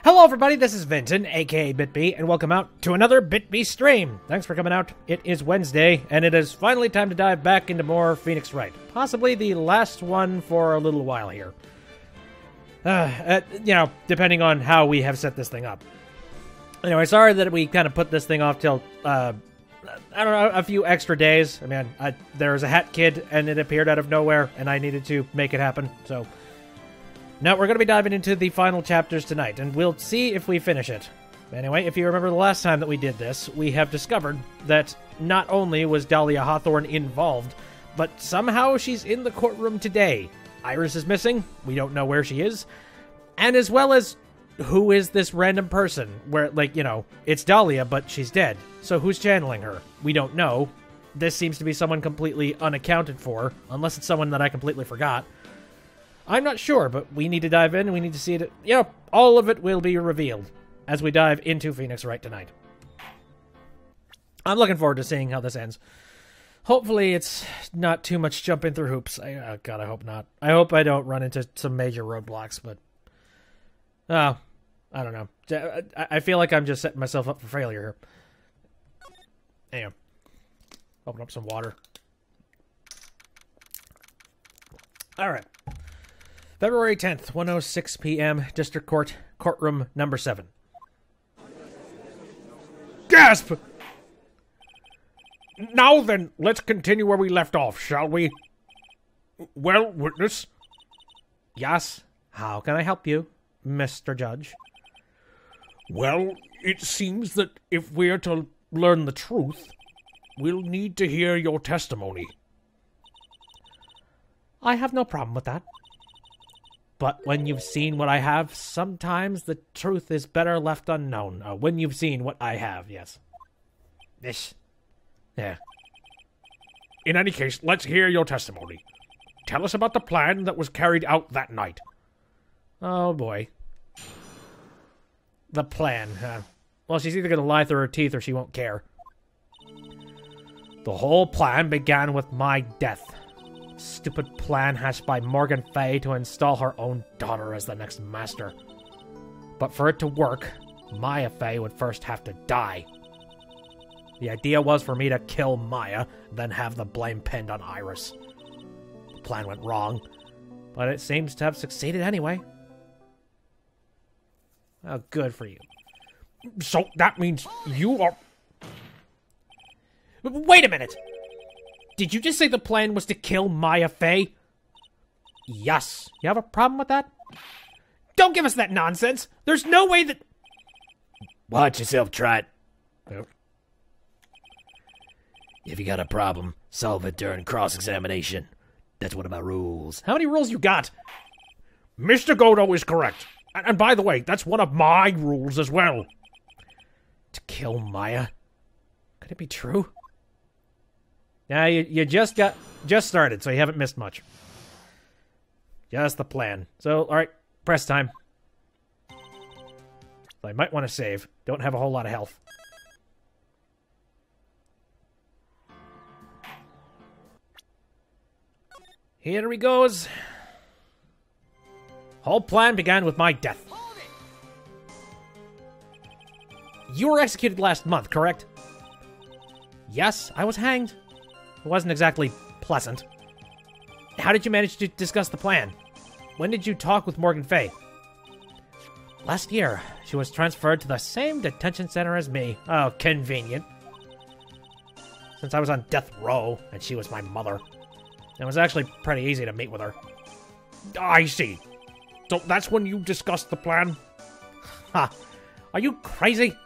Hello everybody, this is Vinton, aka BitB, and welcome out to another BitB stream. Thanks for coming out. It is Wednesday, and it is finally time to dive back into more Phoenix Wright. Possibly the last one for a little while here. Depending on how we have set this thing up. Anyway, sorry that we kind of put this thing off till, I don't know, a few extra days. I mean, there was a hat kid, and it appeared out of nowhere, and I needed to make it happen, so... Now, we're going to be diving into the final chapters tonight, and we'll see if we finish it. Anyway, if you remember the last time that we did this, we have discovered that not only was Dahlia Hawthorne involved, but somehow she's in the courtroom today. Iris is missing, we don't know where she is, and as well as, who is this random person? Where, it's Dahlia, but she's dead. So who's channeling her? We don't know. This seems to be someone completely unaccounted for, unless it's someone that I completely forgot. I'm not sure, but we need to dive in, and we need to see it. All of it will be revealed as we dive into Phoenix Wright tonight. I'm looking forward to seeing how this ends. Hopefully it's not too much jumping through hoops. God, I hope not. I hope I don't run into some major roadblocks, but... I don't know. I feel like I'm just setting myself up for failure here. Anyway. Open up some water. Alright. February 10th, 1:06 p.m., District Court, Courtroom Number 7. Gasp! Now then, let's continue where we left off, shall we? Well, witness? Yes, how can I help you, Mr. Judge? Well, it seems that if we're to learn the truth, we'll need to hear your testimony. I have no problem with that. But when you've seen what I have, sometimes the truth is better left unknown. When you've seen what I have, yes. Ish. Yeah. In any case, let's hear your testimony. Tell us about the plan that was carried out that night. Oh, boy. The plan, huh? Well, she's either going to lie through her teeth or she won't care. The whole plan began with my death. Stupid plan hatched by Morgan Fay to install her own daughter as the next master. But for it to work, Maya Fay would first have to die. The idea was for me to kill Maya, then have the blame pinned on Iris. The plan went wrong, but it seems to have succeeded anyway. Oh, good for you. So that means you are... Wait a minute! Did you just say the plan was to kill Maya Fay? Yes. You have a problem with that? Don't give us that nonsense! There's no way that... Watch yourself, Trot. If you got a problem, solve it during cross-examination. That's one of my rules. How many rules you got? Mr. Godo is correct. And by the way, that's one of my rules as well. To kill Maya? Could it be true? Yeah, you just started, so you haven't missed much. Just the plan. So, alright, press time. So I might want to save. Don't have a whole lot of health. Here we goes. Whole plan began with my death. You were executed last month, correct? Yes, I was hanged. It wasn't exactly pleasant. How did you manage to discuss the plan? When did you talk with Morgan Fay? Last year. She was transferred to the same detention center as me. Oh, convenient. Since I was on death row, and she was my mother. It was actually pretty easy to meet with her. I see. So that's when you discussed the plan? Ha! Are you crazy?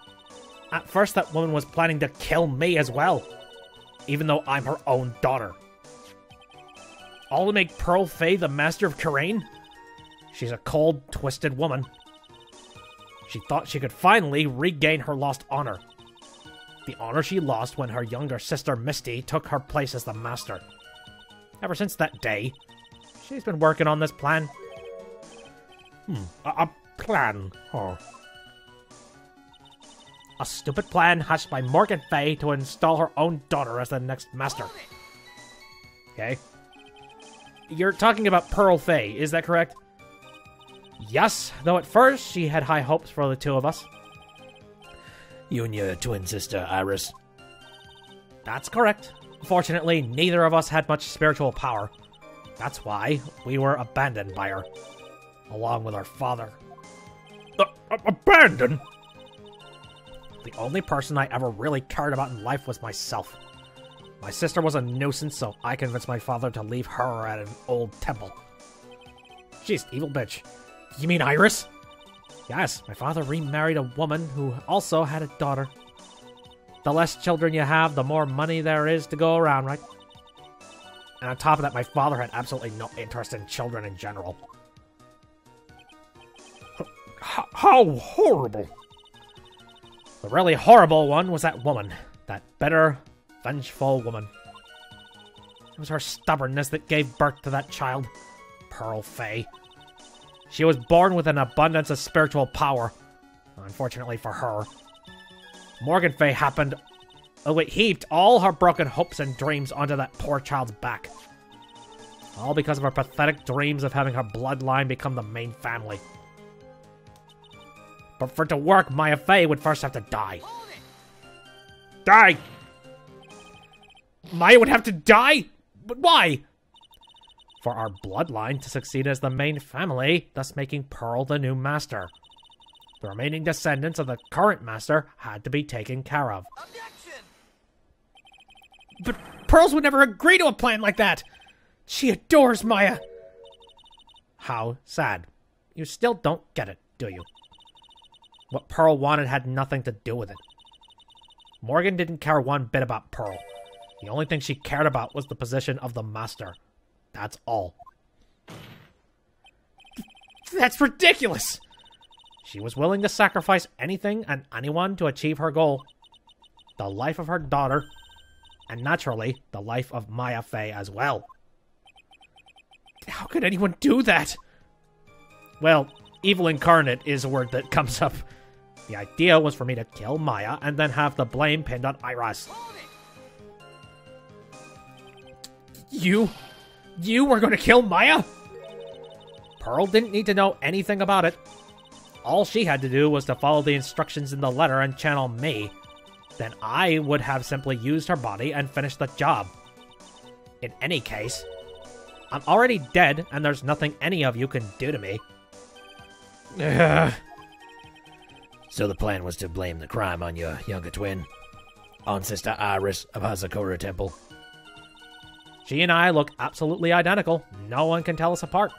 At first that woman was planning to kill me as well. Even though I'm her own daughter. All to make Pearl Fay the master of Karain? She's a cold, twisted woman. She thought she could finally regain her lost honor. The honor she lost when her younger sister Misty took her place as the master. Ever since that day, she's been working on this plan. A plan, huh? A stupid plan hatched by Morgan Fay to install her own daughter as the next master. Okay. You're talking about Pearl Fay, is that correct? Yes, though at first she had high hopes for the two of us. You and your twin sister, Iris. That's correct. Fortunately, neither of us had much spiritual power. That's why we were abandoned by her, along with our father. Abandoned? The only person I ever really cared about in life was myself. My sister was a nuisance, so I convinced my father to leave her at an old temple. She's evil bitch. You mean Iris? Yes, my father remarried a woman who also had a daughter. The less children you have, the more money there is to go around, right? And on top of that, my father had absolutely no interest in children in general. How horrible. The really horrible one was that woman. That bitter, vengeful woman. It was her stubbornness that gave birth to that child, Pearl Fay. She was born with an abundance of spiritual power. Unfortunately for her, Morgan Fay heaped all her broken hopes and dreams onto that poor child's back. All because of her pathetic dreams of having her bloodline become the main family. But for it to work, Maya Fay would first have to die. Die! Maya would have to die? But why? For our bloodline to succeed as the main family, thus making Pearl the new master. The remaining descendants of the current master had to be taken care of. Objection! But Pearls would never agree to a plan like that! She adores Maya! How sad. You still don't get it, do you? What Pearl wanted had nothing to do with it. Morgan didn't care one bit about Pearl. The only thing she cared about was the position of the master. That's all. That's ridiculous! She was willing to sacrifice anything and anyone to achieve her goal. The life of her daughter, and naturally, the life of Maya Fay as well. How could anyone do that? Well, evil incarnate is a word that comes up. The idea was for me to kill Maya and then have the blame pinned on Iris. You were going to kill Maya? Pearl didn't need to know anything about it. All she had to do was to follow the instructions in the letter and channel me. Then I would have simply used her body and finished the job. In any case, I'm already dead and there's nothing any of you can do to me. So the plan was to blame the crime on your younger twin? On Sister Iris of Hazakura Temple? She and I look absolutely identical. No one can tell us apart.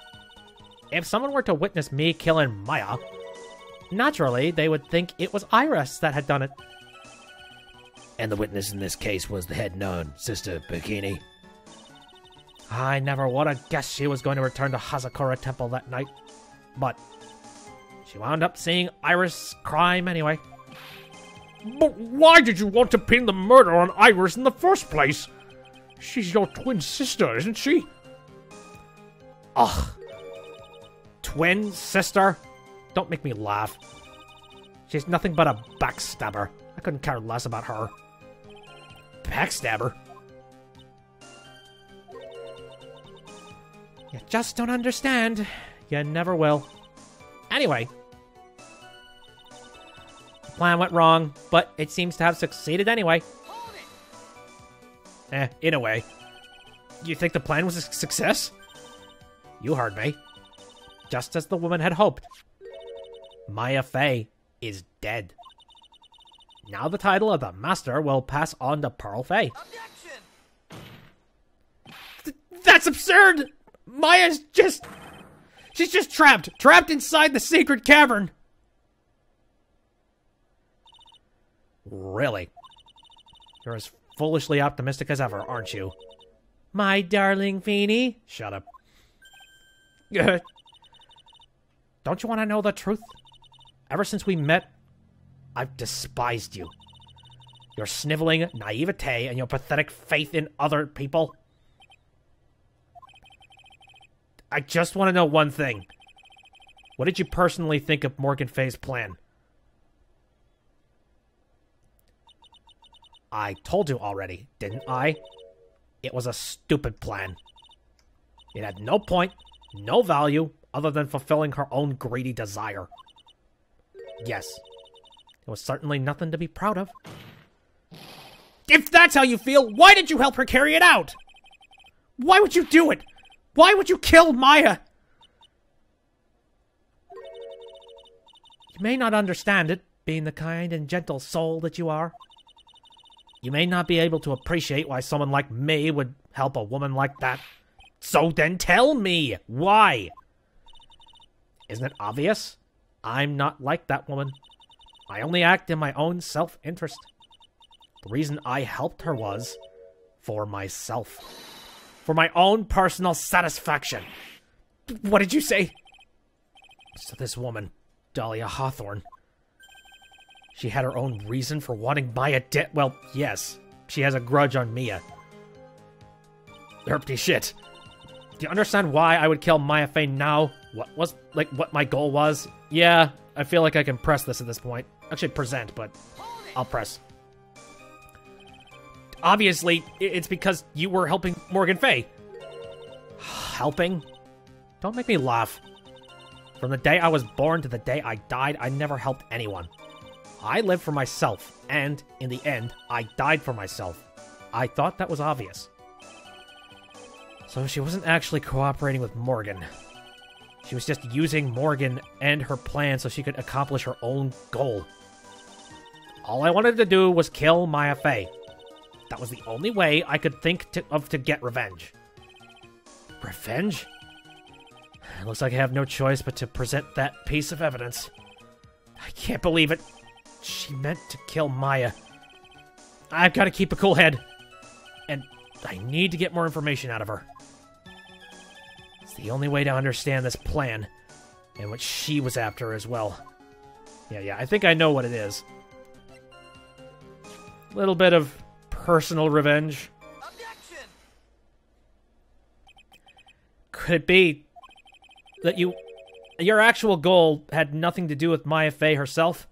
If someone were to witness me killing Maya, naturally they would think it was Iris that had done it. And the witness in this case was the head nun, Sister Bikini? I never would have guessed she was going to return to Hazakura Temple that night. But she wound up seeing Iris' crime anyway. But why did you want to pin the murder on Iris in the first place? She's your twin sister, isn't she? Ugh. Twin sister? Don't make me laugh. She's nothing but a backstabber. I couldn't care less about her. Backstabber? You just don't understand. You never will. Anyway. The plan went wrong, but it seems to have succeeded anyway. In a way. You think the plan was a success? You heard me. Just as the woman had hoped. Maya Fay is dead. Now the title of the Master will pass on to Pearl Fay. That's absurd! Maya's just... She's just trapped! Trapped inside the sacred cavern! Really? You're as foolishly optimistic as ever, aren't you? My darling Feeny. Shut up. Don't you want to know the truth? Ever since we met, I've despised you. Your sniveling naivete and your pathetic faith in other people. I just want to know one thing. What did you personally think of Morgan Fay's plan? I told you already, didn't I? It was a stupid plan. It had no point, no value, other than fulfilling her own greedy desire. Yes, it was certainly nothing to be proud of. If that's how you feel, why did you help her carry it out? Why would you do it? Why would you kill Maya? You may not understand it, being the kind and gentle soul that you are. You may not be able to appreciate why someone like me would help a woman like that. So then tell me, why? Isn't it obvious? I'm not like that woman. I only act in my own self-interest. The reason I helped her was for myself. For my own personal satisfaction. What did you say? So this woman, Dahlia Hawthorne, she had her own reason for wanting Maya dead. Well, yes, she has a grudge on Mia. Derpy shit. Do you understand why I would kill Maya Fey now? What my goal was? Yeah, I feel like I can press this at this point. Actually, present, but I'll press. Obviously, it's because you were helping Morgan Fey. Helping? Don't make me laugh. From the day I was born to the day I died, I never helped anyone. I lived for myself, and, in the end, I died for myself. I thought that was obvious. So she wasn't actually cooperating with Morgan. She was just using Morgan and her plan so she could accomplish her own goal. All I wanted to do was kill Maya Fey. That was the only way I could think to get revenge. Revenge? It looks like I have no choice but to present that piece of evidence. I can't believe it. She meant to kill Maya. I've got to keep a cool head. And I need to get more information out of her. It's the only way to understand this plan. And what she was after as well. Yeah, I think I know what it is. A little bit of personal revenge. Objection! Could it be that your actual goal had nothing to do with Maya Fey herself?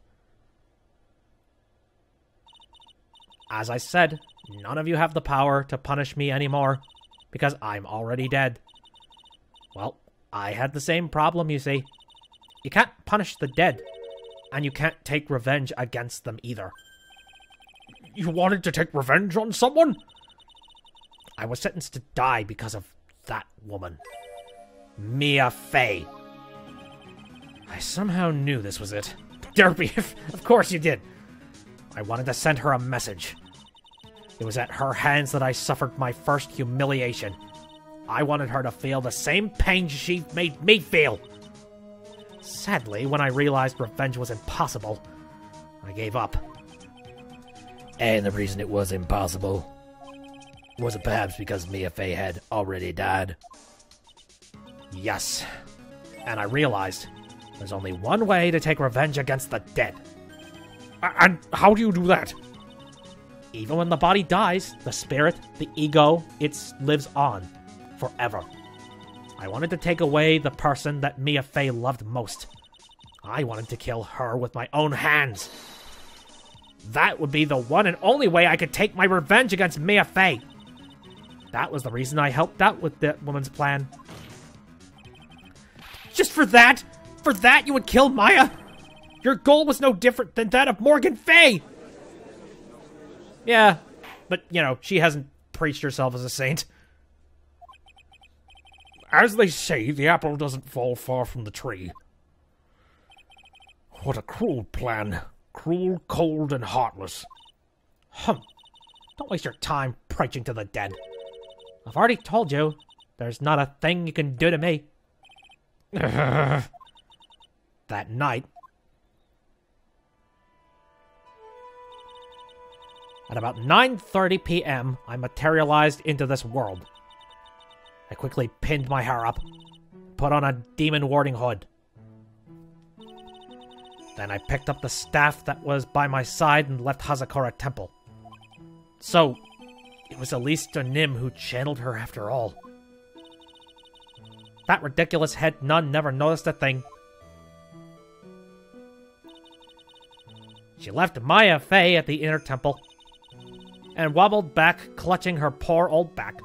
As I said, none of you have the power to punish me anymore, because I'm already dead. Well, I had the same problem, you see. You can't punish the dead, and you can't take revenge against them either. You wanted to take revenge on someone? I was sentenced to die because of that woman. Mia Fey. I somehow knew this was it. Derpy, of course you did. I wanted to send her a message. It was at her hands that I suffered my first humiliation. I wanted her to feel the same pain she made me feel. Sadly, when I realized revenge was impossible, I gave up. And the reason it was impossible was it perhaps because Mia Fey had already died? Yes. And I realized there's only one way to take revenge against the dead. And how do you do that? Even when the body dies, the spirit, the ego, it lives on forever. I wanted to take away the person that Mia Fey loved most. I wanted to kill her with my own hands. That would be the one and only way I could take my revenge against Mia Fey. That was the reason I helped out with that woman's plan. Just for that? For that you would kill Maya? Your goal was no different than that of Morgan Fey! Yeah, but, she hasn't preached herself as a saint. As they say, the apple doesn't fall far from the tree. What a cruel plan. Cruel, cold, and heartless. Don't waste your time preaching to the dead. I've already told you, there's not a thing you can do to me. That night, at about 9:30 p.m., I materialized into this world. I quickly pinned my hair up, put on a demon warding hood. Then I picked up the staff that was by my side and left Hazakura Temple. So, it was Elisa Nim who channeled her after all. That ridiculous head nun never noticed a thing. She left Maya Fey at the inner temple and wobbled back, clutching her poor old back.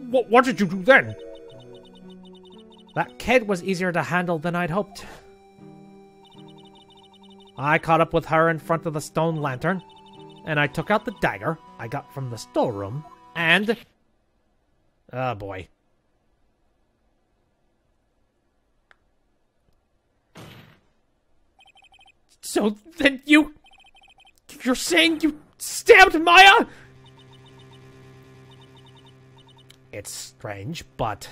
What did you do then? That kid was easier to handle than I'd hoped. I caught up with her in front of the stone lantern, and I took out the dagger I got from the storeroom, and... oh boy. So then you're saying you stabbed Maya? It's strange, but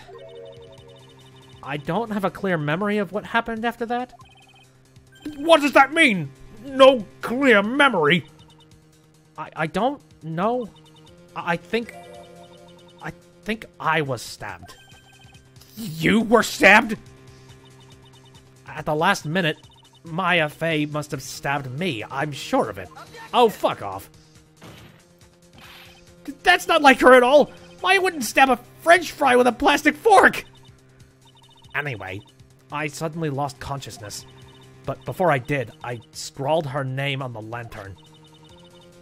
I don't have a clear memory of what happened after that. What does that mean? No clear memory. I don't know. I think I was stabbed. You were stabbed? At the last minute, Maya Fey must have stabbed me. I'm sure of it. Oh, fuck off. That's not like her at all. Maya wouldn't stab a French fry with a plastic fork. Anyway, I suddenly lost consciousness. But before I did, I scrawled her name on the lantern.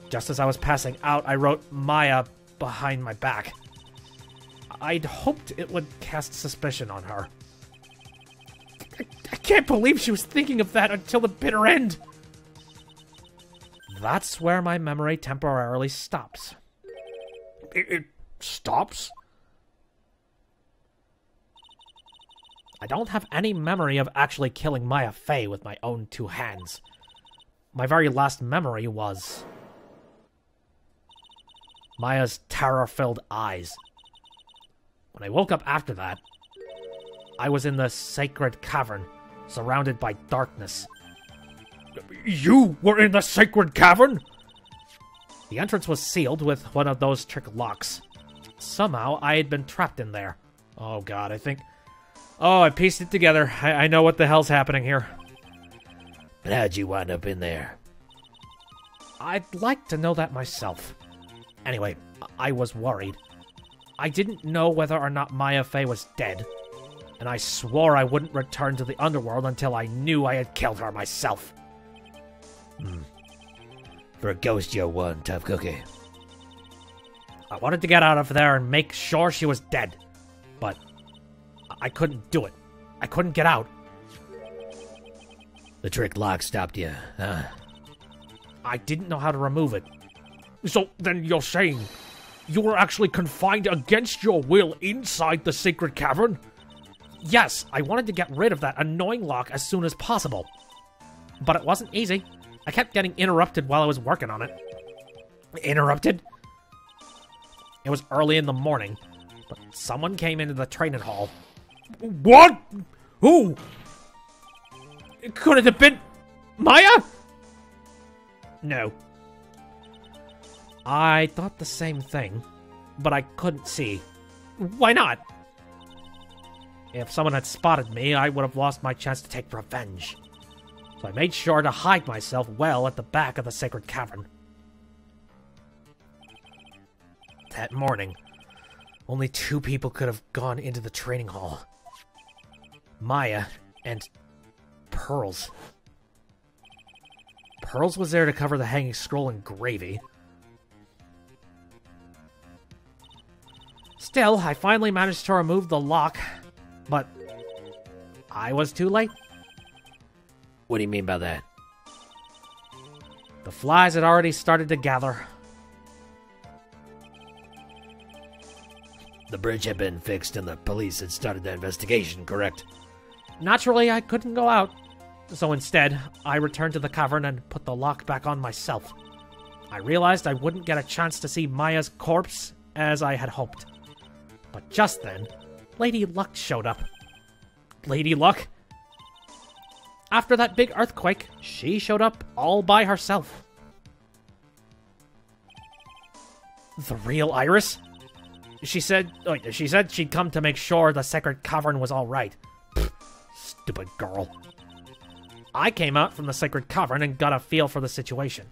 Just as I was passing out, I wrote Maya behind my back. I'd hoped it would cast suspicion on her. I can't believe she was thinking of that until the bitter end. That's where my memory temporarily stops. It stops? I don't have any memory of actually killing Maya Fey with my own two hands. My very last memory was Maya's terror-filled eyes. When I woke up after that, I was in the sacred cavern, surrounded by darkness. You were in the sacred cavern? The entrance was sealed with one of those trick locks. Somehow, I had been trapped in there. Oh god, I think... oh, I pieced it together. I know what the hell's happening here. But how'd you wind up in there? I'd like to know that myself. Anyway, I was worried. I didn't know whether or not Maya Fey was dead, and I swore I wouldn't return to the underworld until I knew I had killed her myself. For a ghost, you're one tough cookie. I wanted to get out of there and make sure she was dead, but I couldn't do it. I couldn't get out. The trick lock stopped you, huh? I didn't know how to remove it. So then you're saying you were actually confined against your will inside the sacred cavern? Yes, I wanted to get rid of that annoying lock as soon as possible. But it wasn't easy. I kept getting interrupted while I was working on it. Interrupted? It was early in the morning, but someone came into the training hall. What? Who? Could it have been Maya? No. I thought the same thing, but I couldn't see. Why not? If someone had spotted me, I would have lost my chance to take revenge. So I made sure to hide myself well at the back of the sacred cavern. That morning, only two people could have gone into the training hall. Maya and Pearls. Pearls was there to cover the hanging scroll in gravy. Still, I finally managed to remove the lock, but I was too late. What do you mean by that? The flies had already started to gather. The bridge had been fixed and the police had started their investigation, correct? Naturally, I couldn't go out, so instead, I returned to the cavern and put the lock back on myself. I realized I wouldn't get a chance to see Maya's corpse as I had hoped. But just then, Lady Luck showed up. Lady Luck? After that big earthquake, she showed up all by herself. The real Iris? She said she'd come to make sure the sacred cavern was all right. Pfft, stupid girl. I came out from the sacred cavern and got a feel for the situation.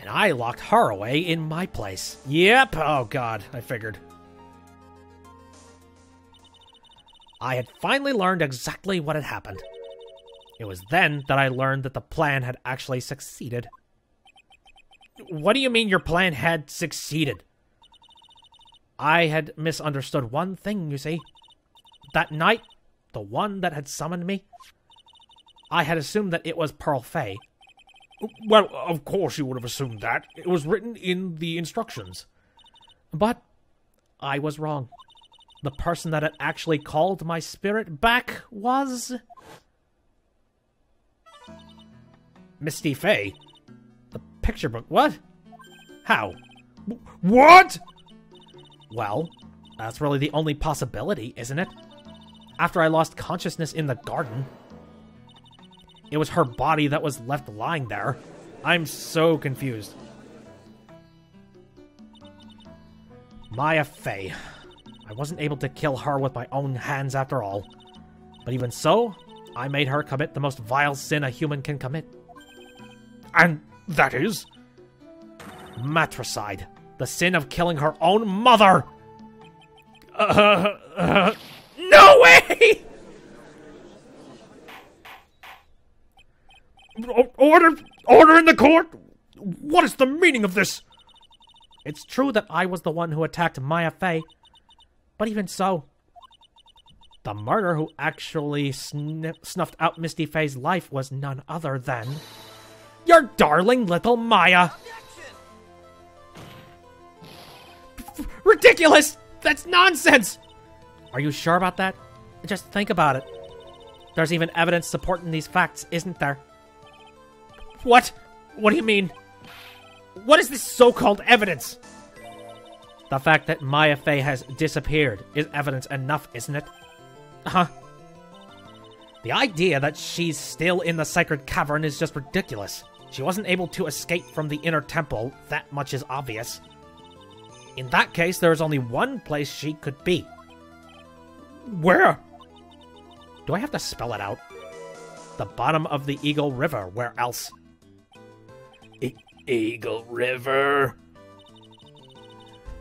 And I locked her away in my place. Yep, oh god, I figured. I had finally learned exactly what had happened. It was then that I learned that the plan had actually succeeded. What do you mean your plan had succeeded? I had misunderstood one thing, you see. That night, the one that had summoned me, I had assumed that it was Pearl Fay. Well, of course you would have assumed that. It was written in the instructions. But I was wrong. The person that had actually called my spirit back was... Misty Fay. The picture book. What? How? What? Well, that's really the only possibility, isn't it? After I lost consciousness in the garden, it was her body that was left lying there. I'm so confused. Maya Fay. I wasn't able to kill her with my own hands after all. But even so, I made her commit the most vile sin a human can commit. And that is? Matricide. The sin of killing her own mother! No way! Order in the court? What is the meaning of this? It's true that I was the one who attacked Maya Fay, but even so, the murderer who actually snuffed out Misty Fay's life was none other than your darling little Maya. Ridiculous! That's nonsense! Are you sure about that? Just think about it. There's even evidence supporting these facts, isn't there? What? What do you mean? What is this so-called evidence? The fact that Maya Fay has disappeared is evidence enough, isn't it? Huh? The idea that she's still in the sacred cavern is just ridiculous. She wasn't able to escape from the inner temple, that much is obvious. In that case, there is only one place she could be. Where? Do I have to spell it out? The bottom of the Eagle River, where else? Eagle River.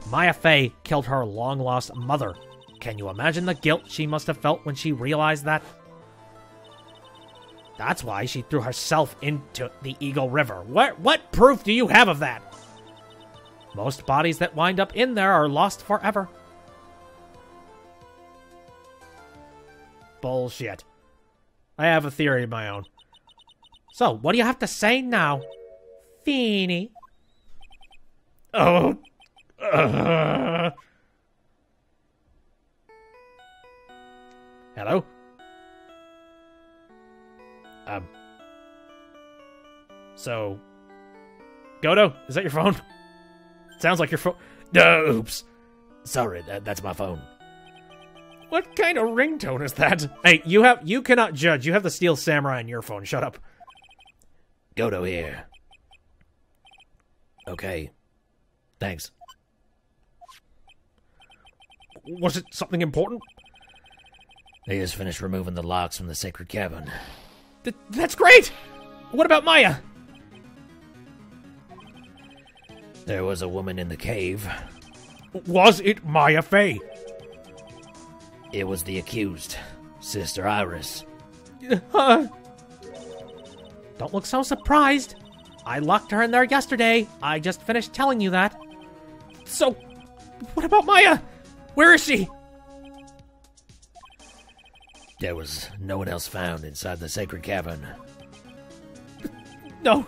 Maya Fay killed her long-lost mother. Can you imagine the guilt she must have felt when she realized that? That's why she threw herself into the Eagle River. What proof do you have of that? Most bodies that wind up in there are lost forever. Bullshit. I have a theory of my own. So, what do you have to say now, Feeny? Oh. Hello? So, Godo, is that your phone? Sounds like your phone. No, oops. Sorry, that's my phone. What kind of ringtone is that? Hey, you cannot judge. You have the Steel Samurai on your phone. Shut up. Godo here. Okay. Thanks. Was it something important? They just finished removing the locks from the sacred cavern. That's great! What about Maya? There was a woman in the cave. Was it Maya Fay? It was the accused, Sister Iris. Don't look so surprised. I locked her in there yesterday. I just finished telling you that. So, what about Maya? Where is she? There was no one else found inside the sacred cavern. No,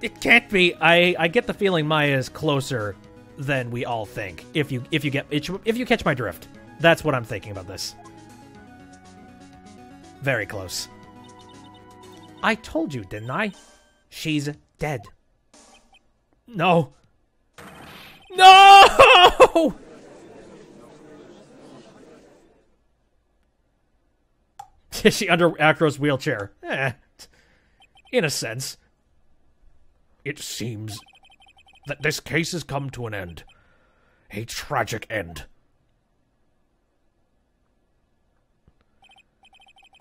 it can't be. I get the feeling Maya is closer than we all think. If you catch my drift, that's what I'm thinking about this. Very close. I told you, didn't I? She's dead. No. No! Is she under Acro's wheelchair? In a sense. It seems that this case has come to an end. A tragic end.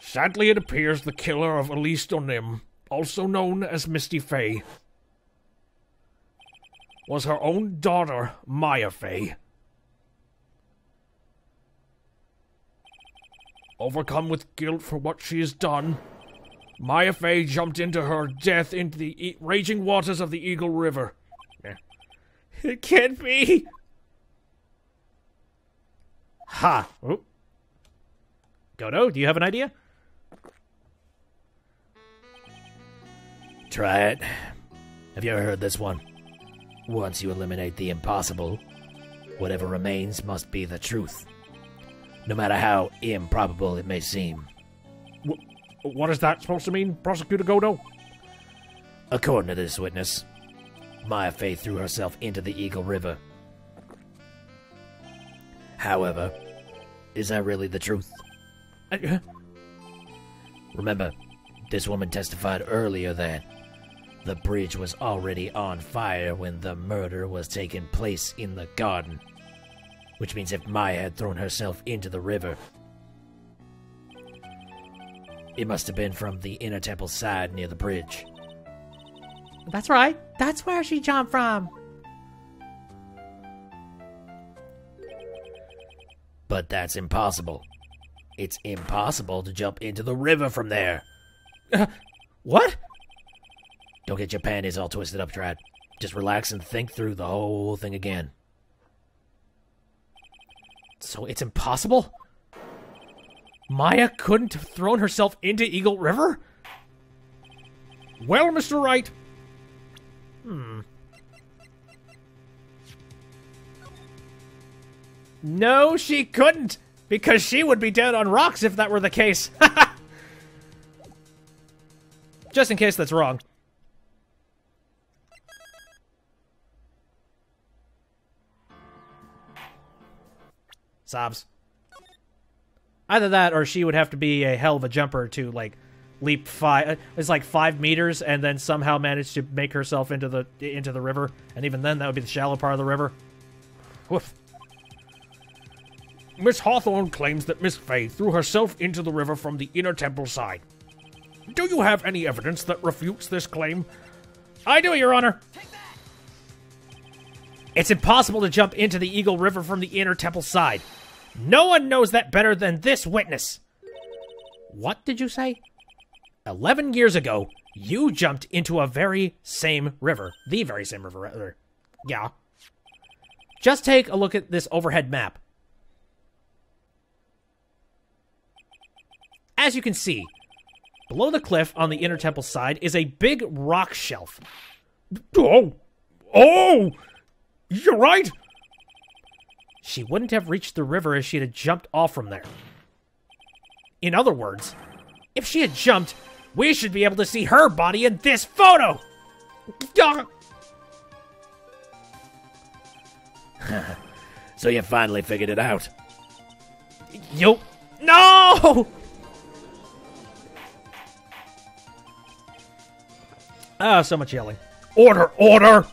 Sadly, it appears the killer of Elise Donim, also known as Misty Fay, was her own daughter, Maya Fay. Overcome with guilt for what she has done, Maya Fay jumped into her death into the raging waters of the Eagle River. It can't be. Ha! Oh. Godo, do you have an idea? Try it. Have you ever heard this one? Once you eliminate the impossible, whatever remains must be the truth. No matter how improbable it may seem. What is that supposed to mean, Prosecutor Godo? According to this witness, Maya Fey threw herself into the Eagle River. However, is that really the truth? Remember, this woman testified earlier that the bridge was already on fire when the murder was taking place in the garden. Which means if Maya had thrown herself into the river, it must have been from the inner temple side near the bridge. That's right. That's where she jumped from. But that's impossible. It's impossible to jump into the river from there. What? Don't get your panties all twisted up, Trad. Just relax and think through the whole thing again. So it's impossible? Maya couldn't have thrown herself into Eagle River? Well, Mr. Wright. No, she couldn't, because she would be dead on rocks if that were the case. Just in case that's wrong. Sobs. Either that, or she would have to be a hell of a jumper to, like, leap it's like 5 meters, and then somehow manage to make herself into the river. And even then, that would be the shallow part of the river. Woof. Miss Hawthorne claims that Miss Fey threw herself into the river from the inner temple side. Do you have any evidence that refutes this claim? I do, Your Honor. It's impossible to jump into the Eagle River from the inner temple side. No one knows that better than this witness. What did you say? 11 years ago, you jumped into a very same river. The very same river, rather. Yeah. Just take a look at this overhead map. As you can see, below the cliff on the inner temple side is a big rock shelf. Oh! You're right! She wouldn't have reached the river if she had jumped off from there. In other words, if she had jumped, we should be able to see her body in this photo! So you finally figured it out. You... No! Ah, so much yelling. Order! Order!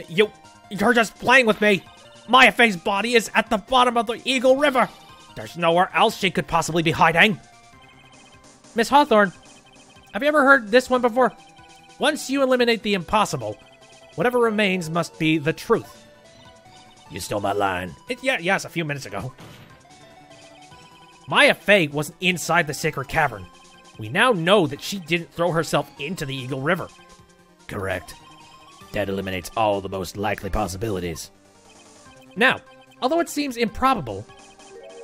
You're just playing with me. Maya Fey's body is at the bottom of the Eagle River. There's nowhere else she could possibly be hiding. Miss Hawthorne, have you ever heard this one before? Once you eliminate the impossible, whatever remains must be the truth. You stole my line. Yes, a few minutes ago. Maya Fey wasn't inside the sacred cavern. We now know that she didn't throw herself into the Eagle River. Correct. That eliminates all the most likely possibilities. Now, although it seems improbable,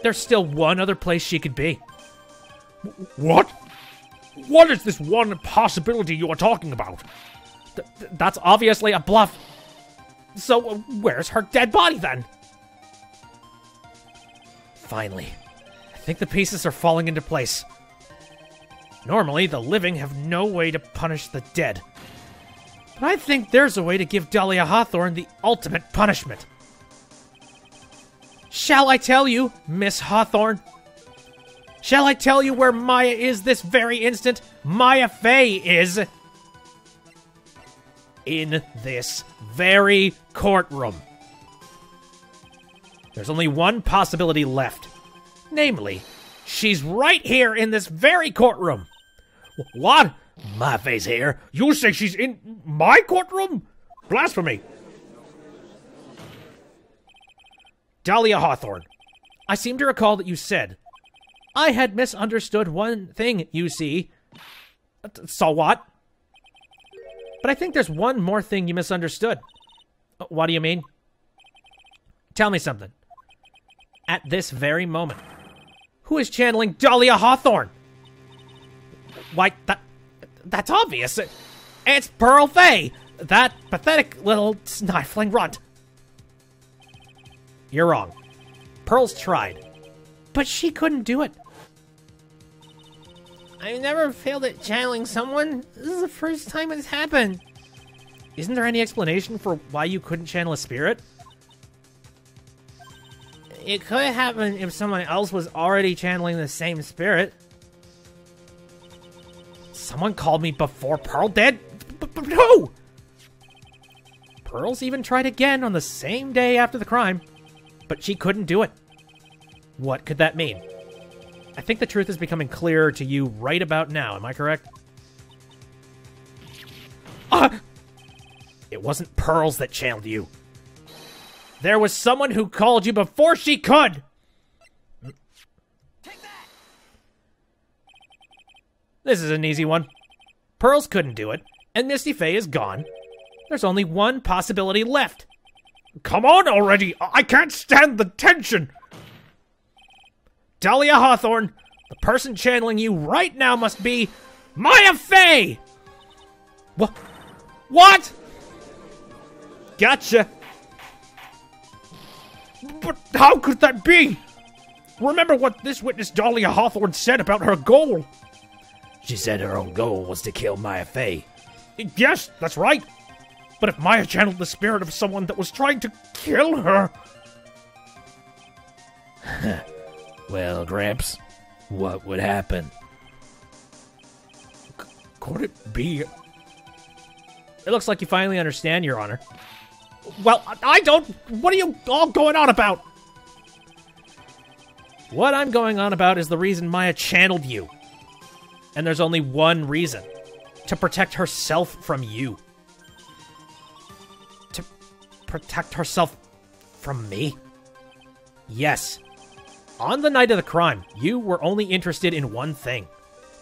there's still one other place she could be. What? What is this one possibility you are talking about? That's obviously a bluff. So, where's her dead body then? Finally, I think the pieces are falling into place. Normally, the living have no way to punish the dead. But I think there's a way to give Dahlia Hawthorne the ultimate punishment. Shall I tell you, Miss Hawthorne? Shall I tell you where Maya is this very instant? Maya Fey is in this very courtroom. There's only one possibility left. Namely, she's right here in this very courtroom. What? My Fey's here. You say she's in my courtroom? Blasphemy. Dahlia Hawthorne, I seem to recall that you said, I had misunderstood one thing, you see. So what? But I think there's one more thing you misunderstood. What do you mean? Tell me something. at this very moment. Who is channeling Dahlia Hawthorne? Why, that's obvious. It's Pearl Fay, that pathetic little sniffling runt. You're wrong. Pearl's tried, but she couldn't do it. I've never failed at channeling someone. This is the first time it's happened. Isn't there any explanation for why you couldn't channel a spirit? It could happen if someone else was already channeling the same spirit. Someone called me before Pearl did? But who? Pearl's even tried again on the same day after the crime, but she couldn't do it. What could that mean? I think the truth is becoming clearer to you right about now, am I correct? It wasn't Pearls that channeled you. There was someone who called you before she could! This is an easy one. Pearls couldn't do it, and Misty Fay is gone. There's only one possibility left. Come on already! I can't stand the tension! Dahlia Hawthorne, the person channeling you right now must be Maya Fay! What? Gotcha. But how could that be? Remember what this witness Dahlia Hawthorne said about her goal. She said her own goal was to kill Maya Fay. Yes, that's right. But if Maya channeled the spirit of someone that was trying to kill her... Well, Gramps, what would happen? Could it be... It looks like you finally understand, Your Honor. Well, I don't... What are you all going on about? What I'm going on about is the reason Maya channeled you. And there's only one reason. To protect herself from you. To protect herself from me? Yes. On the night of the crime, you were only interested in one thing.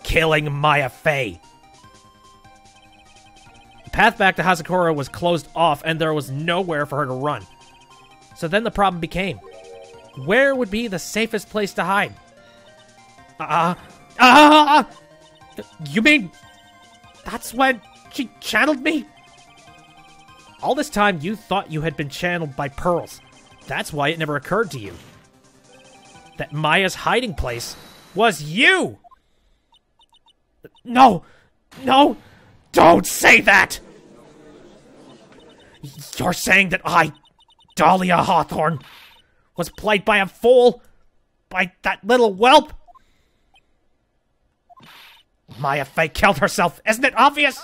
Killing Maya Fay. The path back to Hazakura was closed off and there was nowhere for her to run. So then the problem became, where would be the safest place to hide? You mean that's when she channeled me? All this time you thought you had been channeled by Pearls. That's why it never occurred to you that Maya's hiding place was you! No! Don't say that! You're saying that I, Dahlia Hawthorne, was played by a fool? By that little whelp? Maya Fay killed herself, isn't it obvious?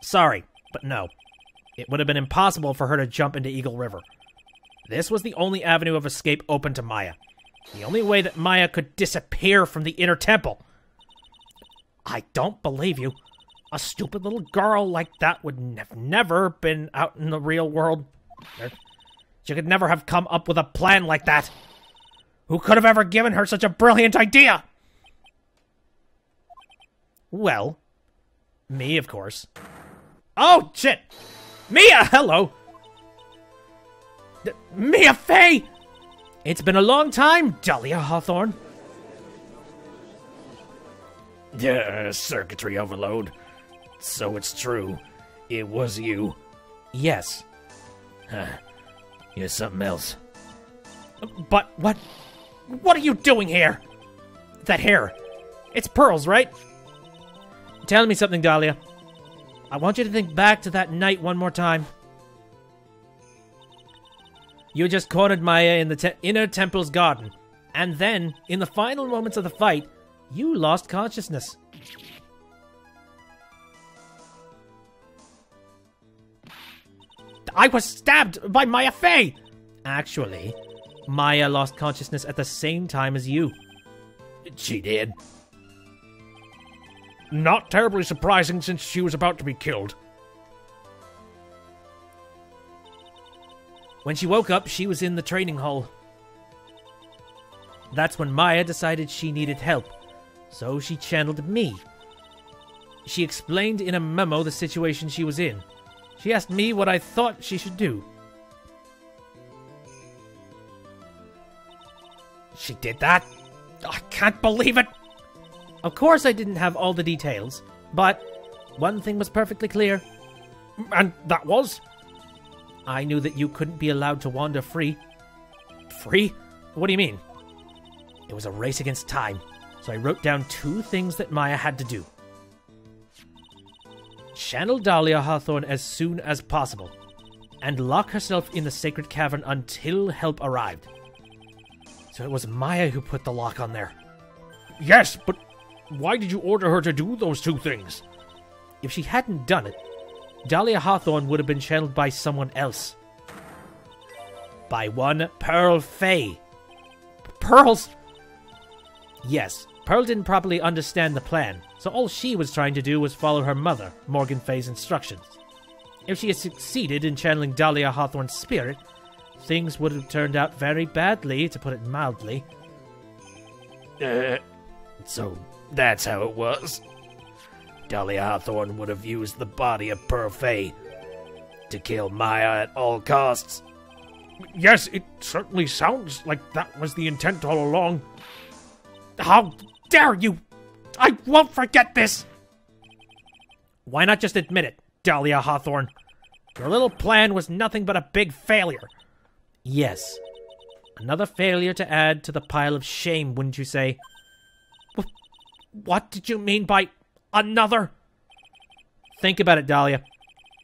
Sorry, but no. It would have been impossible for her to jump into Eagle River. This was the only avenue of escape open to Maya. The only way that Maya could disappear from the inner temple. I don't believe you. A stupid little girl like that would have never been out in the real world. She could never have come up with a plan like that. Who could have ever given her such a brilliant idea? Well, me, of course. Oh, shit! Mia, hello! Mia Fay! It's been a long time, Dahlia Hawthorne. Circuitry overload. So it's true. It was you. Yes. You're something else. But what are you doing here? That hair. It's Pearls, right? Tell me something, Dahlia. I want you to think back to that night one more time. You just cornered Maya in the inner temple's garden. And then, in the final moments of the fight, you lost consciousness. I was stabbed by Maya Fay! Actually, Maya lost consciousness at the same time as you. She did. Not terribly surprising since she was about to be killed. When she woke up, she was in the training hall. That's when Maya decided she needed help, so she channeled me. She explained in a memo the situation she was in. She asked me what I thought she should do. She did that? I can't believe it! Of course I didn't have all the details, but one thing was perfectly clear. And that was? I knew that you couldn't be allowed to wander free. Free? What do you mean? It was a race against time, so I wrote down 2 things that Maya had to do. Channel Dahlia Hawthorne as soon as possible, and lock herself in the sacred cavern until help arrived. So it was Maya who put the lock on there. Yes, but why did you order her to do those 2 things? If she hadn't done it, Dahlia Hawthorne would have been channeled by someone else. By one Pearl Fay. Pearls? Yes, Pearl didn't properly understand the plan, so all she was trying to do was follow her mother, Morgan Fay's instructions. If she had succeeded in channeling Dahlia Hawthorne's spirit, things would have turned out very badly, to put it mildly. So that's how it was. Dahlia Hawthorne would have used the body of Pearl Fay to kill Maya at all costs. Yes, it certainly sounds like that was the intent all along. How dare you! I won't forget this! Why not just admit it, Dahlia Hawthorne? Your little plan was nothing but a big failure. Yes. Another failure to add to the pile of shame, wouldn't you say? What did you mean by another? Think about it, Dahlia.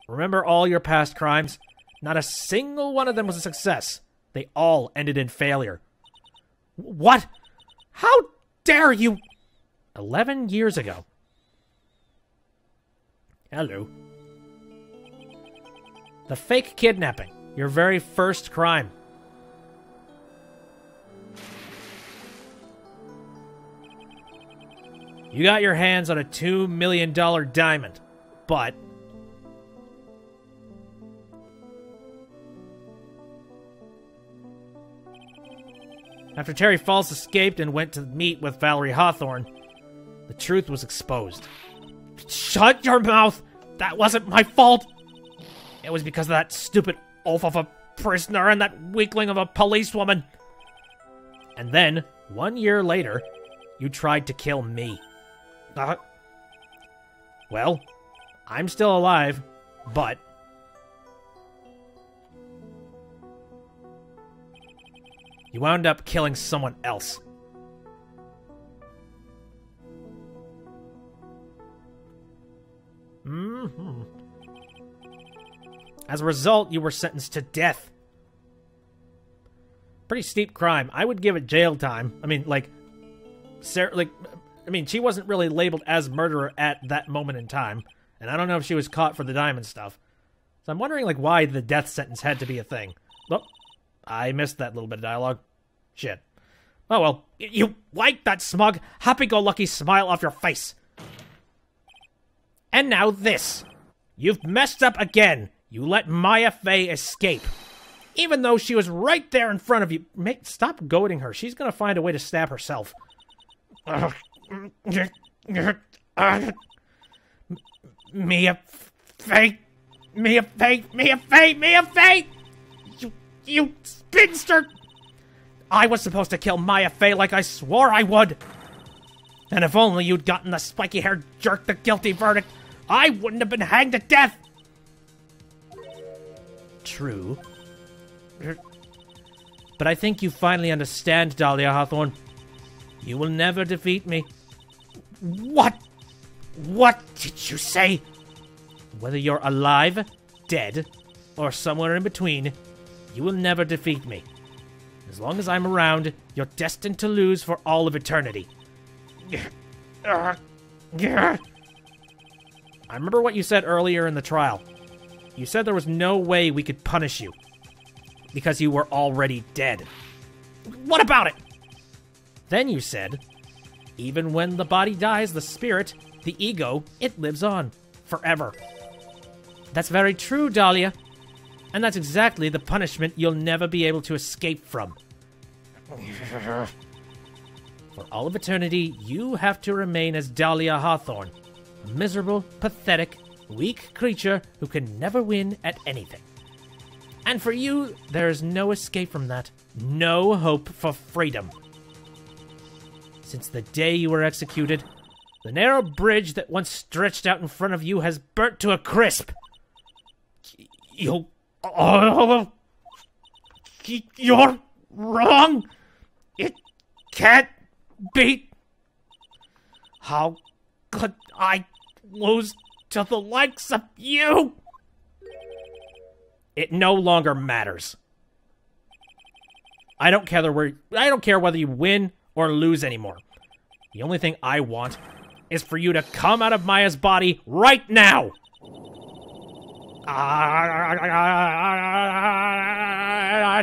Remember all your past crimes? Not a single one of them was a success. They all ended in failure. What? How dare you? 11 years ago. Hello. The fake kidnapping. Your very first crime. You got your hands on a $2 million diamond, but after Terry Falls escaped and went to meet with Valerie Hawthorne, the truth was exposed. Shut your mouth! That wasn't my fault! It was because of that stupid oaf of a prisoner and that weakling of a policewoman. And then, 1 year later, you tried to kill me. Well, I'm still alive, but you wound up killing someone else. As a result, you were sentenced to death. Pretty steep crime. I would give it jail time. I mean, she wasn't really labeled as murderer at that moment in time. And I don't know if she was caught for the diamond stuff. So I'm wondering, why the death sentence had to be a thing. Well, I missed that little bit of dialogue. Shit. Oh well. You wipe that smug, happy-go-lucky smile off your face. And now this. You've messed up again. You let Maya Fay escape. Even though she was right there in front of you. Stop goading her. She's gonna find a way to stab herself. Mia Fay! Mia Fay! Mia Fay! Mia Fay! You spinster! I was supposed to kill Maya Fay like I swore I would. And if only you'd gotten the spiky-haired jerk the guilty verdict, I wouldn't have been hanged to death. True. But I think you finally understand, Dahlia Hawthorne. You will never defeat me. What? What did you say? Whether you're alive, dead, or somewhere in between, you will never defeat me. As long as I'm around, you're destined to lose for all of eternity. I remember what you said earlier in the trial. You said there was no way we could punish you, because you were already dead. What about it? Then you said, even when the body dies, the spirit, the ego, it lives on, forever. That's very true, Dahlia. And that's exactly the punishment you'll never be able to escape from. For all of eternity, you have to remain as Dahlia Hawthorne, a miserable, pathetic, weak creature who can never win at anything. And for you, there is no escape from that. No hope for freedom. Since the day you were executed, the narrow bridge that once stretched out in front of you has burnt to a crisp. You're wrong. It can't be. How could I lose to the likes of you? It no longer matters. I don't care whether you win or lose anymore. The only thing I want is for you to come out of Maya's body right now.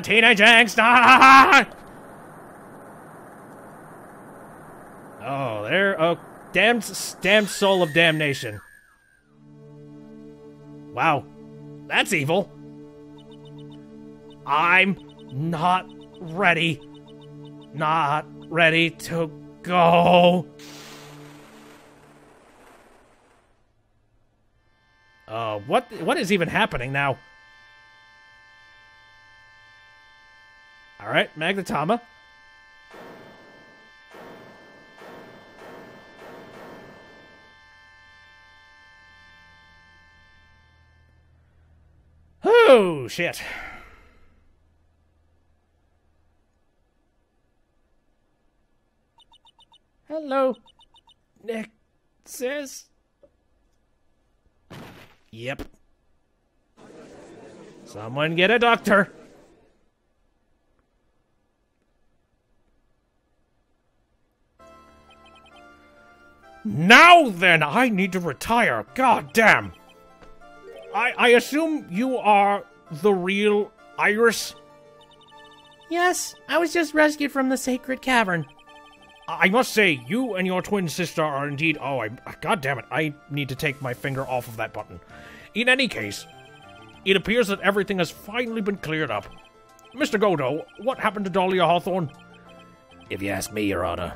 Teenage angst. Oh, there. Oh, damned soul of damnation. Wow, that's evil. I'm not ready. Not ready to go. What is even happening now? All right, Magnetama. Oh, shit. Hello, Nexus. Yep. Someone get a doctor. Now then, I need to retire. God damn. I assume you are the real Iris? Yes, I was just rescued from the sacred cavern. I must say, you and your twin sister are indeed... Oh, God damn it, I need to take my finger off of that button. In any case, it appears that everything has finally been cleared up. Mr. Godo, what happened to Dahlia Hawthorne? If you ask me, Your Honor,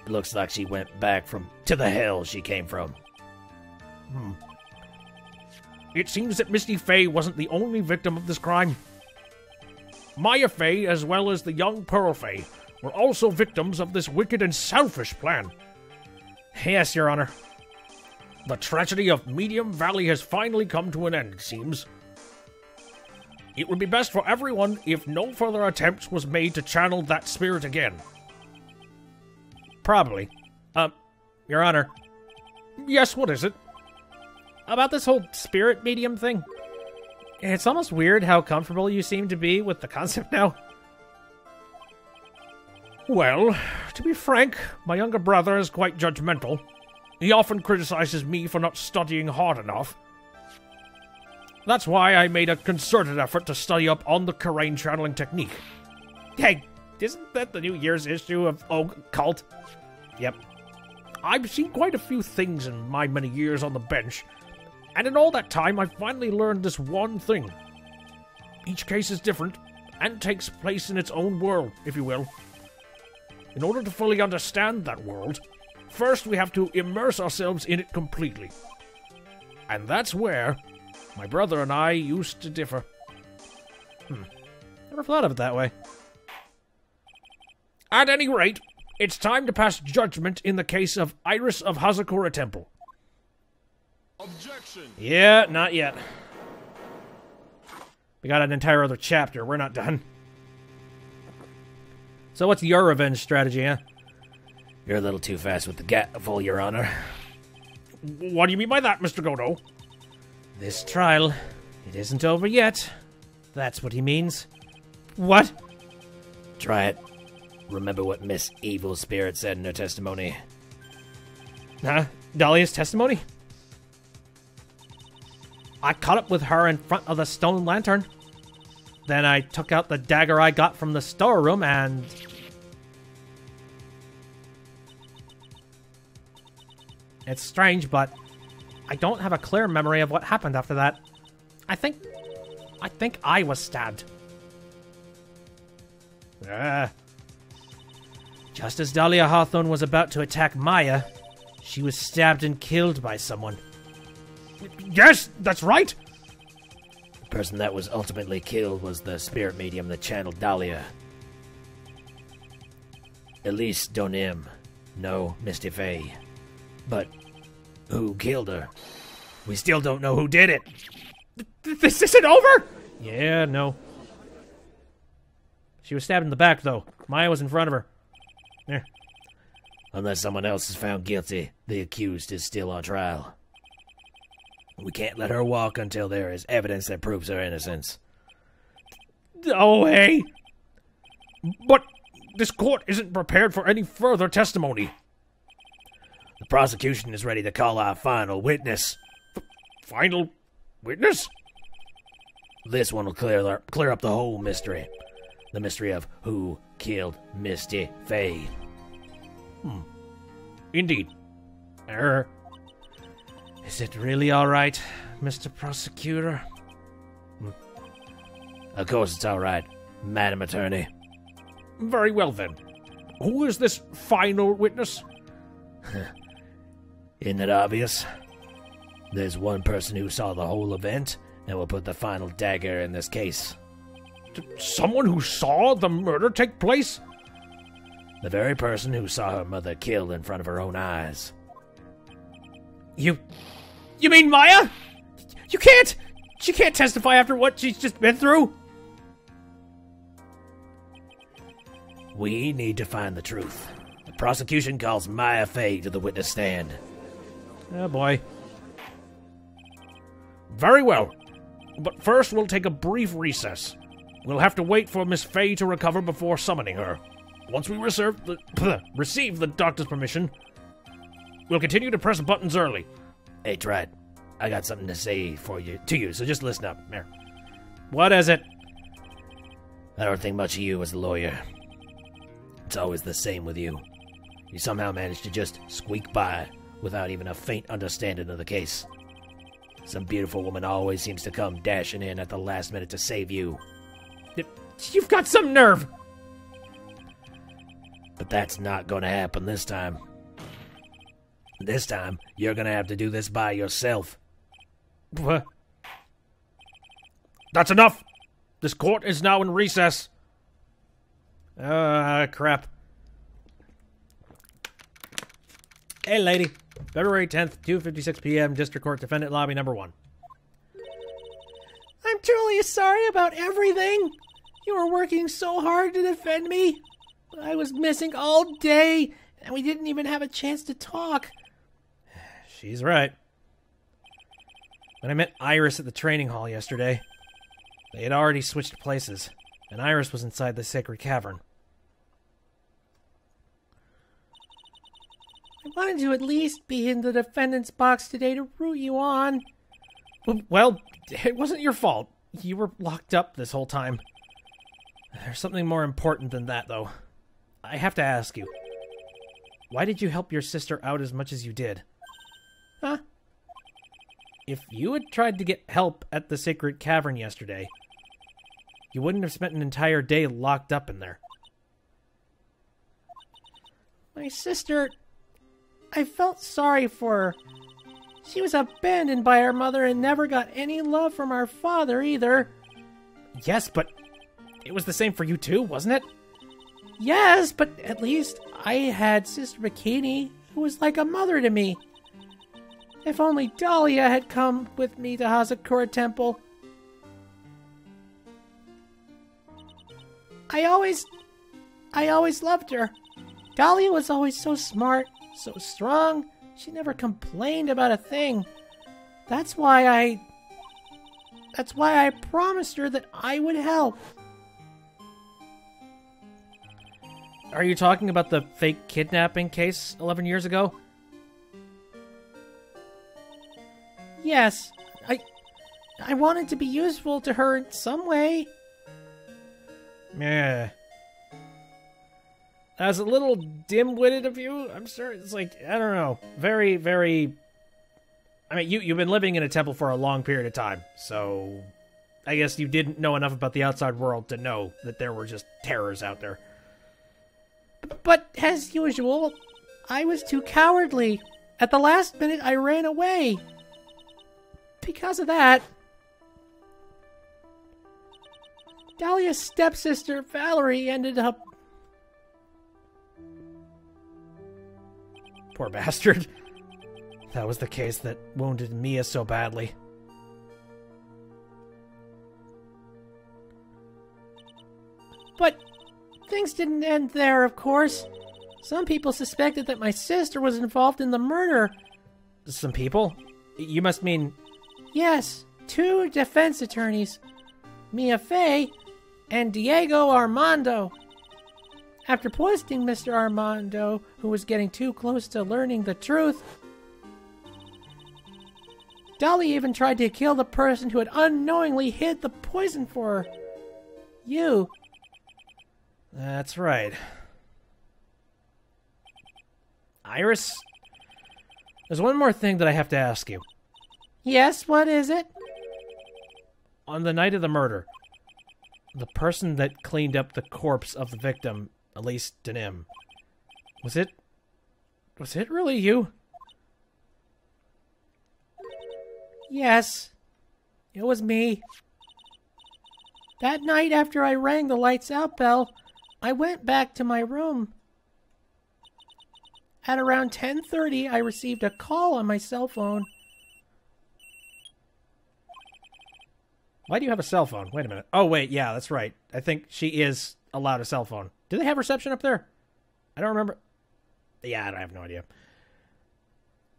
it looks like she went back to the hell she came from. It seems that Misty Faye wasn't the only victim of this crime. Maya Faye, as well as the young Pearl Faye, were also victims of this wicked and selfish plan. Yes, Your Honor. The tragedy of Medium Valley has finally come to an end, it seems. It would be best for everyone if no further attempts was made to channel that spirit again. Probably. Your Honor. Yes, what is it? About this whole spirit medium thing. It's almost weird how comfortable you seem to be with the concept now. Well, to be frank, my younger brother is quite judgmental. He often criticizes me for not studying hard enough. That's why I made a concerted effort to study up on the Karain channeling technique. Hey, isn't that the New Year's issue of Cult? Yep. I've seen quite a few things in my many years on the bench, and in all that time I've finally learned this one thing. Each case is different, and takes place in its own world, if you will. In order to fully understand that world, first we have to immerse ourselves in it completely. And that's where my brother and I used to differ. Never thought of it that way. At any rate, it's time to pass judgment in the case of Iris of Hazakura Temple. Objection! Yeah, not yet. We got an entire other chapter. We're not done. So what's your revenge strategy, huh? You're a little too fast with the gavel, Your Honor. What do you mean by that, Mr. Godo? This trial, it isn't over yet. That's what he means. What? Try it. Remember what Miss Evil Spirit said in her testimony. Huh? Dahlia's testimony? I caught up with her in front of the stone lantern. Then I took out the dagger I got from the storeroom and... It's strange, but I don't have a clear memory of what happened after that. I think I was stabbed. Just as Dahlia Hawthorne was about to attack Maya, she was stabbed and killed by someone. Yes, that's right! The person that was ultimately killed was the spirit medium that channeled Dahlia. At least don't him. No, Misty Faye. But who killed her? We still don't know who did it. This isn't over? Yeah, no. She was stabbed in the back, though. Maya was in front of her. There. Unless someone else is found guilty, the accused is still on trial. We can't let her walk until there is evidence that proves her innocence. Oh, hey. But this court isn't prepared for any further testimony. The prosecution is ready to call our final witness. Final witness? This one will clear up the whole mystery. The mystery of who killed Misty Faye. Indeed. Is it really all right, Mr. Prosecutor? Of course it's all right, Madam Attorney. Very well, then. Who is this final witness? Isn't it obvious? There's one person who saw the whole event and will put the final dagger in this case. Someone who saw the murder take place? The very person who saw her mother killed in front of her own eyes. You mean Maya? You can't! She can't testify after what she's just been through! We need to find the truth. The prosecution calls Maya Faye to the witness stand. Oh, boy. Very well. But first we'll take a brief recess. We'll have to wait for Miss Faye to recover before summoning her. Once we receive the doctor's permission, we'll continue to press buttons early. Hey, Wright, I got something to say to you, so just listen up. Here. What is it? I don't think much of you as a lawyer. It's always the same with you. You somehow manage to just squeak by without even a faint understanding of the case. Some beautiful woman always seems to come dashing in at the last minute to save you. You've got some nerve! But that's not going to happen this time. This time, you're going to have to do this by yourself. What? That's enough! This court is now in recess. Crap. Hey, lady. February 10th, 2:56 p.m., District Court Defendant Lobby number 1. I'm truly sorry about everything. You were working so hard to defend me. I was missing all day, and we didn't even have a chance to talk. She's right. When I met Iris at the training hall yesterday, they had already switched places, and Iris was inside the sacred cavern. I wanted to at least be in the defendant's box today to root you on. Well, it wasn't your fault. You were locked up this whole time. There's something more important than that, though. I have to ask you. Why did you help your sister out as much as you did? Huh? If you had tried to get help at the sacred cavern yesterday, you wouldn't have spent an entire day locked up in there. My sister... I felt sorry for her. She was abandoned by her mother and never got any love from our father either. Yes, but it was the same for you too, wasn't it? Yes, but at least I had Sister Bikini, who was like a mother to me. If only Dahlia had come with me to Hazakura Temple. I always loved her. Dahlia was always so smart, so strong. She never complained about a thing. That's why I promised her that I would help. Are you talking about the fake kidnapping case 11 years ago? Yes. I wanted to be useful to her in some way. Yeah. That was a little dim-witted of you. I'm sure it's like, I don't know, very, very... I mean, you've been living in a temple for a long period of time, so I guess you didn't know enough about the outside world to know that there were just terrors out there. But as usual, I was too cowardly. At the last minute, I ran away. Because of that, Dahlia's stepsister, Valerie, ended up... Poor bastard. That was the case that wounded Mia so badly. But things didn't end there, of course. Some people suspected that my sister was involved in the murder. Some people? You must mean... Yes, 2 defense attorneys, Mia Fey and Diego Armando. After poisoning Mr. Armando, who was getting too close to learning the truth, Dolly even tried to kill the person who had unknowingly hid the poison for her. You. That's right. Iris, there's one more thing that I have to ask you. Yes, what is it? On the night of the murder, the person that cleaned up the corpse of the victim, Elise Denim, was it really you? Yes, it was me. That night after I rang the lights out bell, I went back to my room. At around 10:30, I received a call on my cell phone. Why do you have a cell phone? Wait a minute. Oh, wait, yeah, that's right. I think she is allowed a cell phone. Do they have reception up there? I don't remember. Yeah, I have no idea.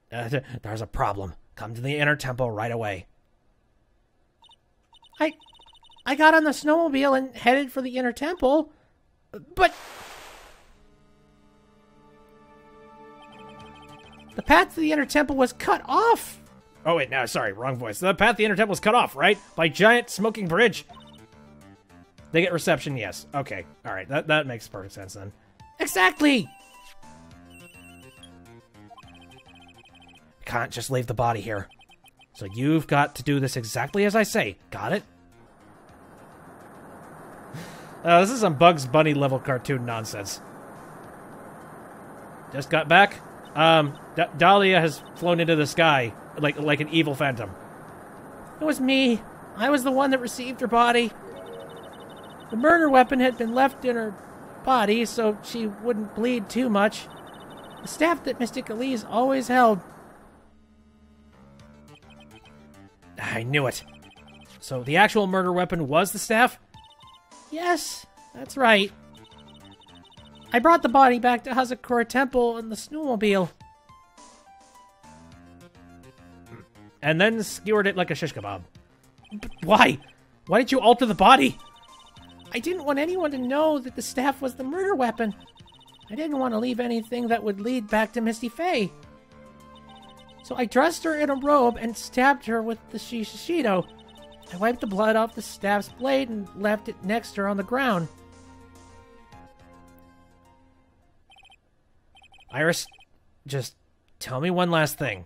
There's a problem. Come to the inner temple right away. I got on the snowmobile and headed for the inner temple, but the path to the inner temple was cut off. Oh, wait, no, sorry, wrong voice. The path to the inner temple was cut off, right? By giant smoking bridge. They get reception, yes. Okay, all right, that makes perfect sense then. Exactly. Can't just leave the body here. So you've got to do this exactly as I say. Got it? This is some Bugs Bunny level cartoon nonsense. Just got back. Dahlia has flown into the sky like an evil phantom. It was me. I was the one that received her body. The murder weapon had been left in her body so she wouldn't bleed too much. The staff that Mystic Elise always held. I knew it. So the actual murder weapon was the staff? Yes, that's right. I brought the body back to Hazakura Temple in the snowmobile. And then skewered it like a shish kebab. But why? Why did you alter the body? I didn't want anyone to know that the staff was the murder weapon. I didn't want to leave anything that would lead back to Misty Faye. So I dressed her in a robe and stabbed her with the Shishido. I wiped the blood off the staff's blade and left it next to her on the ground. Iris, just tell me one last thing.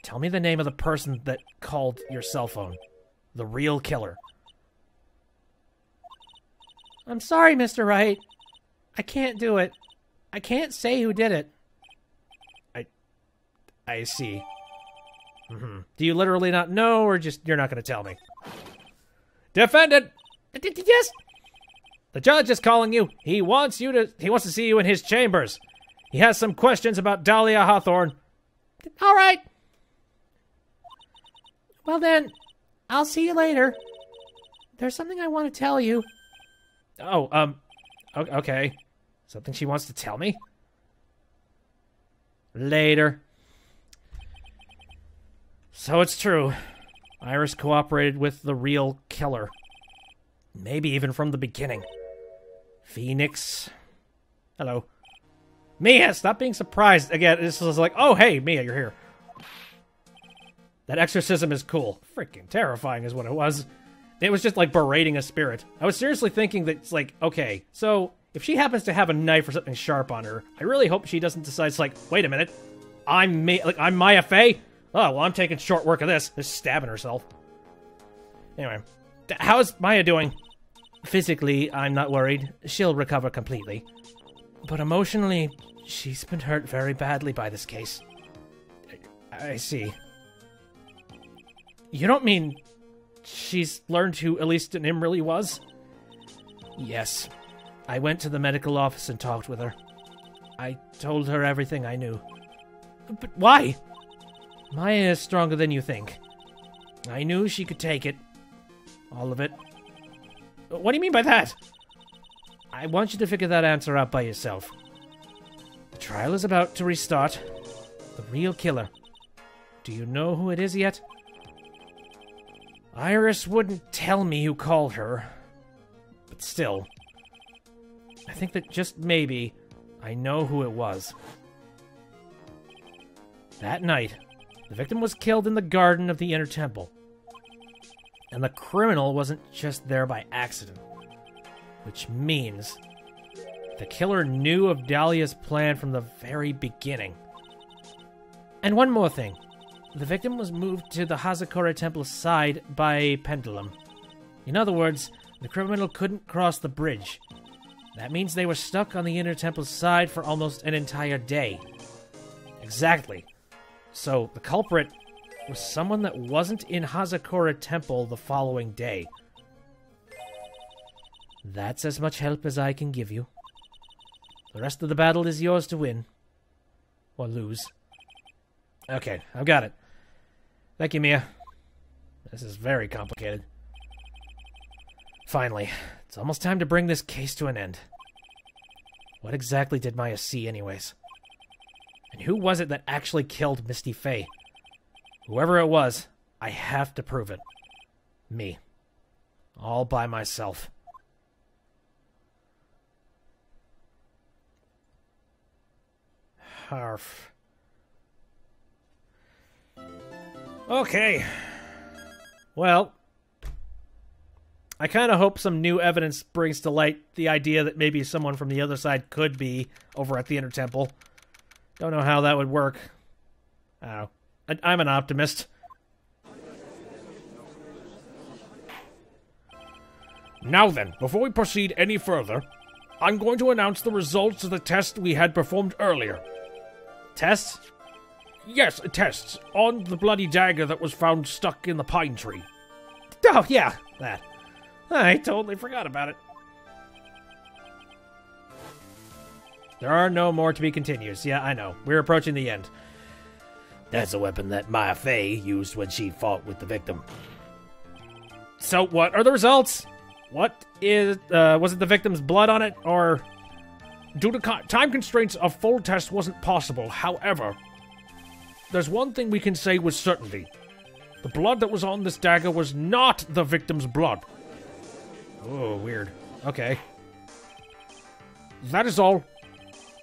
Tell me the name of the person that called your cell phone. The real killer. I'm sorry, Mr. Wright. I can't do it. I can't say who did it. I see. Do you literally not know, or just you're not going to tell me? Defendant! Yes? The judge is calling you. He wants to see you in his chambers. He has some questions about Dahlia Hawthorne. All right. Well then, I'll see you later. There's something I want to tell you. Oh, okay. Something she wants to tell me? Later. So it's true. Iris cooperated with the real killer. Maybe even from the beginning. Phoenix. Hello. Mia, stop being surprised. Again, this is like, oh, hey, Mia, you're here. That exorcism is cool. Freaking terrifying is what it was. It was just like berating a spirit. I was seriously thinking that it's like, okay, so if she happens to have a knife or something sharp on her, I really hope she doesn't decide, it's like, wait a minute, I'm Maya Fey? Oh, well, I'm taking short work of this. Just stabbing herself. Anyway, how's Maya doing? Physically, I'm not worried. She'll recover completely. But emotionally, she's been hurt very badly by this case. I see. You don't mean she's learned who Elise Denim really was? Yes. I went to the medical office and talked with her. I told her everything I knew. But why? Maya is stronger than you think. I knew she could take it. All of it. What do you mean by that? I want you to figure that answer out by yourself. The trial is about to restart. The real killer. Do you know who it is yet? Iris wouldn't tell me who called her. But still, I think that just maybe I know who it was. That night, the victim was killed in the garden of the Inner Temple. And the criminal wasn't just there by accident. Which means the killer knew of Dahlia's plan from the very beginning. And one more thing. The victim was moved to the Hazakura Temple's side by pendulum. In other words, the criminal couldn't cross the bridge. That means they were stuck on the Inner Temple's side for almost an entire day. Exactly. So, the culprit was someone that wasn't in Hazakura Temple the following day. That's as much help as I can give you. The rest of the battle is yours to win. Or lose. Okay, I've got it. Thank you, Mia. This is very complicated. Finally, it's almost time to bring this case to an end. What exactly did Maya see anyways? And who was it that actually killed Misty Faye? Whoever it was, I have to prove it. Me. All by myself. Harf. Okay. Well, I kind of hope some new evidence brings to light the idea that maybe someone from the other side could be over at the Inner Temple. Don't know how that would work. I don't know. I'm an optimist. Now then, before we proceed any further, I'm going to announce the results of the test we had performed earlier. Tests? Yes, tests on the bloody dagger that was found stuck in the pine tree. Oh, yeah, that. I totally forgot about it. There are no more to be continues. Yeah, I know. We're approaching the end. That's a weapon that Maya Fey used when she fought with the victim. So, what are the results? What is, was it the victim's blood on it, or... Due to time constraints, a full test wasn't possible. However, there's one thing we can say with certainty. The blood that was on this dagger was not the victim's blood. Oh, weird. Okay. That is all.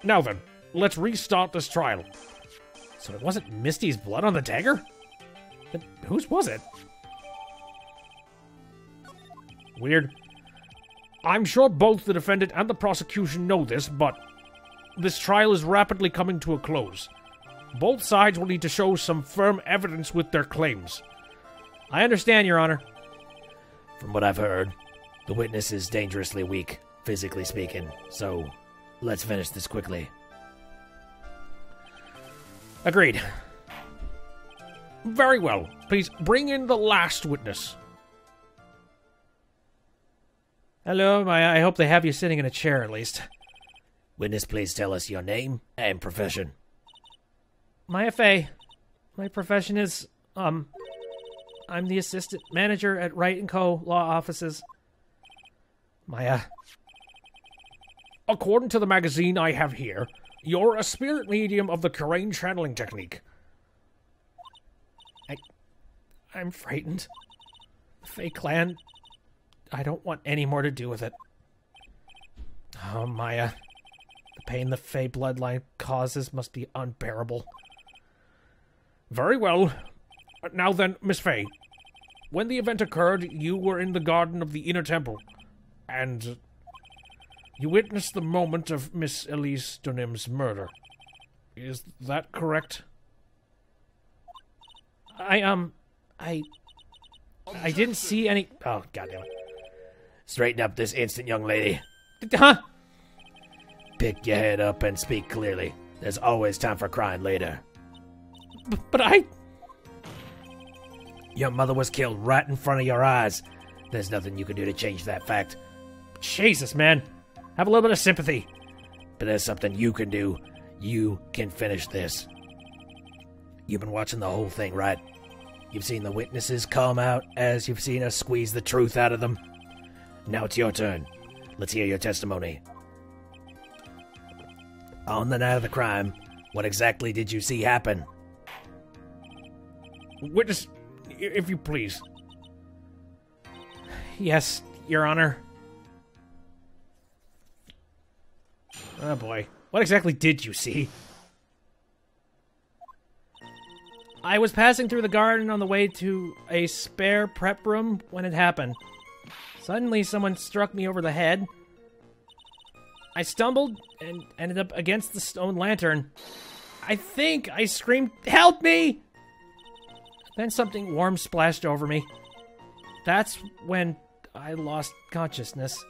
Now then, let's restart this trial. So it wasn't Misty's blood on the dagger? Then whose was it? Weird. I'm sure both the defendant and the prosecution know this, but this trial is rapidly coming to a close. Both sides will need to show some firm evidence with their claims. I understand, Your Honor. From what I've heard, the witness is dangerously weak, physically speaking, so let's finish this quickly. Agreed. Very well. Please bring in the last witness. Hello, I hope they have you sitting in a chair at least. Witness, please tell us your name and profession. Maya Fey. My profession is, I'm the assistant manager at Wright & Co. Law Offices. Maya. According to the magazine I have here, you're a spirit medium of the Karain channeling technique. I'm frightened. The Fey clan... I don't want any more to do with it. Oh, Maya. The pain the Fey bloodline causes must be unbearable. Very well. Now then, Miss Fey. When the event occurred, you were in the garden of the Inner Temple. And you witnessed the moment of Miss Elise Dunham's murder. Is that correct? I didn't see any... Oh, goddamn it. Straighten up this instant, young lady. Huh? Pick your head up and speak clearly. There's always time for crying later. But I... Your mother was killed right in front of your eyes. There's nothing you can do to change that fact. Jesus, man. Have a little bit of sympathy. but there's something you can do. You can finish this. You've been watching the whole thing, right? You've seen the witnesses come out as you've seen us squeeze the truth out of them. Now it's your turn. Let's hear your testimony. On the night of the crime, what exactly did you see happen? Witness, if you please. Yes, Your Honor. Oh boy. What exactly did you see? I was passing through the garden on the way to a spare prep room when it happened. Suddenly, someone struck me over the head. I stumbled and ended up against the stone lantern. I think I screamed, "Help me!" Then something warm splashed over me. That's when I lost consciousness.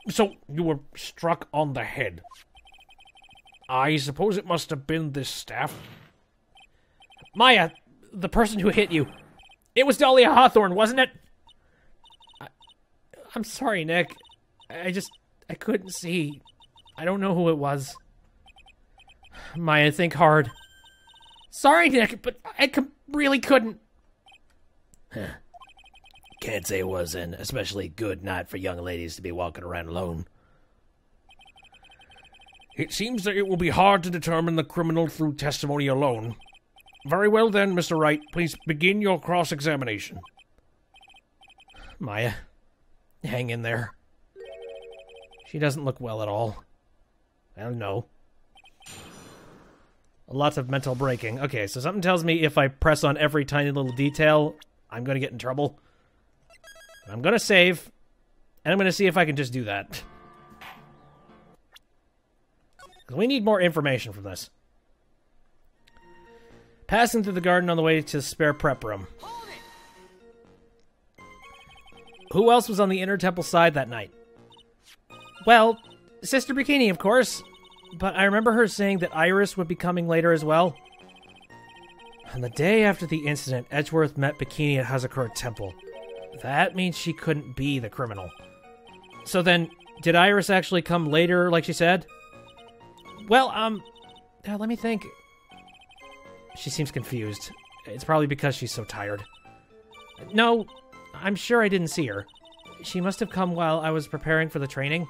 So, you were struck on the head. I suppose it must have been this staff. Maya, the person who hit you. It was Dahlia Hawthorne, wasn't it? I'm sorry, Nick. I couldn't see. I don't know who it was. Maya, think hard. Sorry, Nick, but I really couldn't. Can't say it was an especially good night for young ladies to be walking around alone. It seems that it will be hard to determine the criminal through testimony alone. Very well then, Mr. Wright, please begin your cross-examination. Maya, hang in there. She doesn't look well at all. I don't know. Lots of mental breaking. Okay, so something tells me if I press on every tiny little detail, I'm going to get in trouble. I'm going to save, and I'm going to see if I can just do that. We need more information from this. Passing through the garden on the way to the spare prep room. Who else was on the inner temple side that night? Well, Sister Bikini, of course. But I remember her saying that Iris would be coming later as well. On the day after the incident, Edgeworth met Bikini at Hazakura Temple. That means she couldn't be the criminal. So then, did Iris actually come later, like she said? Well, let me think. She seems confused. It's probably because she's so tired. No, I'm sure I didn't see her. She must have come while I was preparing for the training.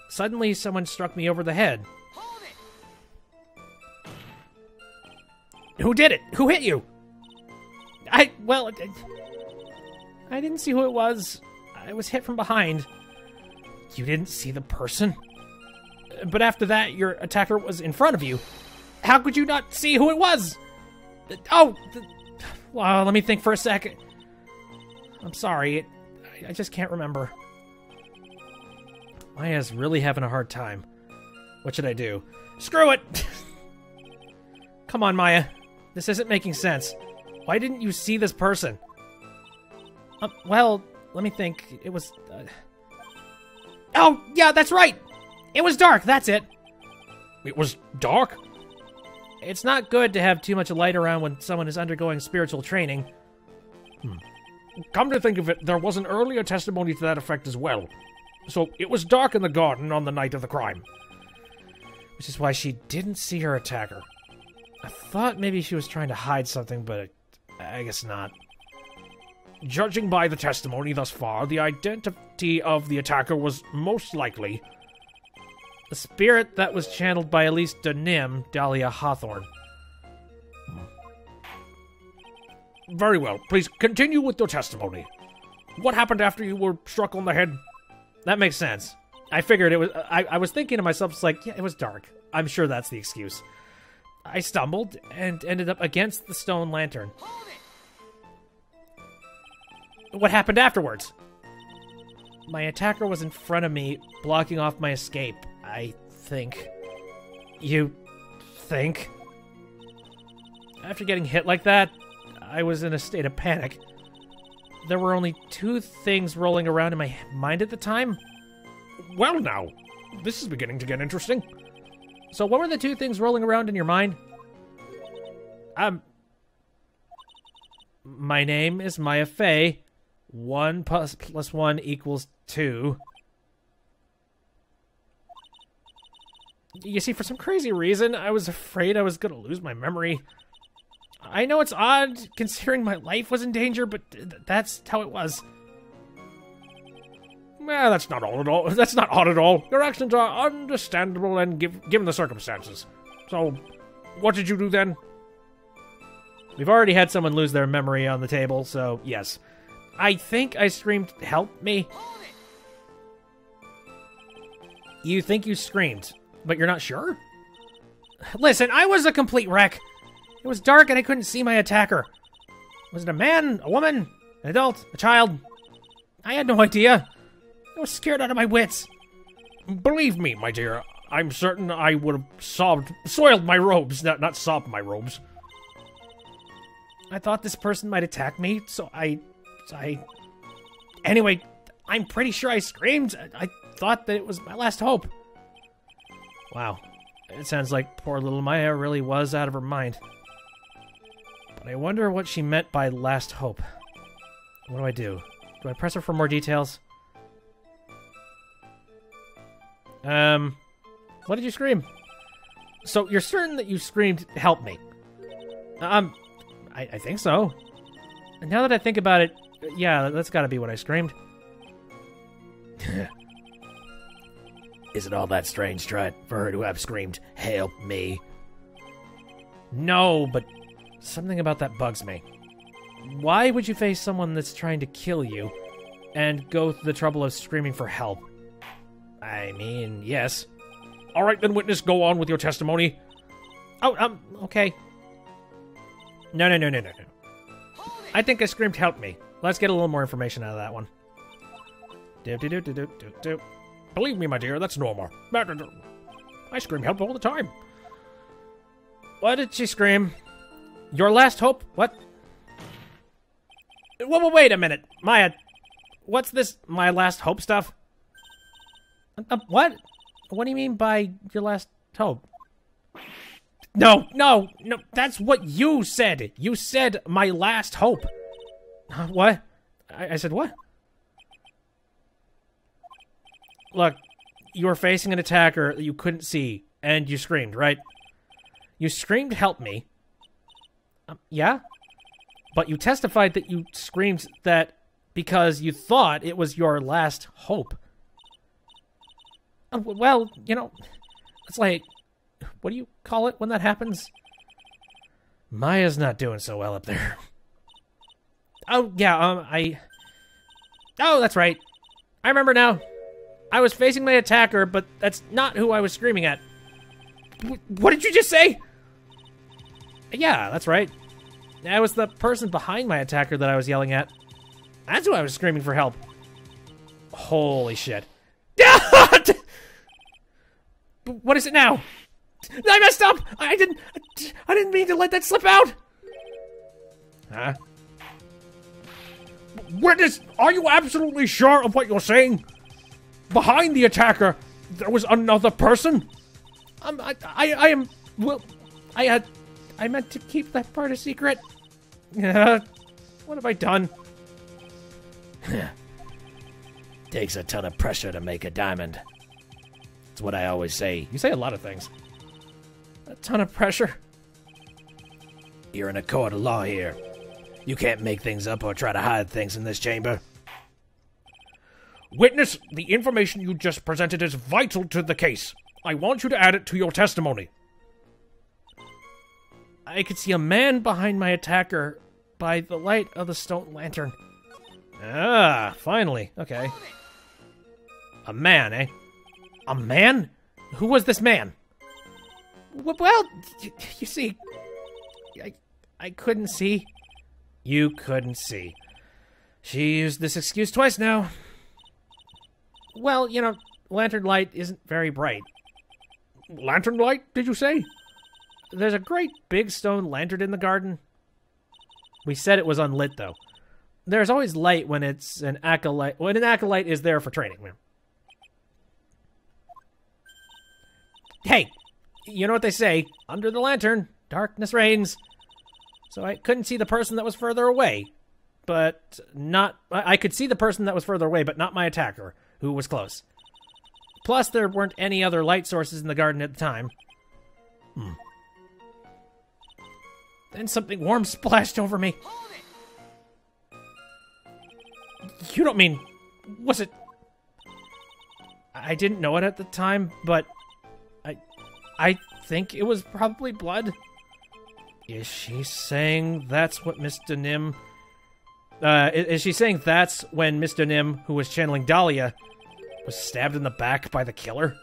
Suddenly, someone struck me over the head. Who did it? Who hit you? I didn't see who it was. I was hit from behind. You didn't see the person? But after that, your attacker was in front of you. How could you not see who it was? Well, let me think for a second. I'm sorry. I just can't remember. Maya's really having a hard time. What should I do? Screw it! Come on, Maya. This isn't making sense. Why didn't you see this person? Well, let me think. It was... Oh, yeah, that's right! It was dark, that's it. It was dark? It's not good to have too much light around when someone is undergoing spiritual training. Come to think of it, there was an earlier testimony to that effect as well. So it was dark in the garden on the night of the crime. Which is why she didn't see her attacker. I thought maybe she was trying to hide something, but I guess not. Judging by the testimony thus far, the identity of the attacker was most likely the spirit that was channeled by at least a Nim, Dahlia Hawthorne. Very well. Please continue with your testimony. What happened after you were struck on the head? That makes sense. I figured it was... I was thinking to myself, it's like, yeah, it was dark. I'm sure that's the excuse. I stumbled and ended up against the stone lantern. What happened afterwards? My attacker was in front of me, blocking off my escape, I think. You think? After getting hit like that, I was in a state of panic. There were only two things rolling around in my mind at the time. Well now, this is beginning to get interesting. So what were the two things rolling around in your mind? My name is Maya Fey. 1 plus 1 equals 2. You see, for some crazy reason, I was afraid I was going to lose my memory. I know it's odd, considering my life was in danger, but that's how it was. That's not odd at all. That's not odd at all. Your actions are understandable and given the circumstances. So, what did you do then? We've already had someone lose their memory on the table, so yes. I think I screamed, "Help me." You think you screamed, but you're not sure? Listen, I was a complete wreck. It was dark and I couldn't see my attacker. Was it a man, a woman, an adult, a child? I had no idea. I was scared out of my wits. Believe me, my dear, I'm certain I would have soiled my robes, not sobbed my robes. I thought this person might attack me, so I... Anyway, I'm pretty sure I screamed. I thought that it was my last hope. Wow. It sounds like poor little Maya really was out of her mind. But I wonder what she meant by last hope. What do I do? Do I press her for more details? What did you scream? So, you're certain that you screamed, "Help me"? I think so. And now that I think about it, yeah, that's gotta be what I screamed. Is it all that strange, Trent, for her to have screamed, "Help me"? No, but something about that bugs me. Why would you face someone that's trying to kill you and go through the trouble of screaming for help? I mean, yes. All right, then, witness, go on with your testimony. Oh, okay. No. I think I screamed, "Help me." Let's get a little more information out of that one. Believe me, my dear, that's normal. I scream help all the time. What did she scream? Your last hope? What? Wait a minute. Maya, what's this my last hope stuff? What? What do you mean by your last hope? No, that's what you said. You said my last hope. What? I said what? Look, you were facing an attacker that you couldn't see, and you screamed, right? You screamed, "Help me." Yeah? But you testified that you screamed that because you thought it was your last hope. Well, you know, it's like, what do you call it when that happens? Maya's not doing so well up there. Oh, yeah, Oh, that's right. I remember now. I was facing my attacker, but that's not who I was screaming at. What did you just say? Yeah, that's right. That was the person behind my attacker that I was yelling at. That's who I was screaming for help. Holy shit. What is it now? I messed up! I didn't mean to let that slip out! Huh? Witness, are you absolutely sure of what you're saying? Behind the attacker, there was another person? I am... Well, I meant to keep that part a secret. What have I done? Takes a ton of pressure to make a diamond. That's what I always say. You say a lot of things. A ton of pressure. You're in a court of law here. You can't make things up or try to hide things in this chamber. Witness, the information you just presented is vital to the case. I want you to add it to your testimony. I could see a man behind my attacker by the light of the stone lantern. Ah, finally. Okay. A man, eh? A man? Who was this man? Well, you see, I couldn't see. You couldn't see. She used this excuse twice now. Well, you know, lantern light isn't very bright. Lantern light, did you say? There's a great big stone lantern in the garden. We said it was unlit, though. There's always light when it's an acolyte. When an acolyte is there for training. Hey, you know what they say? Under the lantern, darkness reigns. So I couldn't see the person that was further away. but not... I could see the person that was further away, but not my attacker, who was close. Plus, there weren't any other light sources in the garden at the time. Then something warm splashed over me. You don't mean... Was it... I didn't know it at the time, but... I think it was probably blood. Is she saying that's what Mr. Nim... is she saying that's when Mr. Nim, who was channeling Dahlia, was stabbed in the back by the killer?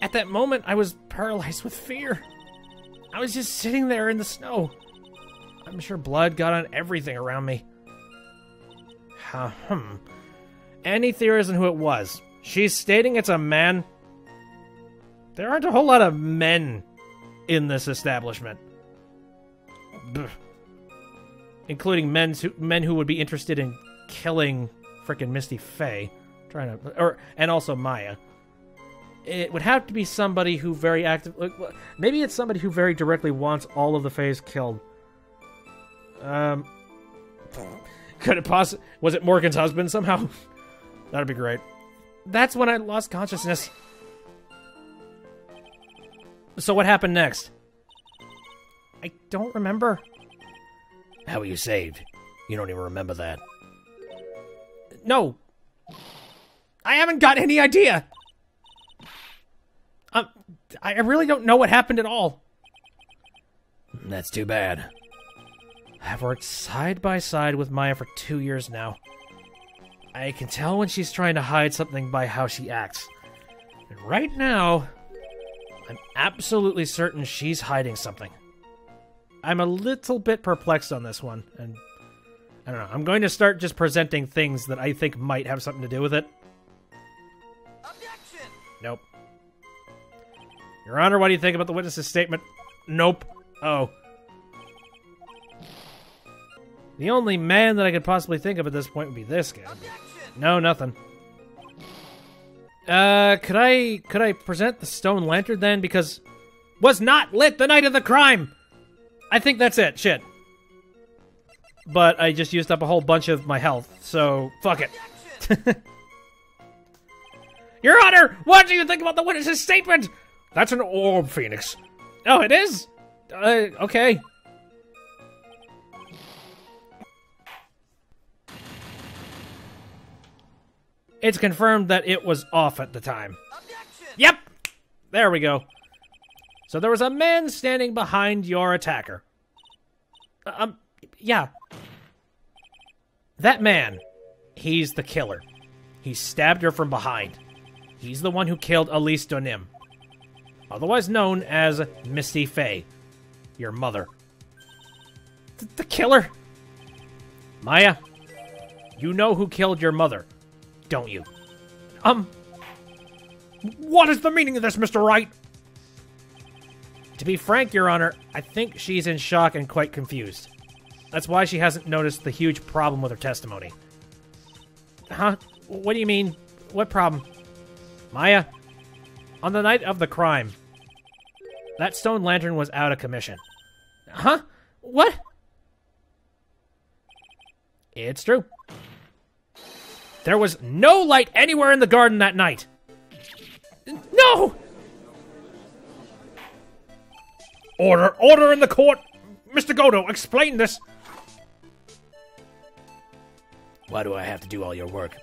At that moment, I was paralyzed with fear. I was just sitting there in the snow. I'm sure blood got on everything around me. Any theories on who it was? She's stating it's a man. There aren't a whole lot of men in this establishment. Including men who would be interested in killing frickin' Misty Faye. And also Maya. It would have to be somebody who very maybe it's somebody who very directly wants all of the Fays killed. Could it was it Morgan's husband somehow? That'd be great. That's when I lost consciousness. So what happened next? I don't remember. How were you saved? You don't even remember that. No. I haven't got any idea. I really don't know what happened at all. That's too bad. I've worked side by side with Maya for 2 years now. I can tell when she's trying to hide something by how she acts. And right now, I'm absolutely certain she's hiding something. I'm a little bit perplexed on this one, and I don't know. I'm going to start just presenting things that I think might have something to do with it. Objection! Nope. Your Honor, what do you think about the witness's statement? Nope. Oh. The only man that I could possibly think of at this point would be this guy. No, nothing. Could I present the stone lantern then? Because was not lit the night of the crime. I think that's it. Shit. But I just used up a whole bunch of my health, so fuck it. Your Honor, what do you think about the witness's statement? That's an orb, Phoenix. Oh, it is? Okay. It's confirmed that it was off at the time. Objection! Yep! There we go. So there was a man standing behind your attacker. Yeah. That man, he's the killer. He stabbed her from behind. He's the one who killed Elise Donim, otherwise known as Misty Faye, your mother. The killer? Maya, you know who killed your mother, don't you? What is the meaning of this, Mr. Wright? To be frank, Your Honor, I think she's in shock and quite confused. That's why she hasn't noticed the huge problem with her testimony. Huh? What do you mean? What problem? Maya, on the night of the crime, that stone lantern was out of commission. Huh? What? It's true. There was no light anywhere in the garden that night. No! Order in the court! Mr. Godo, explain this! Why do I have to do all your work?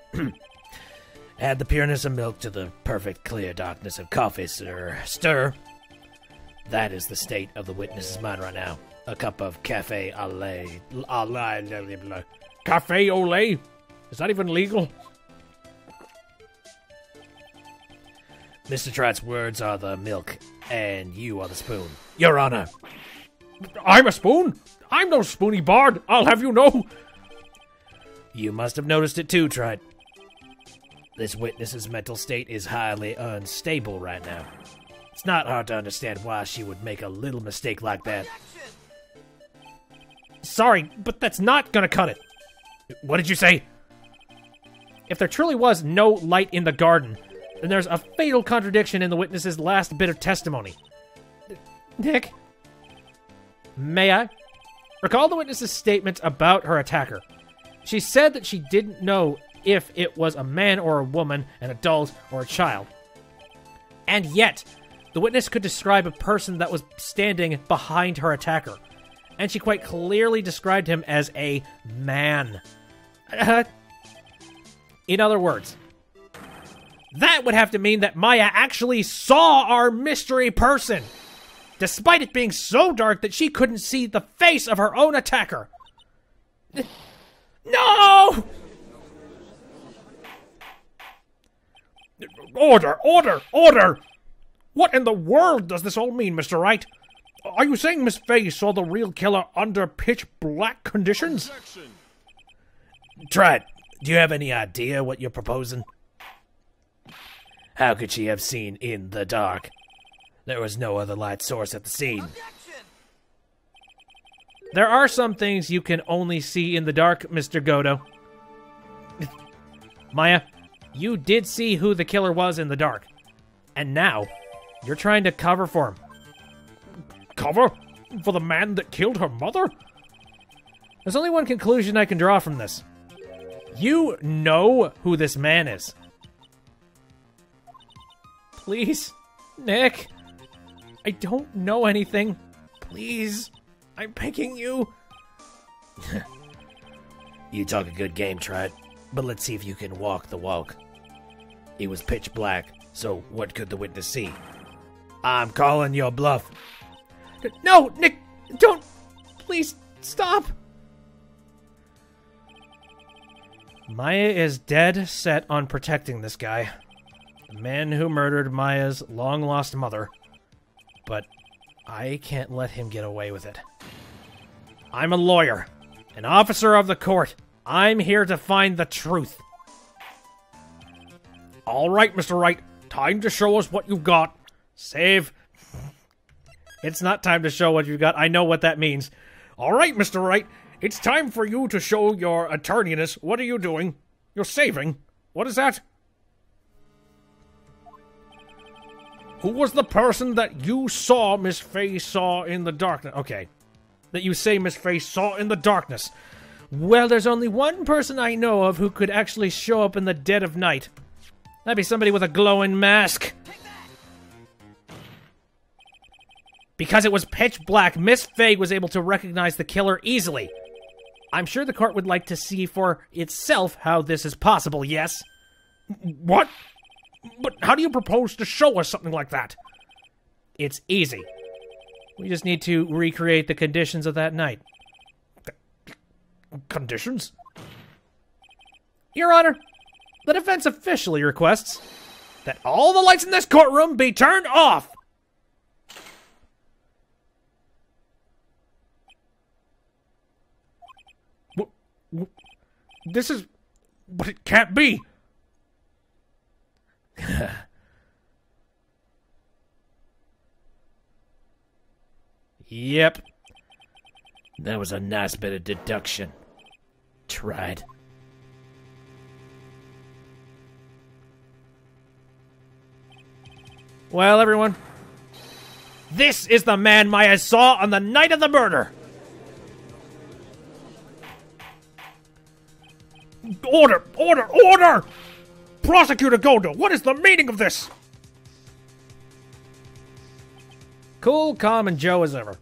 Add the pureness of milk to the perfect clear darkness of coffee, sir. Stir. That is the state of the witness's mind right now. A cup of cafe au lait. Cafe au lait? Is that even legal? Mr. Trott's words are the milk, and you are the spoon. Your Honor. I'm a spoon? I'm no spoony bard, I'll have you know. You must have noticed it too, Trott. This witness's mental state is highly unstable right now. It's not hard to understand why she would make a little mistake like that. Sorry, but that's not gonna cut it. What did you say? If there truly was no light in the garden, then there's a fatal contradiction in the witness's last bit of testimony. Nick? May I? Recall the witness's statement about her attacker. She said that she didn't know if it was a man or a woman, an adult or a child. And yet, the witness could describe a person that was standing behind her attacker. And she quite clearly described him as a man. In other words, that would have to mean that Maya actually saw our mystery person, despite it being so dark that she couldn't see the face of her own attacker. No! Order! Order! Order! What in the world does this all mean, Mr. Wright? Are you saying Miss Fay saw the real killer under pitch-black conditions? Trent, do you have any idea what you're proposing? How could she have seen in the dark? There was no other light source at the scene. There are some things you can only see in the dark, Mr. Godo. Maya, you did see who the killer was in the dark. And now, you're trying to cover for him. Cover? For the man that killed her mother? There's only one conclusion I can draw from this. You know who this man is. Please, Nick. I don't know anything. Please, I'm begging you. You talk a good game, Trent, but let's see if you can walk the walk. It was pitch black, so what could the witness see? I'm calling your bluff. No, Nick, don't. Please, stop. Maya is dead set on protecting this guy. The man who murdered Maya's long-lost mother. But I can't let him get away with it. I'm a lawyer, an officer of the court. I'm here to find the truth. All right, Mr. Wright. Time to show us what you've got. Save. It's not time to show what you've got. I know what that means. All right, Mr. Wright. It's time for you to show your attorneyness. What are you doing? You're saving. What is that? Who was the person that you saw Miss Fay saw in the darkness? Okay. That you say Miss Fay saw in the darkness. Well, there's only one person I know of who could actually show up in the dead of night. That'd be somebody with a glowing mask. Because it was pitch black, Miss Fay was able to recognize the killer easily. I'm sure the court would like to see for itself how this is possible, yes? What? But how do you propose to show us something like that? It's easy. We just need to recreate the conditions of that night. Conditions? Your Honor, the defense officially requests that all the lights in this courtroom be turned off. This is... But it can't be. Yep. That was a nice bit of deduction. Tried. Well, everyone, this is the man Maya saw on the night of the murder. Order! Order! Order! Prosecutor Godo, what is the meaning of this? Cool, calm, and Joe as ever.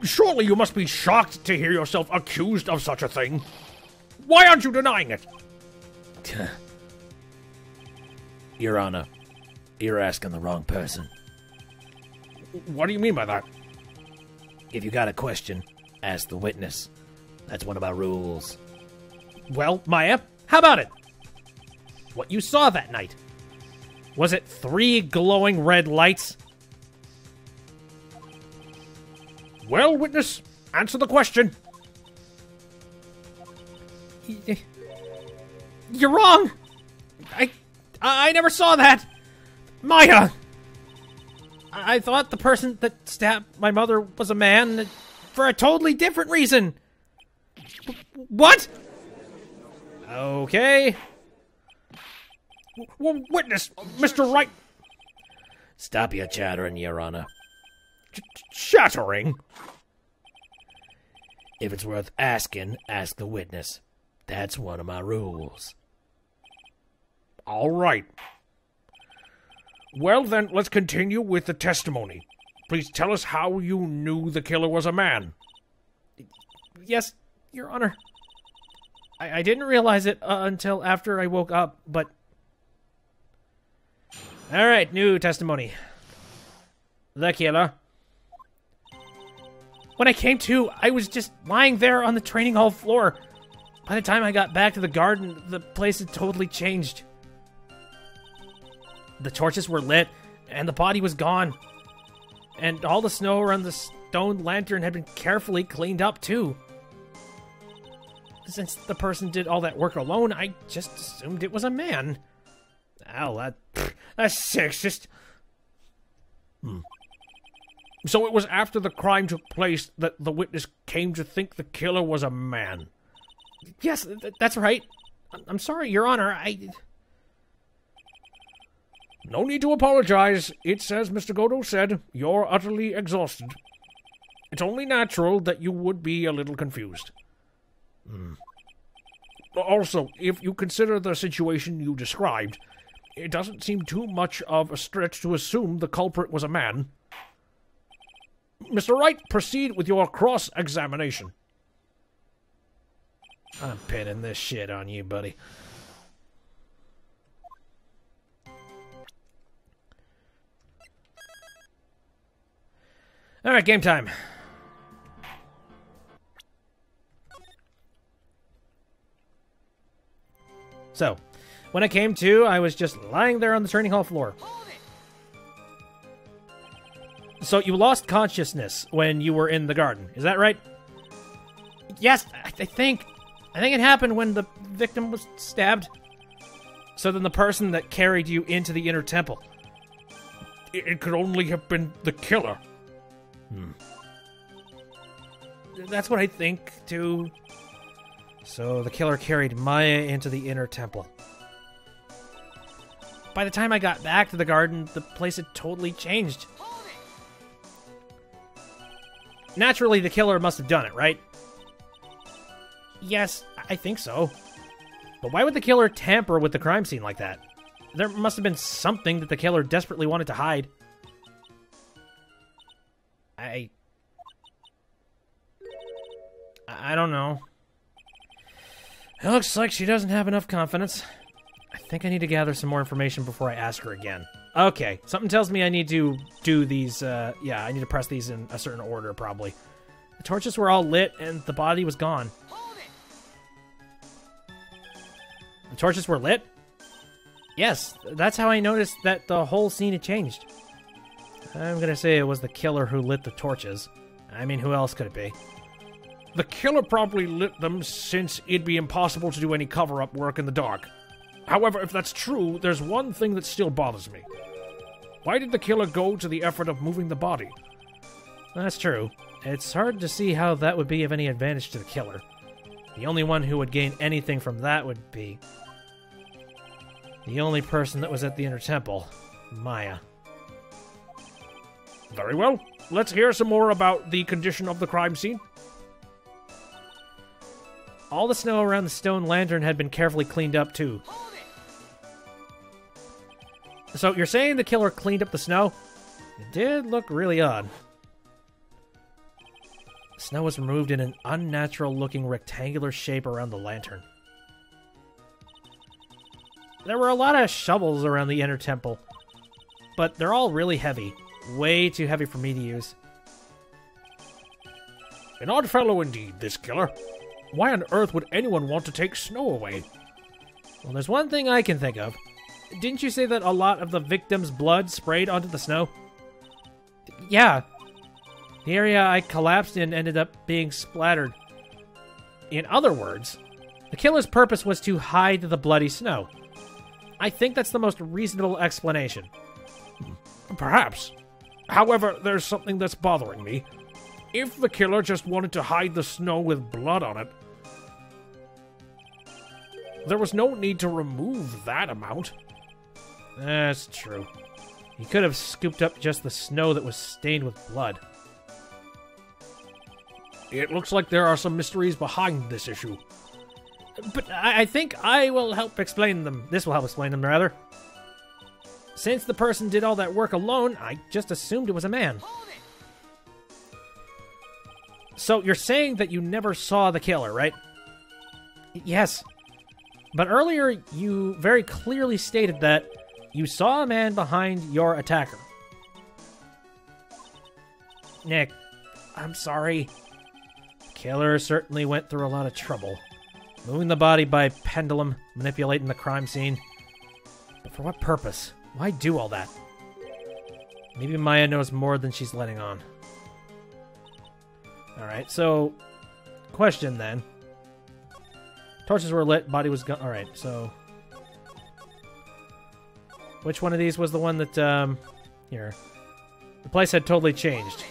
Surely you must be shocked to hear yourself accused of such a thing. Why aren't you denying it? Your Honor, you're asking the wrong person. What do you mean by that? If you got a question, ask the witness. That's one of our rules. Well, Maya, how about it? What you saw that night? Was it 3 glowing red lights? Well, witness, answer the question. You're wrong. I never saw that. Maya! I thought the person that stabbed my mother was a man for a totally different reason. What? Okay. Witness, Mr. Wright. Stop your chattering, Your Honor. Chattering? If it's worth asking, ask the witness. That's one of my rules. All right. Well, then, let's continue with the testimony. Please tell us how you knew the killer was a man. Yes, Your Honor. I didn't realize it until after I woke up, but... All right, new testimony. The killer. When I came to, I was just lying there on the training hall floor. By the time I got back to the garden, the place had totally changed. The torches were lit, and the body was gone. And all the snow around the stone lantern had been carefully cleaned up, too. Since the person did all that work alone, I just assumed it was a man. Ow, that's sexist. So it was after the crime took place that the witness came to think the killer was a man. Yes, that's right. I'm sorry, Your Honor, No need to apologize. It's as Mr. Godot said, you're utterly exhausted. It's only natural that you would be a little confused. Also, if you consider the situation you described, it doesn't seem too much of a stretch to assume the culprit was a man. Mr. Wright, proceed with your cross-examination. I'm pinning this shit on you, buddy. All right, game time. So, when I came to, I was just lying there on the training hall floor. So you lost consciousness when you were in the garden, is that right? Yes, I think it happened when the victim was stabbed. So then the person that carried you into the inner temple. It could only have been the killer. That's what I think, too. So the killer carried Maya into the inner temple. By the time I got back to the garden, the place had totally changed. Naturally, the killer must have done it, right? Yes, I think so. But why would the killer tamper with the crime scene like that? There must have been something that the killer desperately wanted to hide. I don't know. It looks like she doesn't have enough confidence. I think I need to gather some more information before I ask her again. Okay, something tells me I need to do these, yeah, I need to press these in a certain order, probably. The torches were all lit, and the body was gone. The torches were lit? Yes, that's how I noticed that the whole scene had changed. I'm gonna say it was the killer who lit the torches. I mean, who else could it be? The killer probably lit them since it'd be impossible to do any cover-up work in the dark. However, if that's true, there's one thing that still bothers me. Why did the killer go to the effort of moving the body? That's true. It's hard to see how that would be of any advantage to the killer. The only one who would gain anything from that would be the only person that was at the inner temple, Maya. Very well. Let's hear some more about the condition of the crime scene. All the snow around the stone lantern had been carefully cleaned up, too. So you're saying the killer cleaned up the snow? It did look really odd. The snow was removed in an unnatural-looking rectangular shape around the lantern. There were a lot of shovels around the inner temple, but they're all really heavy. Way too heavy for me to use. An odd fellow indeed, this killer. Why on earth would anyone want to take snow away? Well, there's one thing I can think of. Didn't you say that a lot of the victim's blood sprayed onto the snow? Yeah. The area I collapsed in ended up being splattered. In other words, the killer's purpose was to hide the bloody snow. I think that's the most reasonable explanation. Perhaps. However, there's something that's bothering me. If the killer just wanted to hide the snow with blood on it, there was no need to remove that amount. That's true. He could have scooped up just the snow that was stained with blood. It looks like there are some mysteries behind this issue. But I think I will help explain them. This will help explain them, rather. Since the person did all that work alone, I just assumed it was a man. So you're saying that you never saw the killer, right? Yes. But earlier, you very clearly stated that you saw a man behind your attacker. Nick, I'm sorry. The killer certainly went through a lot of trouble. Moving the body by pendulum, manipulating the crime scene. But for what purpose? Why do all that? Maybe Maya knows more than she's letting on. Alright, so... Question then. Torches were lit, body was gone. Alright, so... Which one of these was the one that, Here. The place had totally changed.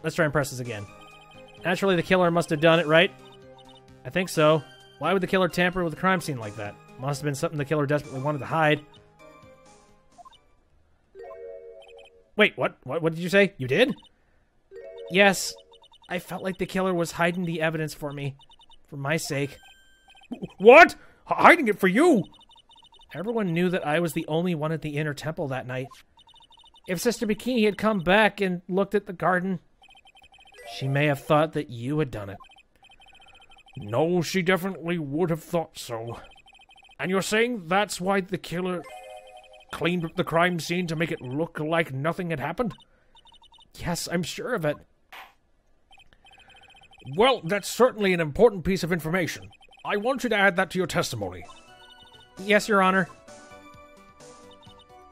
Let's try and press this again. Naturally, the killer must have done it, right? I think so. Why would the killer tamper with the crime scene like that? Must have been something the killer desperately wanted to hide. Wait, what? What did you say? You did? Yes. I felt like the killer was hiding the evidence for me. For my sake. What? Hiding it for you? Everyone knew that I was the only one at the inner temple that night. If Sister Bikini had come back and looked at the garden, she may have thought that you had done it. No, she definitely would have thought so. And you're saying that's why the killer cleaned up the crime scene to make it look like nothing had happened? Yes, I'm sure of it. Well, that's certainly an important piece of information. I want you to add that to your testimony. Yes, Your Honor.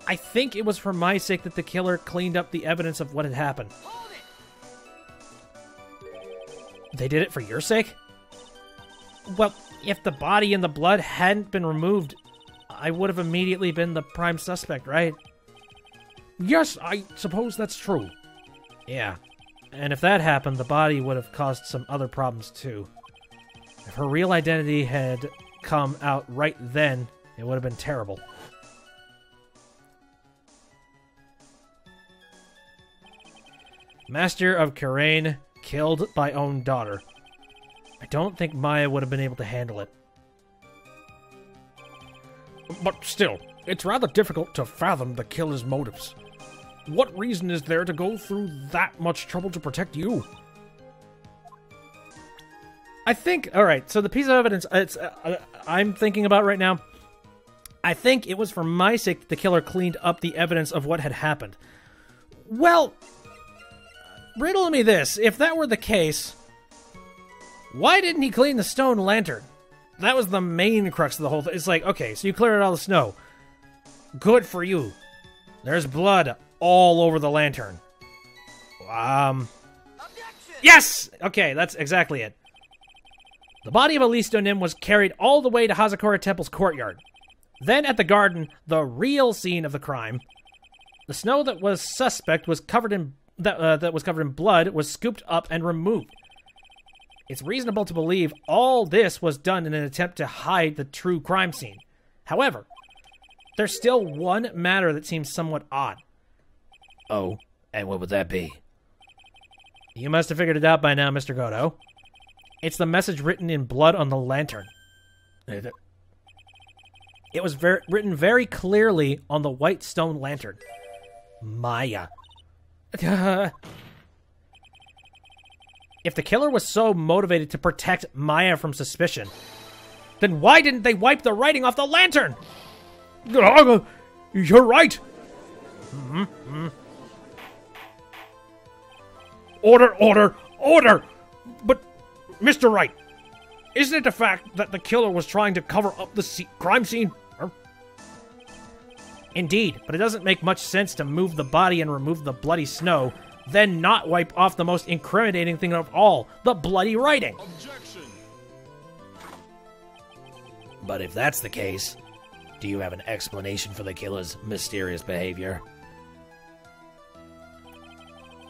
I think it was for my sake that the killer cleaned up the evidence of what had happened. They did it for your sake? Well, if the body and the blood hadn't been removed, I would have immediately been the prime suspect, right? Yes, I suppose that's true. Yeah. And if that happened, the body would have caused some other problems too. If her real identity had come out right then, it would have been terrible. Master of Karain killed by own daughter. I don't think Maya would have been able to handle it. But still, it's rather difficult to fathom the killer's motives. What reason is there to go through that much trouble to protect you? I think, alright, so the piece of evidence I'm thinking about right now, I think it was for my sake that the killer cleaned up the evidence of what had happened. Well, riddle me this. If that were the case, why didn't he clean the stone lantern? That was the main crux of the whole thing. It's like, okay, so you cleared out all the snow. Good for you. There's blood all over the lantern. Yes! Okay, that's exactly it. The body of Alisto Nim was carried all the way to Hazakura Temple's courtyard. Then at the garden, the real scene of the crime, the snow that was suspect was covered in that was covered in blood was scooped up and removed. It's reasonable to believe all this was done in an attempt to hide the true crime scene. However, there's still one matter that seems somewhat odd. Oh, and what would that be? You must have figured it out by now, Mr. Godo. It's the message written in blood on the lantern. It was written very clearly on the white stone lantern. Maya. If the killer was so motivated to protect Maya from suspicion, then why didn't they wipe the writing off the lantern? You're right. Order, order, order! But, Mr. Wright, isn't it a fact that the killer was trying to cover up the crime scene? Indeed, but it doesn't make much sense to move the body and remove the bloody snow, then not wipe off the most incriminating thing of all, the bloody writing. Objection. But if that's the case, do you have an explanation for the killer's mysterious behavior?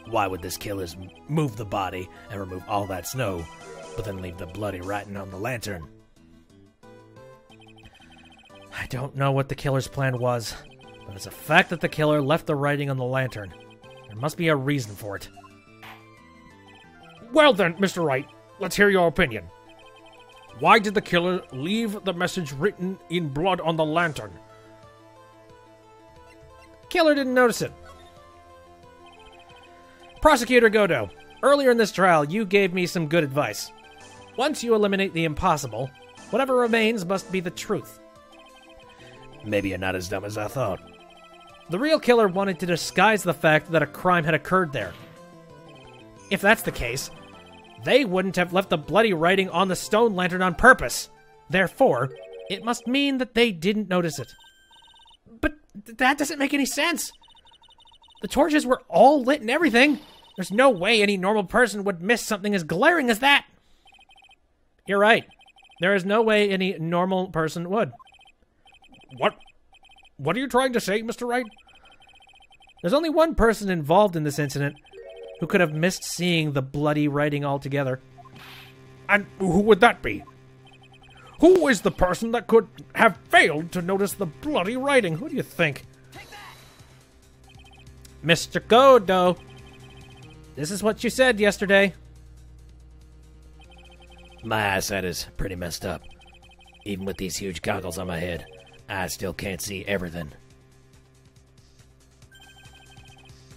Why would this killer move the body and remove all that snow, but then leave the bloody writing on the lantern? I don't know what the killer's plan was, but it's a fact that the killer left the writing on the lantern. There must be a reason for it. Well then, Mr. Wright, let's hear your opinion. Why did the killer leave the message written in blood on the lantern? Killer didn't notice it. Prosecutor Godo, earlier in this trial, you gave me some good advice. Once you eliminate the impossible, whatever remains must be the truth. Maybe you're not as dumb as I thought. The real killer wanted to disguise the fact that a crime had occurred there. If that's the case, they wouldn't have left the bloody writing on the stone lantern on purpose. Therefore, it must mean that they didn't notice it. But that doesn't make any sense. The torches were all lit and everything. There's no way any normal person would miss something as glaring as that. You're right. There is no way any normal person would. What? What are you trying to say, Mr. Wright? There's only one person involved in this incident who could have missed seeing the bloody writing altogether. And who would that be? Who is the person that could have failed to notice the bloody writing? Who do you think? Mr. Godo, this is what you said yesterday. My eyesight is pretty messed up. Even with these huge goggles on my head, I still can't see everything.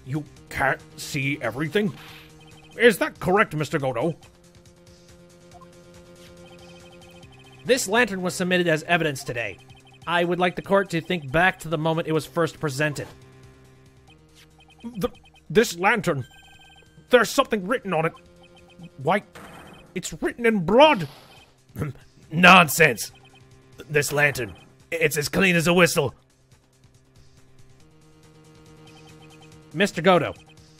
You can't see everything? Is that correct, Mr. Godo? This lantern was submitted as evidence today. I would like the court to think back to the moment it was first presented. This lantern. There's something written on it. Why, it's written in blood. Nonsense! This lantern, it's as clean as a whistle. Mr. Godo,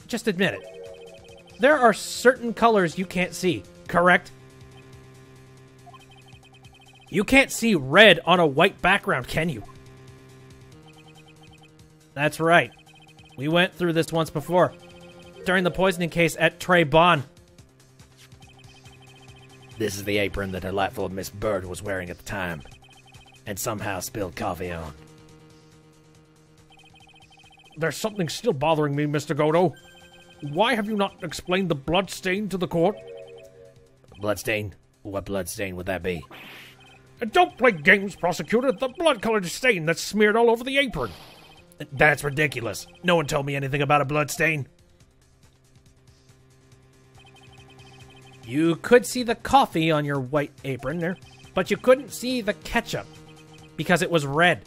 just admit it. There are certain colors you can't see, correct? You can't see red on a white background, can you? That's right. We went through this once before, during the poisoning case at Trey Bond. This is the apron that delightful Miss Bird was wearing at the time, and somehow spilled coffee on. There's something still bothering me, Mr. Godo. Why have you not explained the blood stain to the court? Bloodstain? What bloodstain would that be? Don't play games, prosecutor. The blood-colored stain that's smeared all over the apron. That's ridiculous. No one told me anything about a bloodstain. You could see the coffee on your white apron there, but you couldn't see the ketchup because it was red.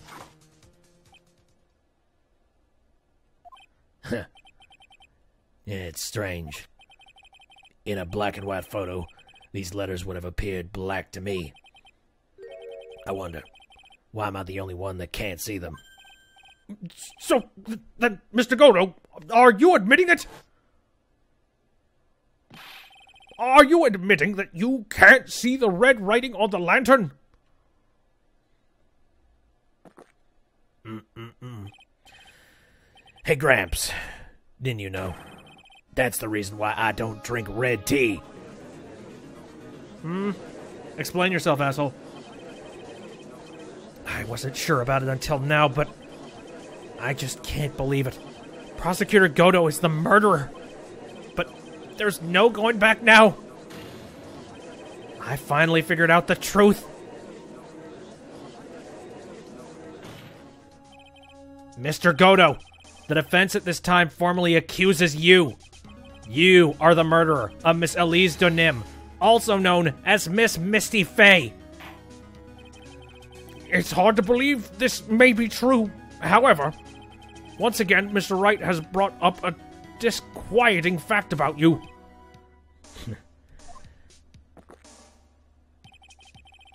Yeah, it's strange. In a black and white photo, these letters would have appeared black to me. I wonder, why am I the only one that can't see them? So, then, Mr. Godo, are you admitting it? Are you admitting that you can't see the red writing on the lantern? Hey, Gramps, didn't you know? That's the reason why I don't drink red tea. Explain yourself, asshole. I wasn't sure about it until now, but I just can't believe it. Prosecutor Godo is the murderer. But there's no going back now. I finally figured out the truth. Mr. Godo, the defense at this time formally accuses you. You are the murderer of Miss Elise Donim, also known as Miss Misty Fey. It's hard to believe this may be true. However, once again, Mr. Wright has brought up a disquieting fact about you.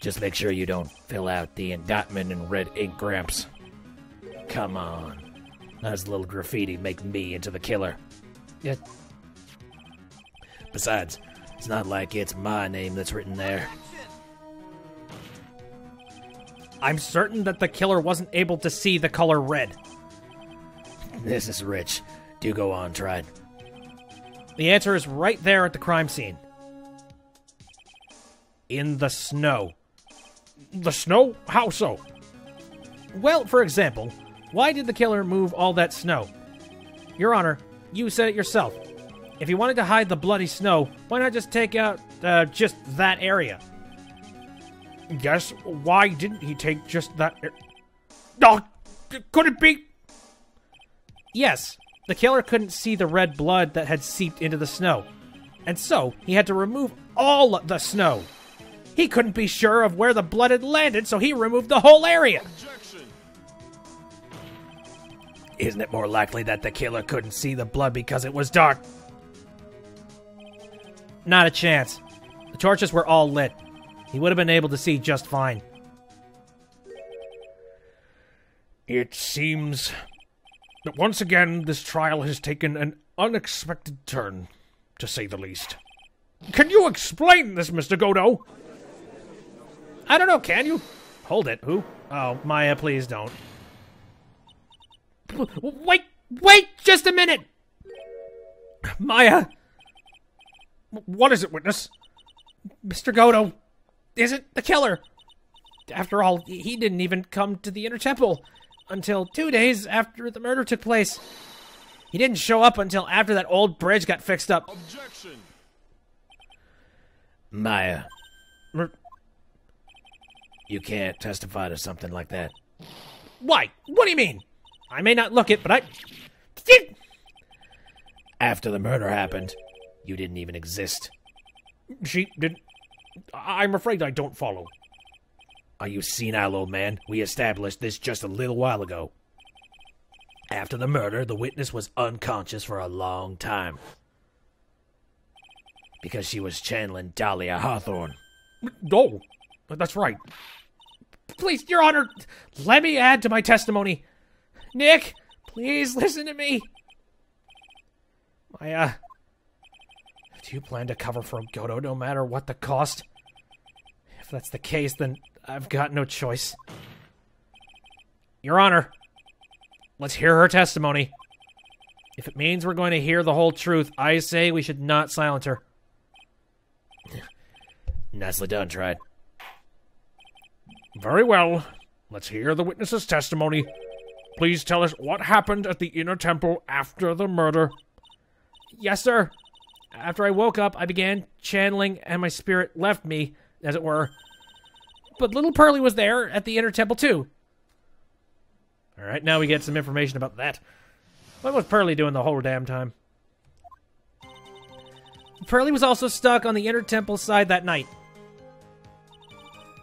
Just make sure you don't fill out the indictment in red ink, Gramps. Come on. That's a little graffiti making me into the killer. Yeah. Besides, it's not like it's my name that's written there. I'm certain that the killer wasn't able to see the color red. This is rich. Do go on, Tride. The answer is right there at the crime scene. In the snow. The snow? How so? Well, for example, why did the killer move all that snow? Your Honor, you said it yourself. If he wanted to hide the bloody snow, why not just take out just that area? Yes, why didn't he take just that? Oh, could it be? Yes, the killer couldn't see the red blood that had seeped into the snow, and so he had to remove all the snow. He couldn't be sure of where the blood had landed, so he removed the whole area. Isn't it more likely that the killer couldn't see the blood because it was dark? Not a chance. The torches were all lit. He would have been able to see just fine. It seems that once again this trial has taken an unexpected turn, to say the least. Can you explain this, Mr. Godo? I don't know, can you? Hold it, who? Oh, Maya, please don't. Wait just a minute! Maya! What is it, witness? Mr. Godo isn't the killer. After all, he didn't even come to the inner temple until 2 days after the murder took place. He didn't show up until after that old bridge got fixed up. Objection! Maya, you can't testify to something like that. Why? What do you mean? I may not look it, but I... After the murder happened, you didn't even exist. She didn't... I'm afraid I don't follow. Are you senile, old man? We established this just a little while ago. After the murder, the witness was unconscious for a long time. Because she was channeling Dahlia Hawthorne. No, that's right. Please, Your Honor, let me add to my testimony. Nick, please listen to me. Maya, do you plan to cover for Godo no matter what the cost? If that's the case, then I've got no choice. Your Honor, let's hear her testimony. If it means we're going to hear the whole truth, I say we should not silence her. Nicely done, Tried. Very well. Let's hear the witness's testimony. Please tell us what happened at the inner temple after the murder. Yes, sir. After I woke up, I began channeling, and my spirit left me, as it were. But little Pearlie was there at the inner temple, too. All right, now we get some information about that. What was Pearlie doing the whole damn time? Pearlie was also stuck on the inner temple side that night.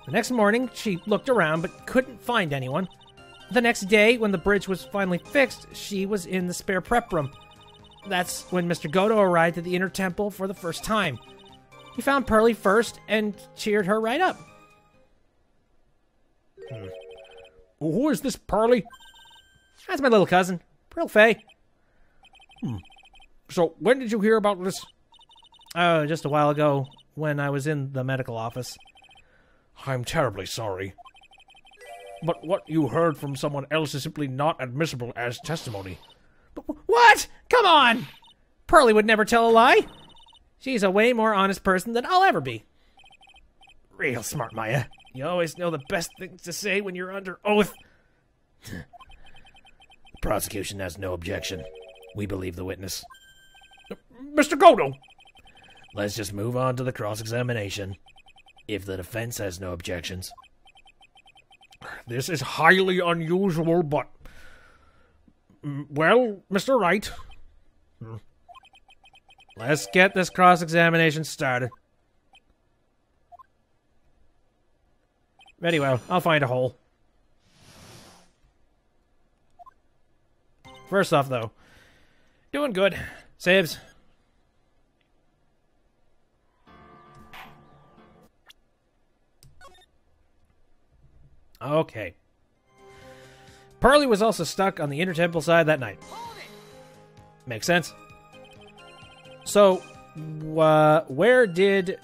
The next morning, she looked around but couldn't find anyone. The next day, when the bridge was finally fixed, she was in the spare prep room. That's when Mr. Godo arrived at the inner temple for the first time. He found Pearlie first and cheered her right up. Who is this Pearlie? That's my little cousin, Pearl Fay. So, when did you hear about this? Oh, just a while ago, when I was in the medical office. I'm terribly sorry. But what you heard from someone else is simply not admissible as testimony. What? Come on! Pearlie would never tell a lie. She's a way more honest person than I'll ever be. Real smart, Maya. You always know the best things to say when you're under oath. The prosecution has no objection. We believe the witness. Mr. Godo! Let's just move on to the cross-examination. If the defense has no objections. This is highly unusual, but... Well, Mr. Wright... Let's get this cross-examination started. Very well, I'll find a hole. First off, though, doing good. Saves. Okay. Pearlie was also stuck on the inner temple side that night. Makes sense. So, where do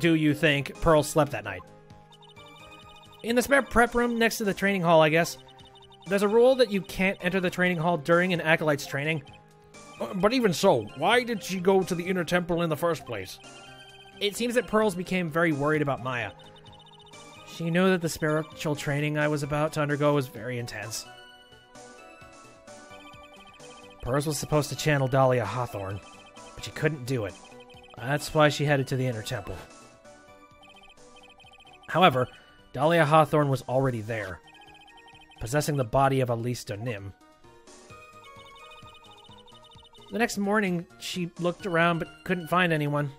you think Pearl slept that night? In the spare prep room next to the training hall, I guess. There's a rule that you can't enter the training hall during an acolyte's training. But even so, why did she go to the inner temple in the first place? It seems that Pearls became very worried about Maya. She knew that the spiritual training I was about to undergo was very intense. Pearls was supposed to channel Dahlia Hawthorne. but she couldn't do it. That's why she headed to the Inner Temple. However, Dahlia Hawthorne was already there, possessing the body of Alista Nim. The next morning, she looked around but couldn't find anyone.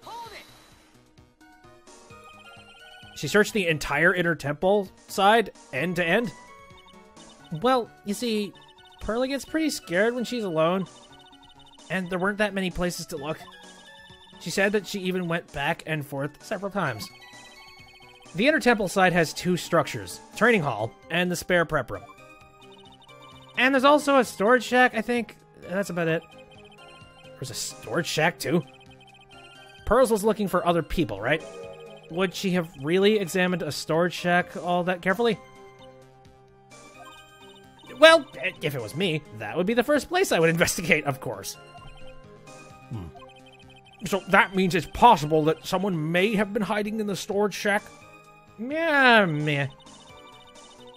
She searched the entire Inner Temple side, end to end. Well, you see, Pearlie gets pretty scared when she's alone, and there weren't that many places to look. She said that she even went back and forth several times. The Inner Temple side has two structures, Training Hall and the spare prep room. And there's also a storage shack, I think. That's about it. There's a storage shack, too? Pearls was looking for other people, right? Would she have really examined a storage shack all that carefully? Well, if it was me, that would be the first place I would investigate, of course. So that means it's possible that someone may have been hiding in the storage shack? Yeah, meh.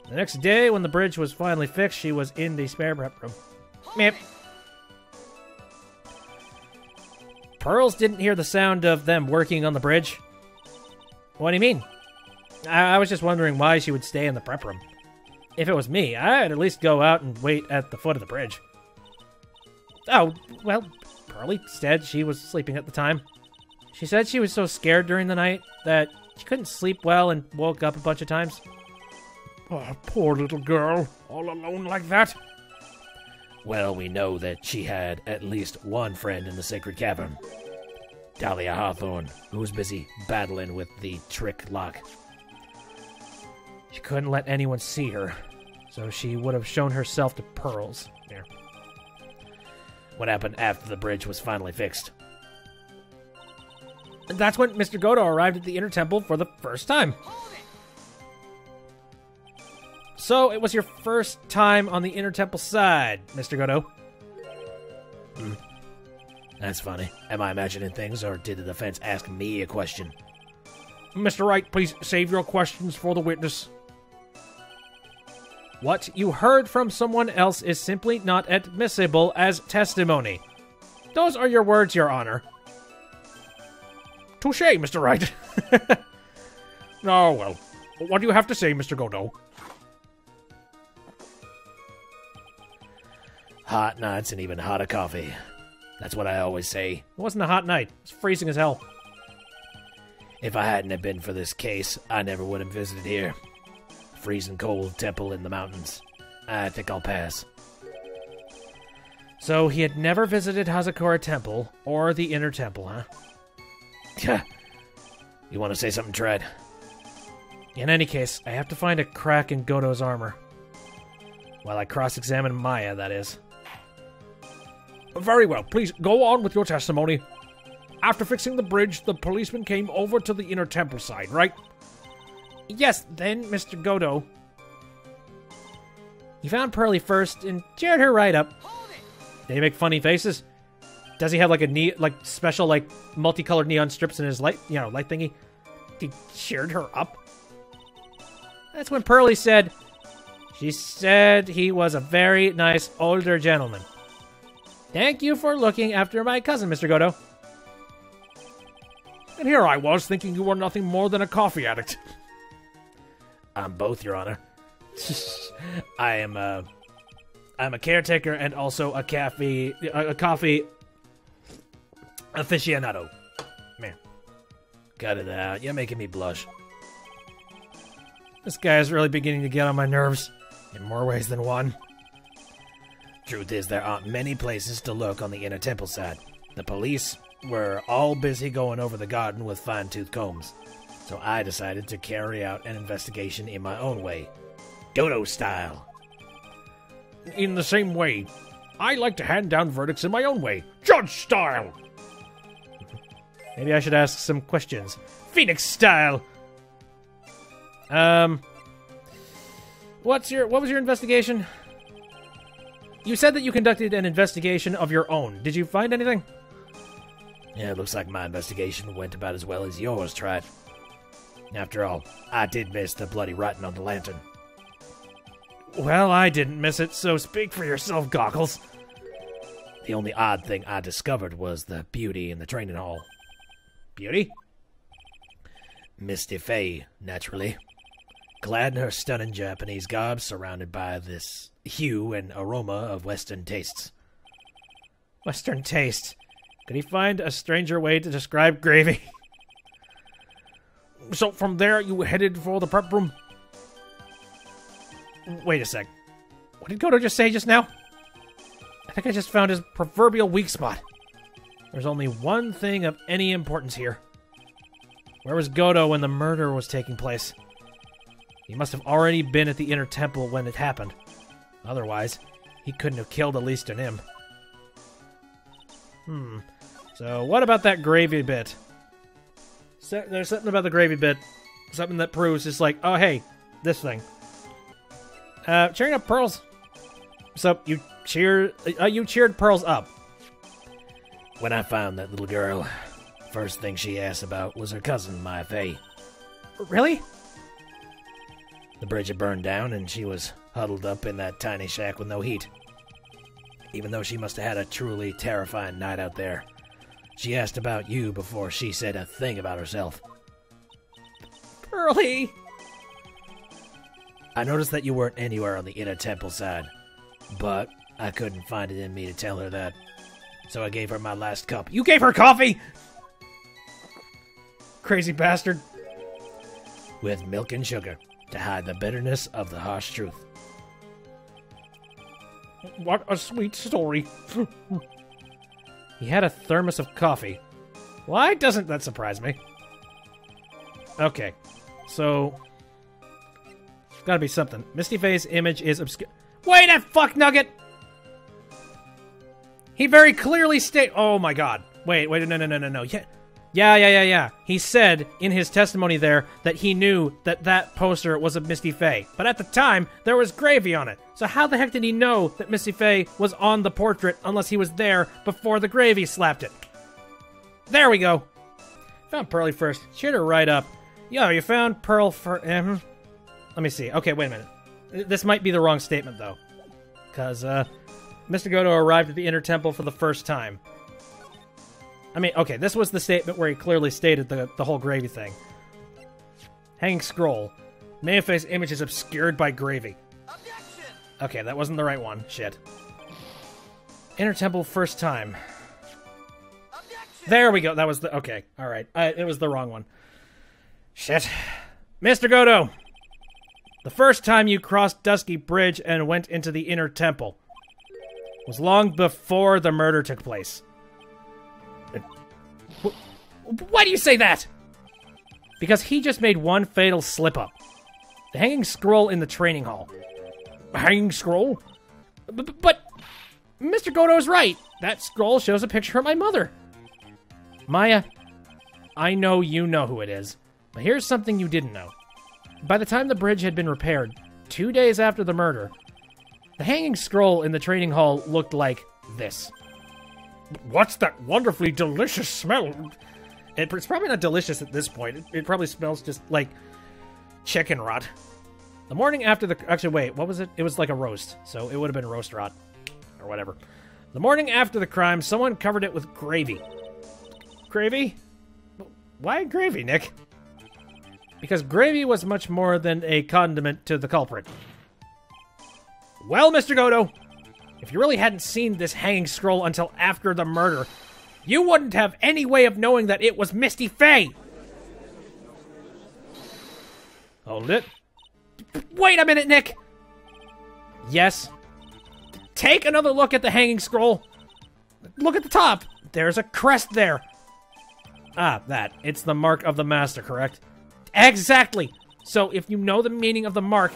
The next day, when the bridge was finally fixed, she was in the spare prep room. Meh. Pearls didn't hear the sound of them working on the bridge. What do you mean? I was just wondering why she would stay in the prep room. If it was me, I'd at least go out and wait at the foot of the bridge. Oh, well, Pearlie said she was sleeping at the time. She said she was so scared during the night that she couldn't sleep well and woke up a bunch of times. Oh, poor little girl, all alone like that. Well, we know that she had at least one friend in the Sacred Cavern. Dahlia Hawthorne, who was busy battling with the trick lock. She couldn't let anyone see her, so she would have shown herself to Pearls. Yeah. What happened after the bridge was finally fixed? And that's when Mr. Godo arrived at the Inner Temple for the first time. So, it was your first time on the Inner Temple side, Mr. Godo. That's funny. Am I imagining things, or did the defense ask me a question? Mr. Wright, please save your questions for the witness. What you heard from someone else is simply not admissible as testimony. Those are your words, Your Honor. Touché, Mr. Wright. Oh, well. What do you have to say, Mr. Godo? Hot nights and even hotter coffee. That's what I always say. It wasn't a hot night. It was freezing as hell. If I hadn't have been for this case, I never would have visited here. Freezing cold temple in the mountains. I think I'll pass. So he had never visited Hazakura Temple or the Inner Temple, huh? You want to say something, Tread? In any case, I have to find a crack in Godo's armor. While I cross-examine Maya, that is. Very well. Please go on with your testimony. After fixing the bridge, the policeman came over to the Inner Temple side, right? Yes, then Mr. Godo. He found Pearlie first and cheered her right up. Did he make funny faces? Does he have like a special multicolored neon strips in his light thingy? He cheered her up. That's when Pearlie said, she said he was a very nice older gentleman. Thank you for looking after my cousin, Mr. Godo. And here I was thinking you were nothing more than a coffee addict. I'm both, Your Honor. I'm a caretaker and also a coffee aficionado. Man, cut it out. You're making me blush. This guy is really beginning to get on my nerves in more ways than one. Truth is, there aren't many places to look on the Inner Temple side. The police were all busy going over the garden with fine-tooth combs, so I decided to carry out an investigation in my own way. Dodo style. In the same way, I like to hand down verdicts in my own way. Judge style! Maybe I should ask some questions. Phoenix style! What was your investigation? You said that you conducted an investigation of your own. Did you find anything? Yeah, it looks like my investigation went about as well as yours tried. After all, I did miss the bloody writing on the lantern. Well, I didn't miss it, so speak for yourself, Goggles. The only odd thing I discovered was the beauty in the training hall. Beauty? Misty Fey, naturally. Clad in her stunning Japanese garb, surrounded by this hue and aroma of Western tastes. Western taste. Could he find a stranger way to describe gravy? So from there, you headed for the prep room? Wait a sec. What did Godo just say just now? I think I just found his proverbial weak spot. There's only one thing of any importance here. Where was Godo when the murder was taking place? He must have already been at the inner temple when it happened. Otherwise, he couldn't have killed Elise and him. So what about that gravy bit? There's something about the gravy bit. Something that proves it's like, oh hey, this thing. Cheering up Pearls. So you cheered Pearls up. When I found that little girl, first thing she asked about was her cousin, Maya Fey. Really? The bridge had burned down, and she was huddled up in that tiny shack with no heat. Even though she must have had a truly terrifying night out there, she asked about you before she said a thing about herself. Pearly! I noticed that you weren't anywhere on the inner temple side, but I couldn't find it in me to tell her that. So I gave her my last cup. You gave her coffee?! Crazy bastard. With milk and sugar, to hide the bitterness of the harsh truth. What a sweet story. He had a thermos of coffee. Why doesn't that surprise me? Okay, so... There's gotta be something. Misty Fey's image is obscure. Wait a fuck nugget! He very clearly oh my god. Wait, no. Yeah. He said in his testimony there that he knew that poster was of Misty Fey. But at the time, there was gravy on it. So how the heck did he know that Misty Fey was on the portrait unless he was there before the gravy slapped it? There we go. Found Pearly first. Cheered her right up. Yo, you found Pearl for... Let me see. Okay, wait a minute. This might be the wrong statement, though. Because, Mr. Godo arrived at the Inner Temple for the first time. I mean, okay, this was the statement where he clearly stated the whole gravy thing. Hanging scroll. Mayafei's image is obscured by gravy. Objection! Okay, that wasn't the right one. Shit. Inner Temple first time. Objection! There we go. That was the... Okay, alright. It was the wrong one. Shit. Mr. Godo! The first time you crossed Dusky Bridge and went into the Inner Temple was long before the murder took place. Why do you say that? Because he just made one fatal slip-up. The hanging scroll in the training hall. Hanging scroll? But Mr. Godo is right. That scroll shows a picture of my mother. Maya, I know you know who it is, but here's something you didn't know. By the time the bridge had been repaired, 2 days after the murder, the hanging scroll in the training hall looked like this. What's that wonderfully delicious smell? It's probably not delicious at this point. It probably smells just like chicken rot. The morning after the... Actually, wait, what was it? It was like a roast, so it would have been roast rot. Or whatever. The morning after the crime, someone covered it with gravy. Gravy? Why gravy, Nick? Because gravy was much more than a condiment to the culprit. Well, Mr. Godo, if you really hadn't seen this hanging scroll until after the murder, you wouldn't have any way of knowing that it was Misty Fey. Hold it. Wait a minute, Nick. Yes. Take another look at the hanging scroll. Look at the top. There's a crest there. Ah, that. It's the mark of the master, correct? Exactly. So if you know the meaning of the mark,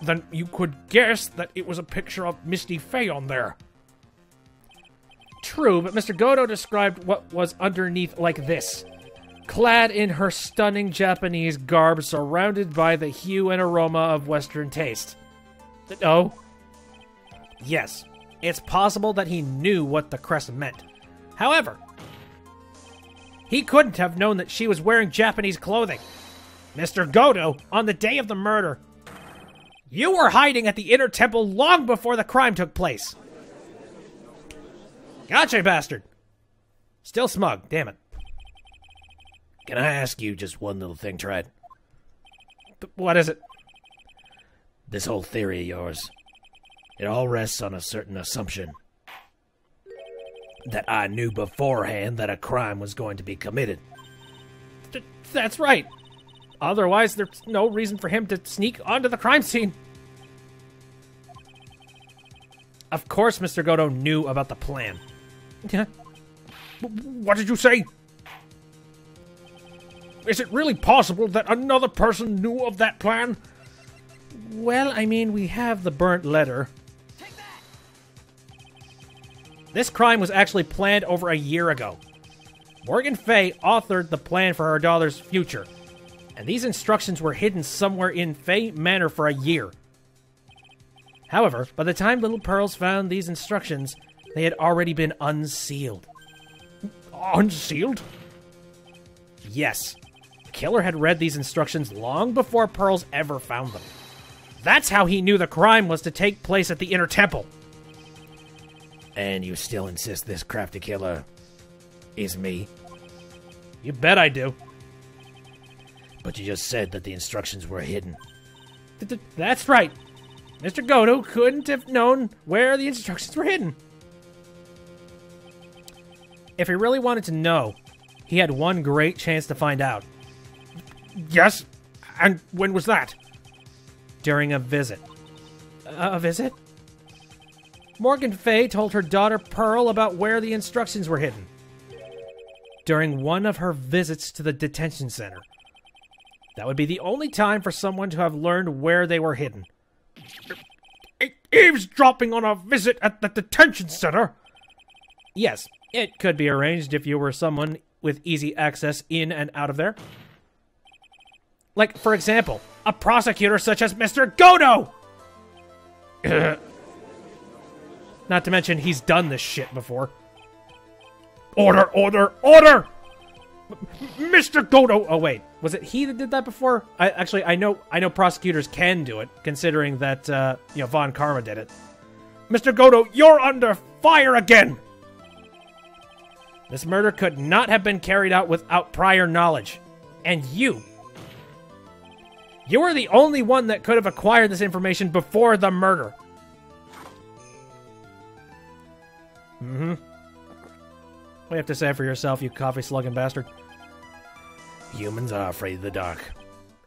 then you could guess that it was a picture of Misty Fey on there. True, but Mr. Godo described what was underneath like this. Clad in her stunning Japanese garb, surrounded by the hue and aroma of Western taste. Oh? Yes, it's possible that he knew what the crest meant. However, he couldn't have known that she was wearing Japanese clothing. Mr. Godo, on the day of the murder, you were hiding at the Inner Temple long before the crime took place. Gotcha, bastard. Still smug, damn it. Can I ask you just one little thing, Trent? What is it? This whole theory of yours, it all rests on a certain assumption. That I knew beforehand that a crime was going to be committed. That's right. Otherwise, there's no reason for him to sneak onto the crime scene. Of course, Mr. Godo knew about the plan. What did you say? Is it really possible that another person knew of that plan? Well, I mean, we have the burnt letter. This crime was actually planned over a year ago. Morgan Fay authored the plan for her daughter's future, and these instructions were hidden somewhere in Fay Manor for a year. However, by the time Little Pearls found these instructions, they had already been unsealed. Unsealed? Yes. The killer had read these instructions long before Pearls ever found them. That's how he knew the crime was to take place at the Inner Temple. And you still insist this crafty killer is me? You bet I do. But you just said that the instructions were hidden. That's right. Mr. Godo couldn't have known where the instructions were hidden. If he really wanted to know, he had one great chance to find out. Yes? And when was that? During a visit. A visit? Morgan Fay told her daughter Pearl about where the instructions were hidden. During one of her visits to the detention center. That would be the only time for someone to have learned where they were hidden. Eavesdropping on a visit at the detention center? Yes, it could be arranged if you were someone with easy access in and out of there. Like, for example, a prosecutor such as Mr. Godo! Not to mention, he's done this shit before. Order, order, order! Mr. Godo! Oh, wait. Was it he that did that before? I know prosecutors can do it, considering that, Von Karma did it. Mr. Godo, you're under fire again! This murder could not have been carried out without prior knowledge. And you were the only one that could have acquired this information before the murder. Mm-hmm. What do you have to say for yourself, you coffee-slugging bastard? Humans are afraid of the dark.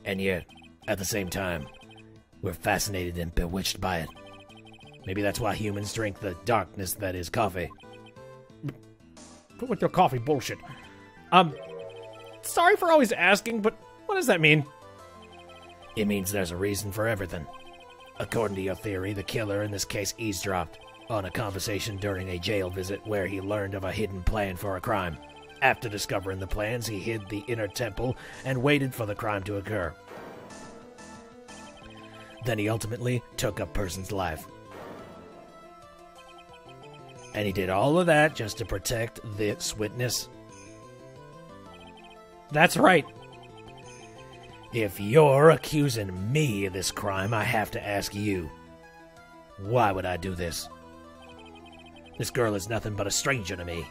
And yet, at the same time, we're fascinated and bewitched by it. Maybe that's why humans drink the darkness that is coffee. Quit with your coffee bullshit. Sorry for always asking, but what does that mean? It means there's a reason for everything. According to your theory, the killer in this case eavesdropped on a conversation during a jail visit where he learned of a hidden plan for a crime. After discovering the plans, he hid the inner temple and waited for the crime to occur. Then he ultimately took a person's life. And he did all of that just to protect this witness. That's right. If you're accusing me of this crime, I have to ask you, why would I do this? This girl is nothing but a stranger to me.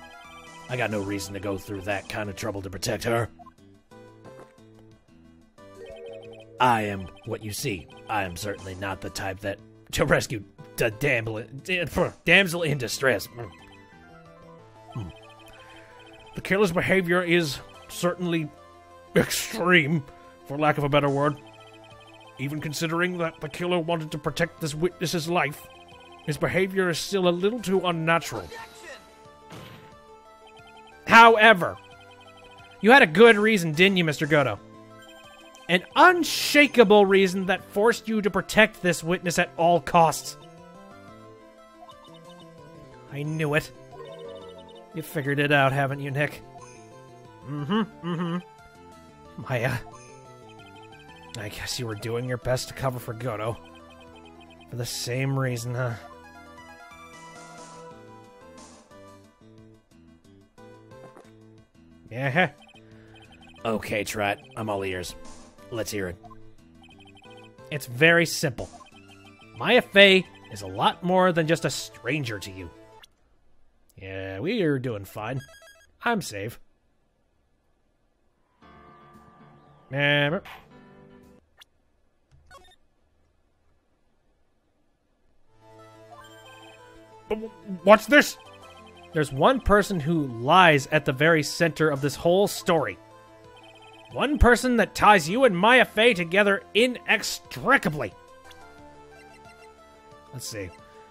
I got no reason to go through that kind of trouble to protect her. I am what you see. I am certainly not the type that to rescue the damsel in distress. The killer's behavior is certainly extreme, for lack of a better word. Even considering that the killer wanted to protect this witness's life, his behavior is still a little too unnatural. However, you had a good reason, didn't you, Mr. Godo? An unshakable reason that forced you to protect this witness at all costs. I knew it. You figured it out, haven't you, Nick? Maya. I guess you were doing your best to cover for Godo. For the same reason, huh? Yeah. Okay, Trot, I'm all ears. Let's hear it. It's very simple. Maya Fey is a lot more than just a stranger to you. Yeah, we are doing fine. I'm safe. But What's this? there's one person who lies at the very center of this whole story. One person that ties you and Maya Fey together inextricably. Let's see.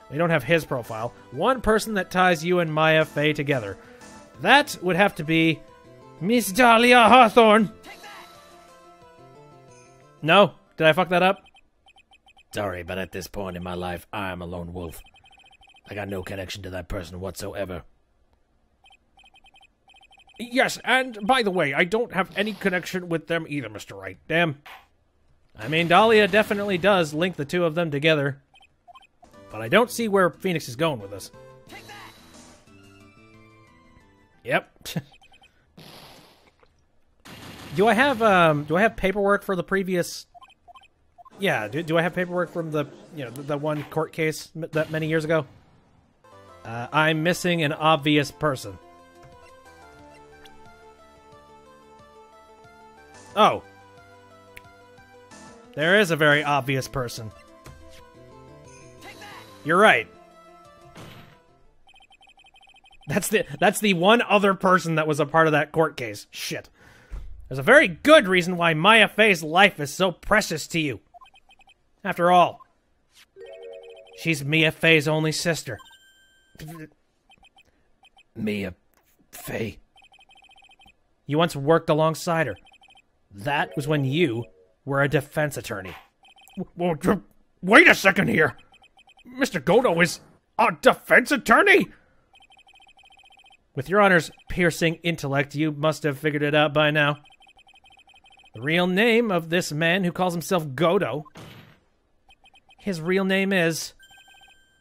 We don't have his profile. One person that ties you and Maya Fey together. That would have to be Miss Dahlia Hawthorne. No? Did I fuck that up? Sorry, but at this point in my life, I am a lone wolf. I got no connection to that person whatsoever. Yes, and by the way, I don't have any connection with them either, Mr. Wright. Damn. I mean, Dahlia definitely does link the two of them together. But I don't see where Phoenix is going with this. Yep. Do I have paperwork for the previous... Yeah, do I have paperwork from the one court case that many years ago? I'm missing an obvious person. Oh. There is a very obvious person. You're right. That's the one other person that was a part of that court case. Shit. There's a very good reason why Maya Fey's life is so precious to you. After all, she's Mia Fey's only sister. Mia Fey. You once worked alongside her. That was when you were a defense attorney. Well, wait a second here. Mr. Godo is a defense attorney? With your Honor's piercing intellect, you must have figured it out by now. The real name of this man who calls himself Godo, his real name is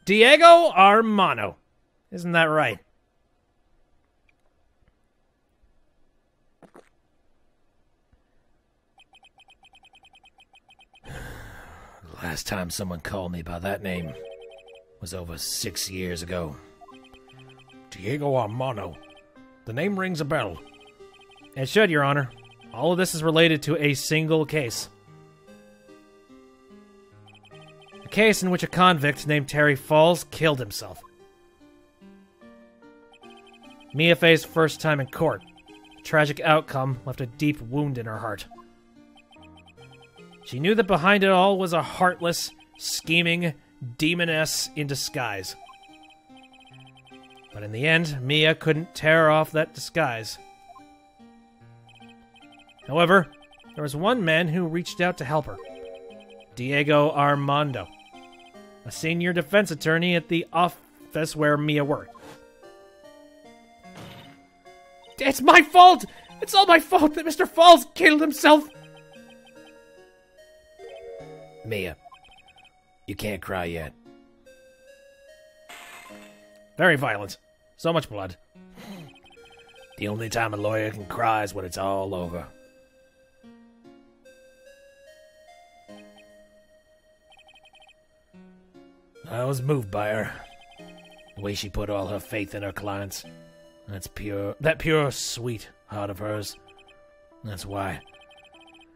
Diego Armano. Isn't that right? Last time someone called me by that name was over 6 years ago. Diego Armano. The name rings a bell. It should, Your Honor. All of this is related to a single case. A case in which a convict named Terry Falls killed himself. Mia Fey's first time in court. A tragic outcome left a deep wound in her heart. She knew that behind it all was a heartless, scheming demoness in disguise. But in the end, Mia couldn't tear off that disguise. However, there was one man who reached out to help her. Diego Armando, a senior defense attorney at the office where Mia worked. It's my fault! It's all my fault that Mr. Falls killed himself! Mia, you can't cry yet. Very violent. So much blood. The only time a lawyer can cry is when it's all over. I was moved by her. The way she put all her faith in her clients. That pure, sweet heart of hers. That's why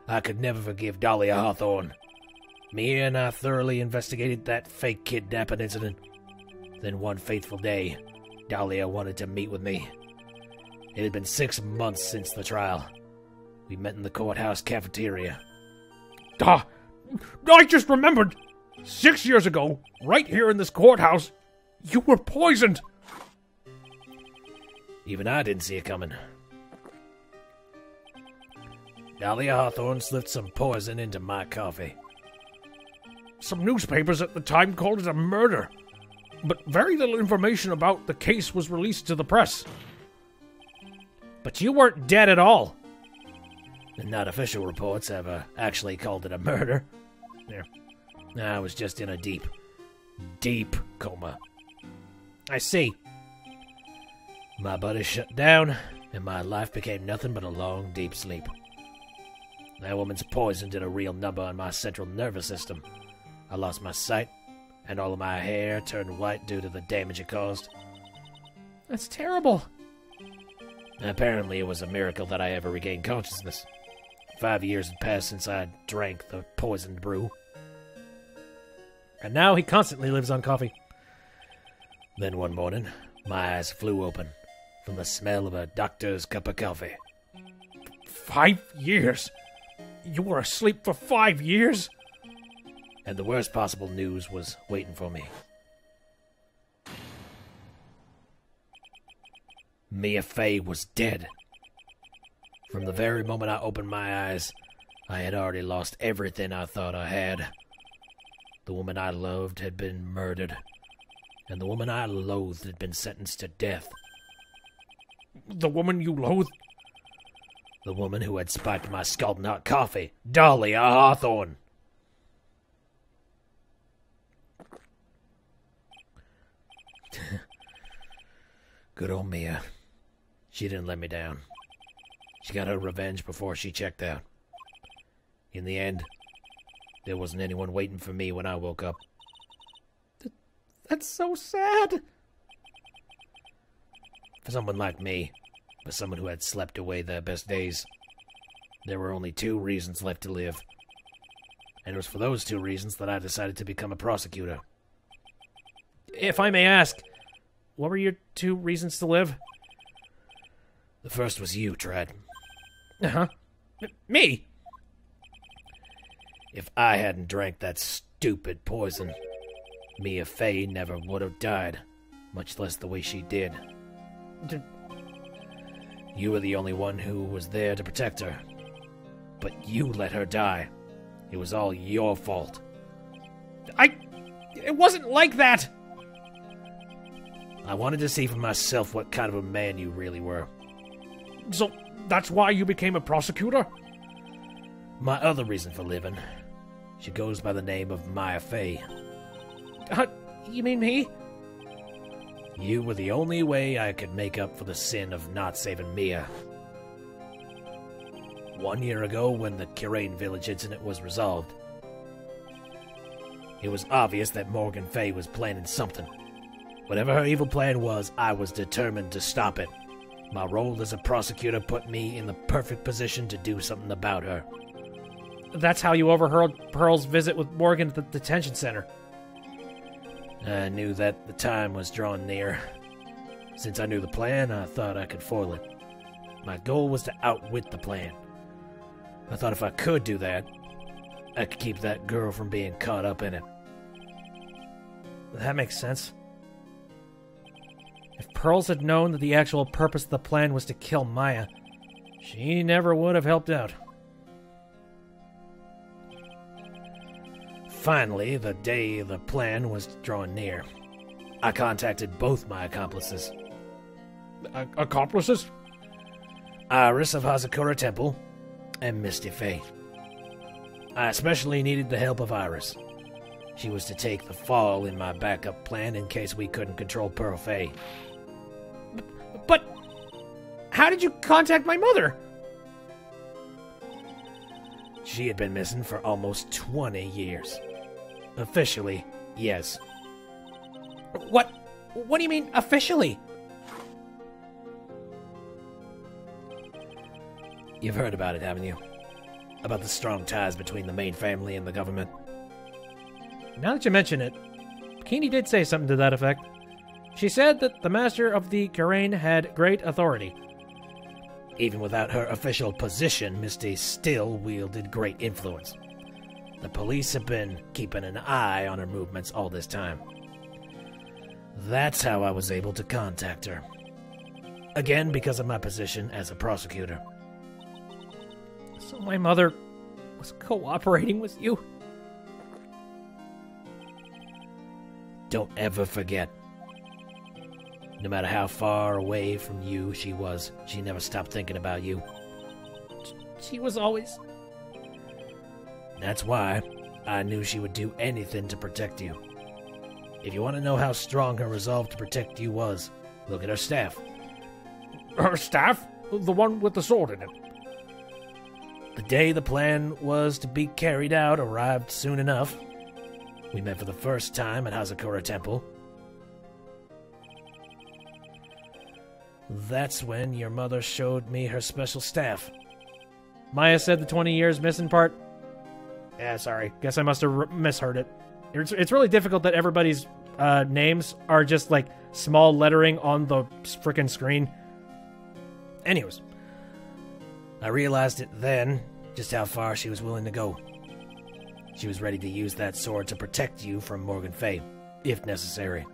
I could never forgive Dahlia Hawthorne. Mia and I thoroughly investigated that fake kidnapping incident. Then one fateful day, Dahlia wanted to meet with me. It had been 6 months since the trial. We met in the courthouse cafeteria. I just remembered. 6 years ago, right here in this courthouse, you were poisoned. Even I didn't see it coming. Dahlia Hawthorne slipped some poison into my coffee. Some newspapers at the time called it a murder, but very little information about the case was released to the press. But you weren't dead at all. Not official reports have actually called it a murder. Yeah. I was just in a deep, deep coma. I see. My body shut down, and my life became nothing but a long, deep sleep. That woman's poison did a real number on my central nervous system. I lost my sight, and all of my hair turned white due to the damage it caused. That's terrible. Apparently, it was a miracle that I ever regained consciousness. 5 years had passed since I drank the poisoned brew. And now he constantly lives on coffee. Then one morning, my eyes flew open from the smell of a doctor's cup of coffee. 5 years? You were asleep for 5 years? And the worst possible news was waiting for me. Mia Fey was dead. From the very moment I opened my eyes, I had already lost everything I thought I had. The woman I loved had been murdered, and the woman I loathed had been sentenced to death. The woman you loathe? The woman who had spiked my scalding hot coffee, Dahlia Hawthorne. Good old Mia. She didn't let me down. She got her revenge before she checked out. In the end, there wasn't anyone waiting for me when I woke up. That's so sad. For someone like me, for someone who had slept away their best days, there were only 2 reasons left to live. And it was for those 2 reasons that I decided to become a prosecutor. If I may ask, what were your 2 reasons to live? The first was you, Trad. Uh-huh. Me? If I hadn't drank that stupid poison, Mia Fey never would have died, much less the way she did. You were the only one who was there to protect her. But you let her die. It was all your fault. It wasn't like that! I wanted to see for myself what kind of a man you really were. So that's why you became a prosecutor? My other reason for living, she goes by the name of Mia Fey. You mean me? You were the only way I could make up for the sin of not saving Mia. 1 year ago, when the Kirain village incident was resolved, it was obvious that Morgan Fey was planning something. Whatever her evil plan was, I was determined to stop it. My role as a prosecutor put me in the perfect position to do something about her. That's how you overheard Pearl's visit with Morgan at the detention center. I knew that the time was drawing near. Since I knew the plan, I thought I could foil it. My goal was to outwit the plan. I thought if I could do that, I could keep that girl from being caught up in it. That makes sense. If Pearls had known that the actual purpose of the plan was to kill Maya, she never would have helped out. Finally, the day the plan was drawing near, I contacted both my accomplices. Accomplices? Iris of Hazakura Temple and Misty Fey. I especially needed the help of Iris. She was to take the fall in my backup plan in case we couldn't control Pearl Fey. But how did you contact my mother? She had been missing for almost 20 years. Officially, yes. What do you mean, officially? You've heard about it, haven't you? About the strong ties between the main family and the government. Now that you mention it, Bikini did say something to that effect. She said that the master of the Kirain had great authority. Even without her official position, Misty still wielded great influence. The police have been keeping an eye on her movements all this time. That's how I was able to contact her. Again, because of my position as a prosecutor. So my mother was cooperating with you? Don't ever forget. No matter how far away from you she was, she never stopped thinking about you. She was always... That's why I knew she would do anything to protect you. If you want to know how strong her resolve to protect you was, look at her staff. Her staff? The one with the sword in it. The day the plan was to be carried out arrived soon enough. We met for the first time at Hazakura Temple. That's when your mother showed me her special staff. Maya said the 20 years missing part. Yeah, sorry. Guess I must have misheard it. It's really difficult that everybody's names are just like small lettering on the frickin' screen. Anyways. I realized it then, just how far she was willing to go. She was ready to use that sword to protect you from Morgan Fay, if necessary.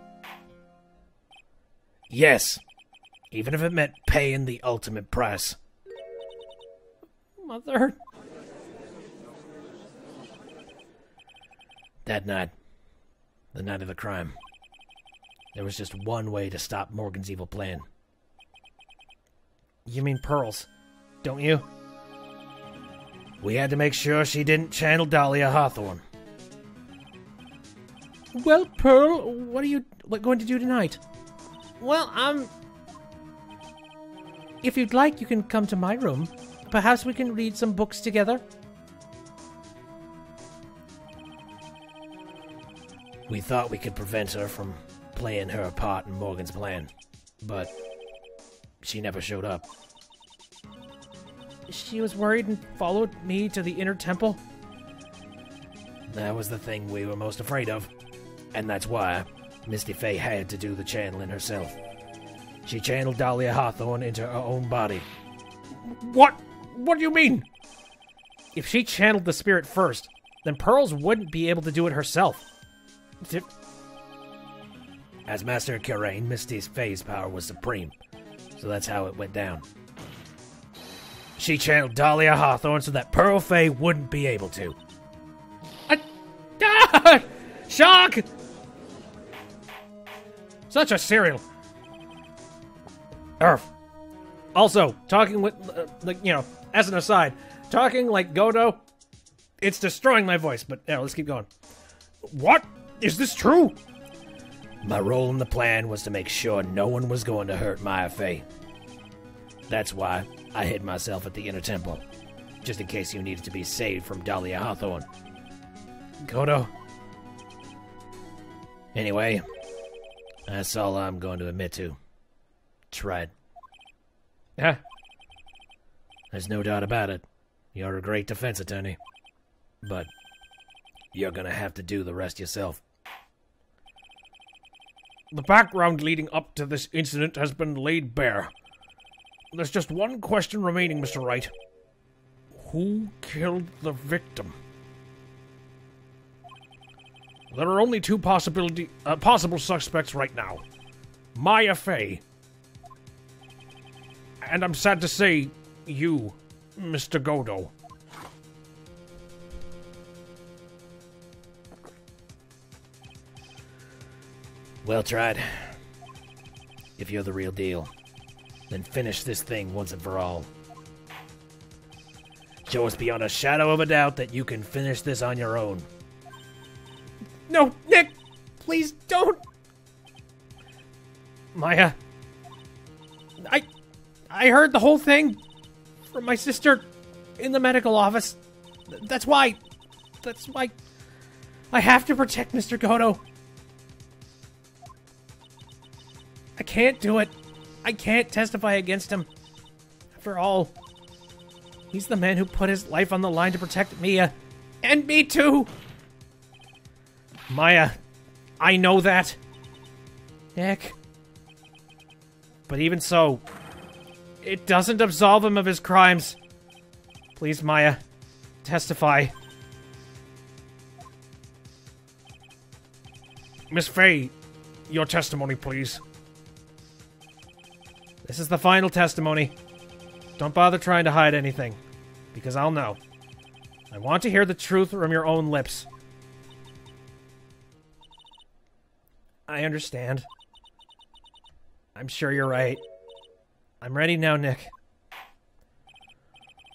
Yes, even if it meant paying the ultimate price. Mother. That night, the night of the crime, there was just one way to stop Morgan's evil plan. You mean pearls, don't you? We had to make sure she didn't channel Dahlia Hawthorne. Well, Pearl, what are you going to do tonight? Well, if you'd like, you can come to my room. Perhaps we can read some books together. We thought we could prevent her from playing her part in Morgan's plan, but she never showed up. She was worried and followed me to the inner temple. That was the thing we were most afraid of, and that's why Misty Fay had to do the channeling herself. She channeled Dahlia Hawthorne into her own body. What? What do you mean? If she channeled the spirit first, then Pearls wouldn't be able to do it herself. As Master Kirain, Misty Fay's power was supreme, so that's how it went down. She channeled Dahlia Hawthorne so that Pearl Fay wouldn't be able to. Shock! Such a cereal. Also, talking with, as an aside, talking like Godo, it's destroying my voice, but yeah, let's keep going. What? Is this true? My role in the plan was to make sure no one was going to hurt Maya Fay. That's why I hid myself at the inner temple, just in case you needed to be saved from Dahlia Hawthorne. Godo. Anyway, that's all I'm going to admit to. Tried. Yeah. There's no doubt about it. You're a great defense attorney. But you're gonna have to do the rest yourself. The background leading up to this incident has been laid bare. There's just one question remaining, Mr. Wright. Who killed the victim? There are only two possible suspects right now. Maya Fay. And I'm sad to say, you, Mr. Godo. Well tried. If you're the real deal, then finish this thing once and for all. Show us beyond a shadow of a doubt that you can finish this on your own. No, Nick! Please don't! Maya. I heard the whole thing from my sister in the medical office. That's why I have to protect Mr. Godo. I can't do it. I can't testify against him. After all, he's the man who put his life on the line to protect Mia. And me too! Maya, I know that. Nick. But even so, it doesn't absolve him of his crimes. Please, Maya, testify. Miss Fay, your testimony, please. This is the final testimony. Don't bother trying to hide anything, because I'll know. I want to hear the truth from your own lips. I understand. I'm sure you're right. I'm ready now, Nick.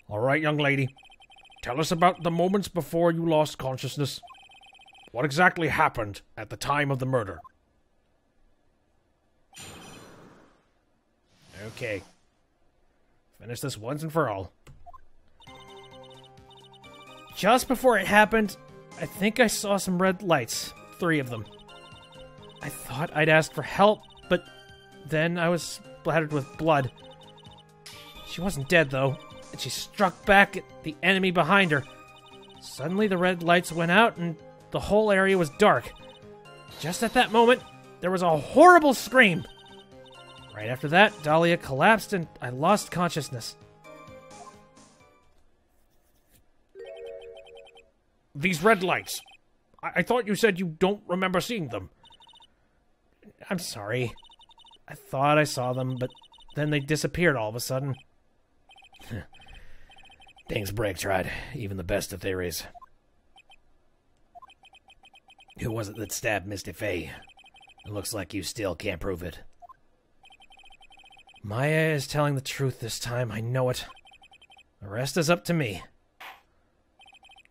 All right, young lady. Tell us about the moments before you lost consciousness. What exactly happened at the time of the murder? Okay. Finish this once and for all. Just before it happened, I think I saw some red lights. 3 of them. I thought I'd ask for help, but then I was splattered with blood. She wasn't dead, though, and she struck back at the enemy behind her. Suddenly, the red lights went out, and the whole area was dark. Just at that moment, there was a horrible scream. Right after that, Dahlia collapsed, and I lost consciousness. These red lights. I thought you said you don't remember seeing them. I'm sorry. I thought I saw them, but then they disappeared all of a sudden. Things break, Trot. Even the best of theories. Who was it that stabbed Misty Fey? It looks like you still can't prove it. Maya is telling the truth this time, I know it. The rest is up to me.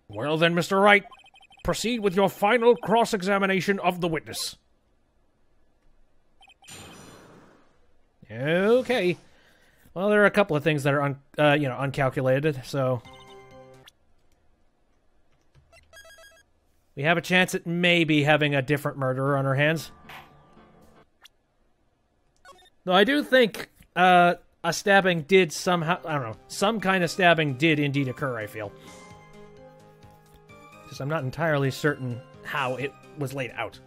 Well then, Mr. Wright, proceed with your final cross-examination of the witness. Okay. Well, there are a couple of things that are uncalculated, so we have a chance at maybe having a different murderer on our hands. Though I do think a stabbing did somehow, I don't know, some kind of stabbing did indeed occur, I feel. Just I'm not entirely certain how it was laid out.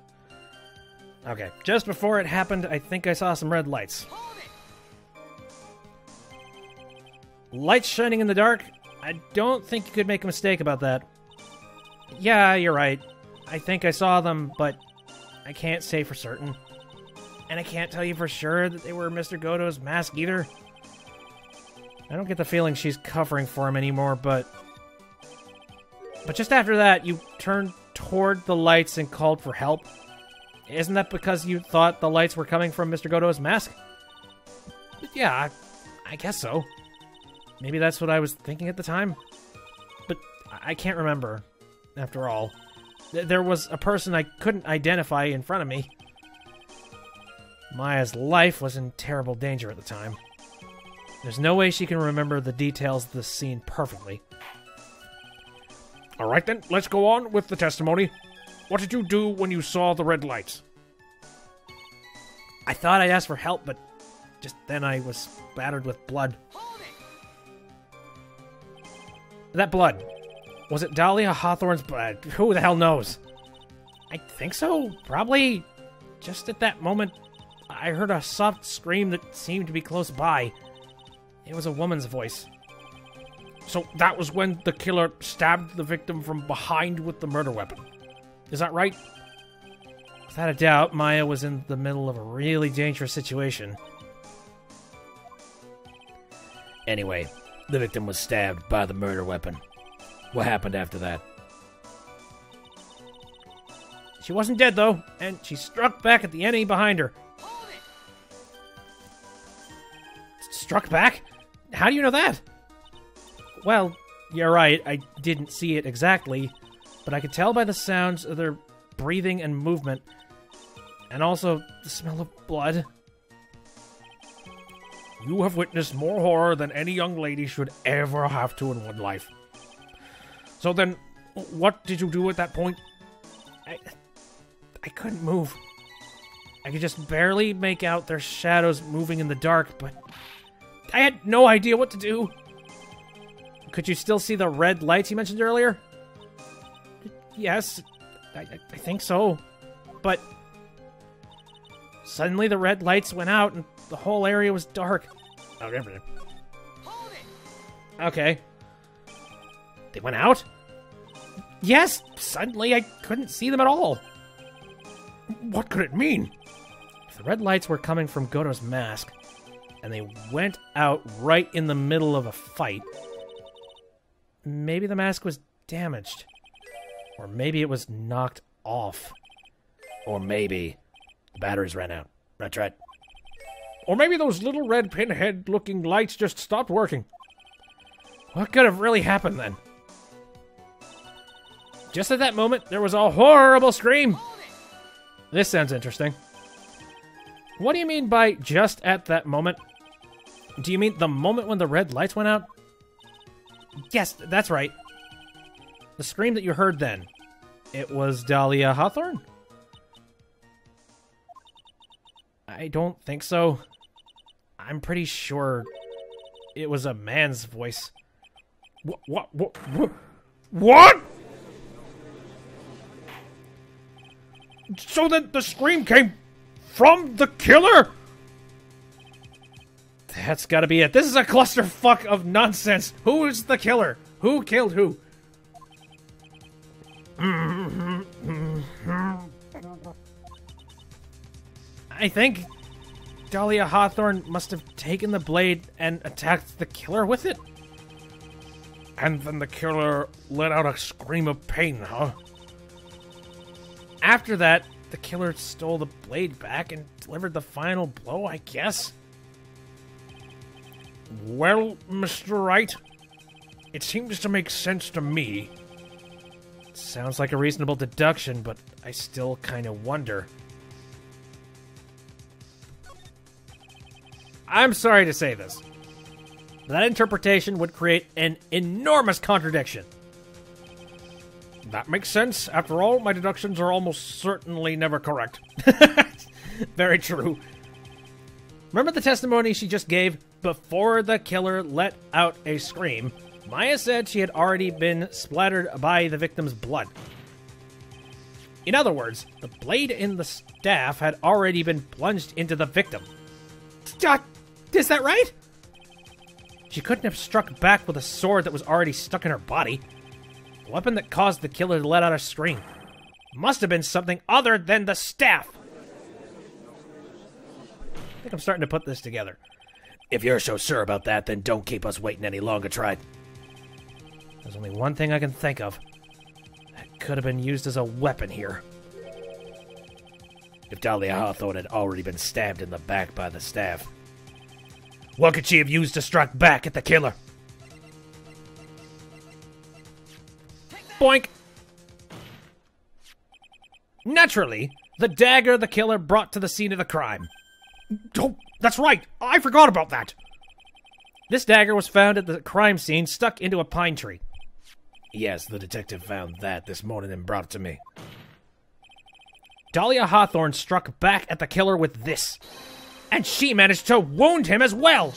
Okay, just before it happened, I think I saw some red lights. Lights shining in the dark? I don't think you could make a mistake about that. Yeah, you're right. I think I saw them, but I can't say for certain. And I can't tell you for sure that they were Mr. Goto's mask either. I don't get the feeling she's covering for him anymore, but just after that, you turned toward the lights and called for help. Isn't that because you thought the lights were coming from Mr. Goto's mask? Yeah, I guess so. Maybe that's what I was thinking at the time. But I can't remember, after all. There was a person I couldn't identify in front of me. Maya's life was in terrible danger at the time. There's no way she can remember the details of the scene perfectly. All right then, let's go on with the testimony. What did you do when you saw the red lights? I thought I'd ask for help, but just then I was splattered with blood. That blood. Was it Dahlia Hawthorne's blood? Who the hell knows? I think so. Probably. Just at that moment, I heard a soft scream that seemed to be close by. It was a woman's voice. So that was when the killer stabbed the victim from behind with the murder weapon. Is that right? Without a doubt, Maya was in the middle of a really dangerous situation. Anyway, the victim was stabbed by the murder weapon. What happened after that? She wasn't dead, though, and she struck back at the enemy behind her. Struck back? How do you know that? Well, you're right, I didn't see it exactly, but I could tell by the sounds of their breathing and movement, and also the smell of blood. You have witnessed more horror than any young lady should ever have to in one life. So then, what did you do at that point? I couldn't move. I could just barely make out their shadows moving in the dark, but I had no idea what to do. Could you still see the red lights you mentioned earlier? Yes, I think so. But suddenly the red lights went out and the whole area was dark. Okay. They went out? Yes, suddenly I couldn't see them at all. What could it mean? If the red lights were coming from Goto's mask, and they went out right in the middle of a fight, maybe the mask was damaged. Or maybe it was knocked off. Or maybe the batteries ran out. Right. Or maybe those little red pinhead-looking lights just stopped working. What could have really happened then? Just at that moment, there was a horrible scream. This sounds interesting. What do you mean by just at that moment? Do you mean the moment when the red lights went out? Yes, that's right. The scream that you heard then, it was Dahlia Hawthorne? I don't think so. I'm pretty sure it was a man's voice. What? So then the scream came from the killer? That's gotta be it. This is a clusterfuck of nonsense. Who is the killer? Who killed who? I think Dahlia Hawthorne must have taken the blade and attacked the killer with it. And then the killer let out a scream of pain, huh? After that, the killer stole the blade back and delivered the final blow, I guess. Well, Mr. Wright, it seems to make sense to me. Sounds like a reasonable deduction, but I still kind of wonder. I'm sorry to say this. That interpretation would create an enormous contradiction. That makes sense. After all, my deductions are almost certainly never correct. Very true. Remember the testimony she just gave before the killer let out a scream? Maya said she had already been splattered by the victim's blood. In other words, the blade in the staff had already been plunged into the victim. Is that right? She couldn't have struck back with a sword that was already stuck in her body. The weapon that caused the killer to let out a scream must have been something other than the staff. I think I'm starting to put this together. If you're so sure about that, then don't keep us waiting any longer, Tribes. There's only one thing I can think of that could have been used as a weapon here. If Dahlia Hawthorne had already been stabbed in the back by the staff, what could she have used to strike back at the killer? Boink! Naturally, the dagger the killer brought to the scene of the crime. Oh, that's right. I forgot about that. This dagger was found at the crime scene stuck into a pine tree. yes, the detective found that this morning and brought it to me. Dahlia Hawthorne struck back at the killer with this, and she managed to wound him as well.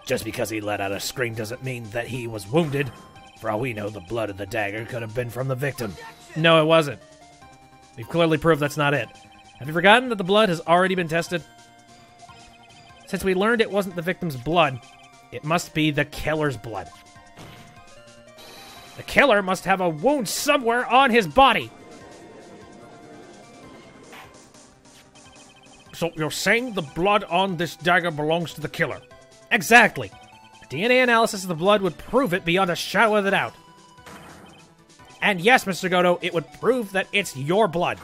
Just because he let out a scream doesn't mean that he was wounded. For all we know, the blood of the dagger could have been from the victim. No, it wasn't. We've clearly proved that's not it. Have you forgotten that the blood has already been tested? Since we learned it wasn't the victim's blood, it must be the killer's blood. The killer must have a wound somewhere on his body. So you're saying the blood on this dagger belongs to the killer? Exactly. A DNA analysis of the blood would prove it beyond a shadow of a doubt. And yes, Mr. Goto, it would prove that it's your blood.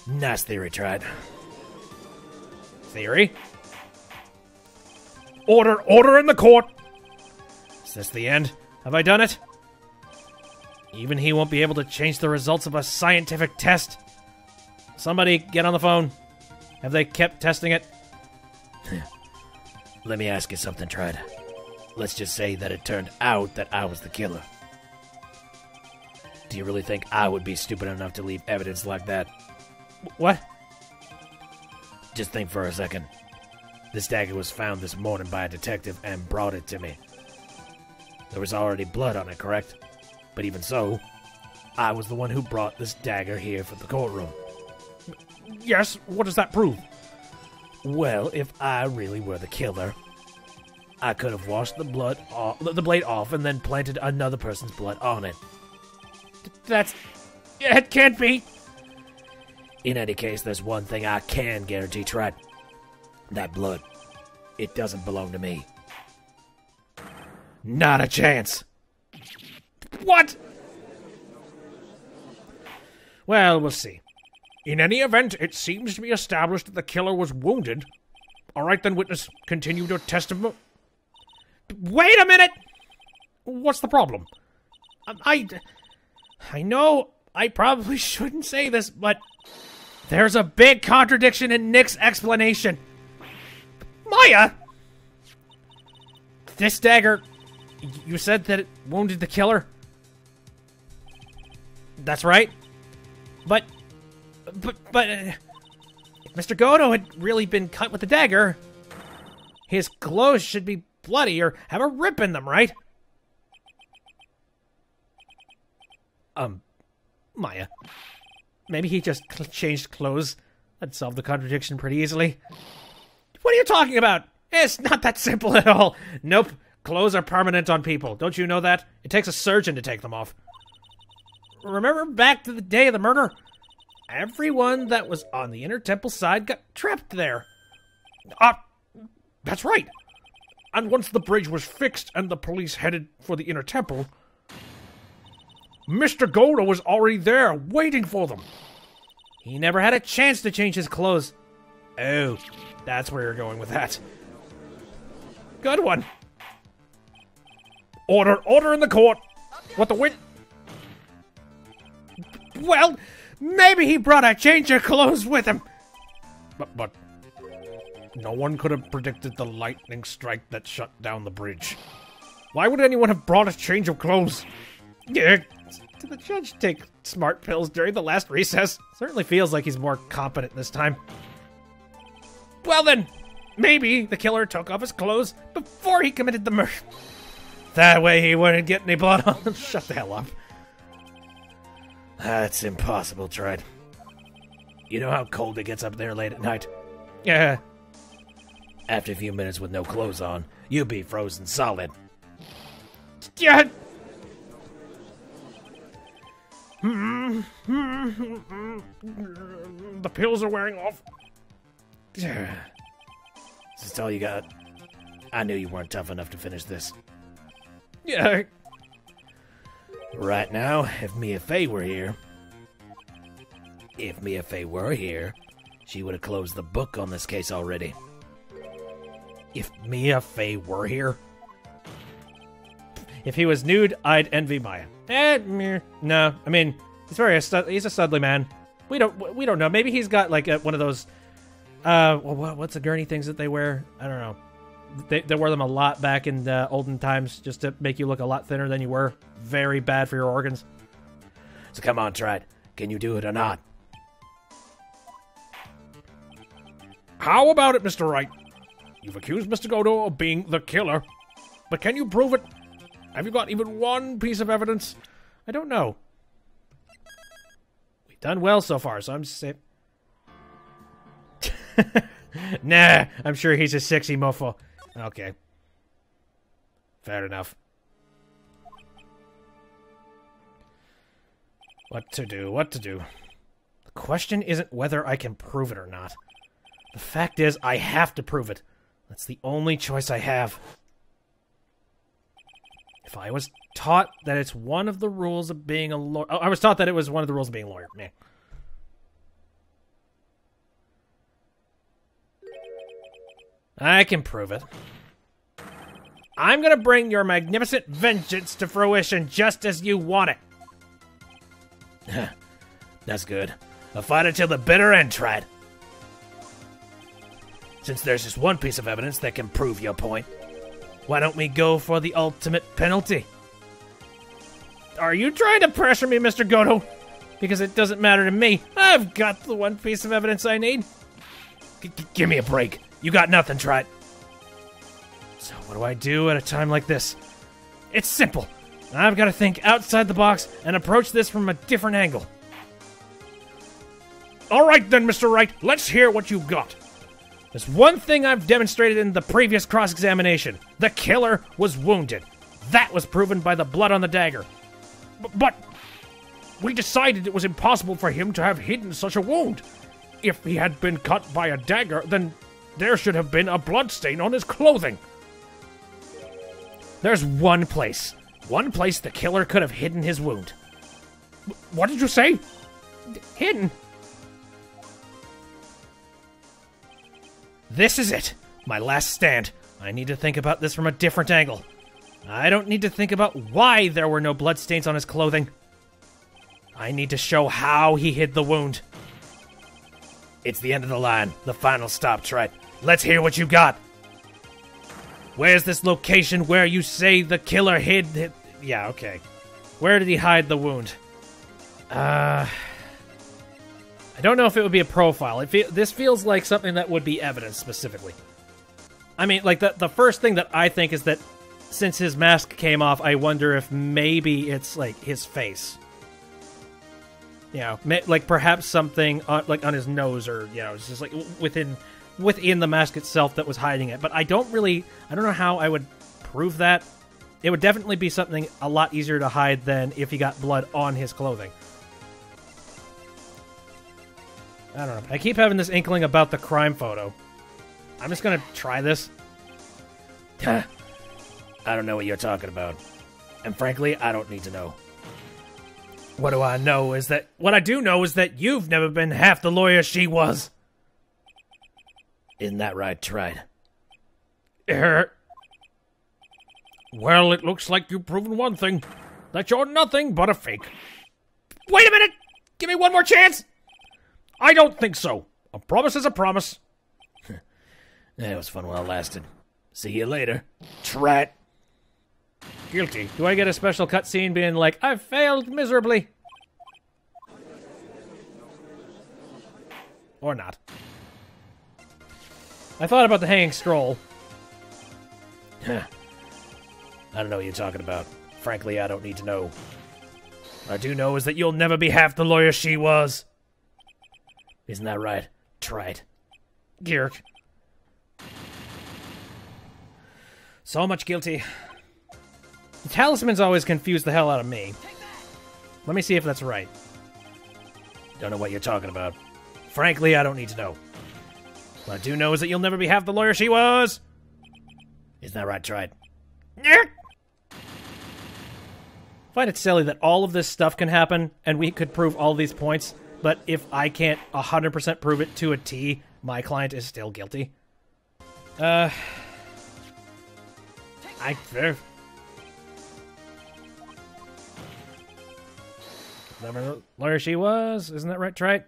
Nice theory, Tribes. Theory? Order in the court! Is this the end? Have I done it? Even he won't be able to change the results of a scientific test. Somebody get on the phone. Have they kept testing it? Let me ask you something, Tribes. Let's just say that it turned out that I was the killer. Do you really think I would be stupid enough to leave evidence like that? What? Just think for a second. This dagger was found this morning by a detective and brought it to me. There was already blood on it, correct? But even so, I was the one who brought this dagger here for the courtroom. Yes, what does that prove? Well, if I really were the killer, I could have washed the blade off and then planted another person's blood on it. It can't be. In any case, there's one thing I can guarantee, Tribes. That blood, it doesn't belong to me. Not a chance. What? Well, we'll see. In any event, it seems to be established that the killer was wounded. All right, then, witness, continue your testimony. Wait a minute! What's the problem? I know I probably shouldn't say this, but there's a big contradiction in Nick's explanation. Maya! This dagger, you said that it wounded the killer? That's right? But if Mr. Godo had really been cut with the dagger, his clothes should be bloody or have a rip in them, right? Maya, maybe he just changed clothes. That'd solve the contradiction pretty easily. What are you talking about? It's not that simple at all. Nope, clothes are permanent on people. Don't you know that? It takes a surgeon to take them off. Remember back to the day of the murder? Everyone that was on the inner temple side got trapped there. That's right. And once the bridge was fixed and the police headed for the inner temple, Mr. Godo was already there, waiting for them. He never had a chance to change his clothes. Oh, that's where you're going with that. Good one. Order in the court. What the wit? Well, maybe he brought a change of clothes with him. But no one could have predicted the lightning strike that shut down the bridge. Why would anyone have brought a change of clothes? Yeah. Did the judge take smart pills during the last recess? Certainly feels like he's more competent this time. Well then, maybe the killer took off his clothes before he committed the murder. That way he wouldn't get any blood on him. Shut the hell up. That's impossible, Trent. You know how cold it gets up there late at night? Yeah. After a few minutes with no clothes on, you'll be frozen solid. Yeah. The pills are wearing off. Is this all you got? I knew you weren't tough enough to finish this. Yeah. Right now, if Mia Fey were here, she would have closed the book on this case already. If Mia Fey were here? If he was nude, I'd envy Maya. No, I mean, he's a studly man. We don't know. Maybe he's got like one of those. What's the gurney things that they wear? I don't know. They wore them a lot back in the olden times, just to make you look a lot thinner than you were. Very bad for your organs. So come on, try it. Can you do it or not? How about it, Mr. Wright? You've accused Mr. Godo of being the killer, but can you prove it? Have you got even one piece of evidence? I don't know. We've done well so far, so I'm just saying. Nah, I'm sure he's a sexy mofo. Okay. Fair enough. What to do? The question isn't whether I can prove it or not. The fact is, I have to prove it. That's the only choice I have. If I was taught that it's one of the rules of being a lawyer... I was taught that it was one of the rules of being a lawyer. Meh. I can prove it. I'm gonna bring your magnificent vengeance to fruition just as you want it. That's good. I'll fight it till the bitter end, Trad. Since there's just one piece of evidence that can prove your point, why don't we go for the ultimate penalty? Are you trying to pressure me, Mr. Godo? Because it doesn't matter to me. I've got the one piece of evidence I need. Give me a break. You got nothing, Trot. So what do I do at a time like this? It's simple. I've got to think outside the box and approach this from a different angle. All right then, Mr. Wright. Let's hear what you've got. There's one thing I've demonstrated in the previous cross-examination. The killer was wounded. That was proven by the blood on the dagger. But we decided it was impossible for him to have hidden such a wound. If he had been cut by a dagger, then there should have been a bloodstain on his clothing. There's one place the killer could have hidden his wound. What did you say? Hidden? This is it. My last stand. I need to think about this from a different angle. I don't need to think about why there were no bloodstains on his clothing. I need to show how he hid the wound. It's the end of the line. The final stop, Trent. Let's hear what you got. Where's this location where you say the killer hid... Yeah, okay. Where did he hide the wound? I don't know if it would be a profile. This feels like something that would be evidence, specifically. I mean, like, the first thing that I think is that since his mask came off, I wonder if maybe it's, like, his face. You know, like, perhaps something, on his nose, or, you know, it's just, like, within the mask itself that was hiding it. But I don't know how I would prove that. It would definitely be something a lot easier to hide than if he got blood on his clothing. I don't know. I keep having this inkling about the crime photo. I'm just gonna try this. I don't know what you're talking about. And frankly, I don't need to know. What do I know is that... What I do know is that you've never been half the lawyer she was. Isn't that right, Wright? Well, it looks like you've proven one thing. That you're nothing but a fake. Wait a minute! Give me one more chance! I don't think so. A promise is a promise. That was fun while it lasted. See you later. Wright. Guilty. Do I get a special cutscene being like, I failed miserably? Or not. I thought about the hanging scroll. I don't know what you're talking about. Frankly, I don't need to know. What I do know is that you'll never be half the lawyer she was. Isn't that right, Wright? Girk. So much guilty. The talisman's always confused the hell out of me. Let me see if that's right. Don't know what you're talking about. Frankly, I don't need to know. What I do know is that you'll never be half the lawyer she was. Isn't that right, Wright? I find it silly that all of this stuff can happen, and we could prove all these points, but if I can't 100% prove it to a T, my client is still guilty. Never the lawyer she was. Isn't that right, Trite?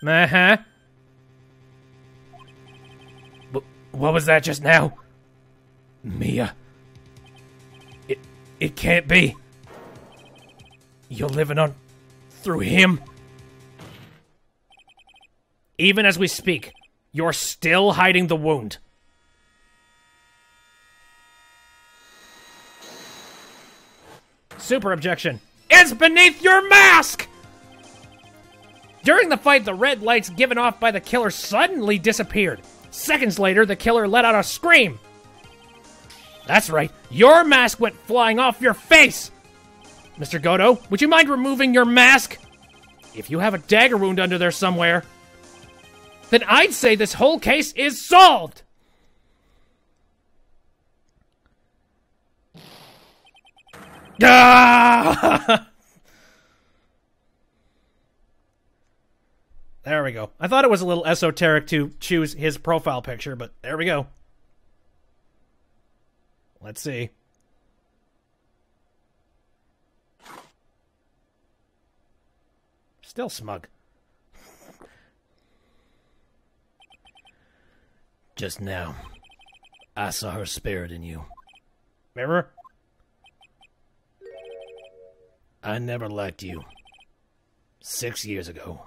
Uh-huh. What was that just now? Mia. It can't be. You're living on through him. Even as we speak, you're still hiding the wound. Super objection. It's beneath your mask! During the fight, the red lights given off by the killer suddenly disappeared. Seconds later, the killer let out a scream. That's right, your mask went flying off your face! Mr. Godo, would you mind removing your mask? If you have a dagger wound under there somewhere, then I'd say this whole case is solved! Ah! There we go. I thought it was a little esoteric to choose his profile picture, but there we go. Let's see. Still smug. Just now, I saw her spirit in you. Remember? I never liked you. 6 years ago.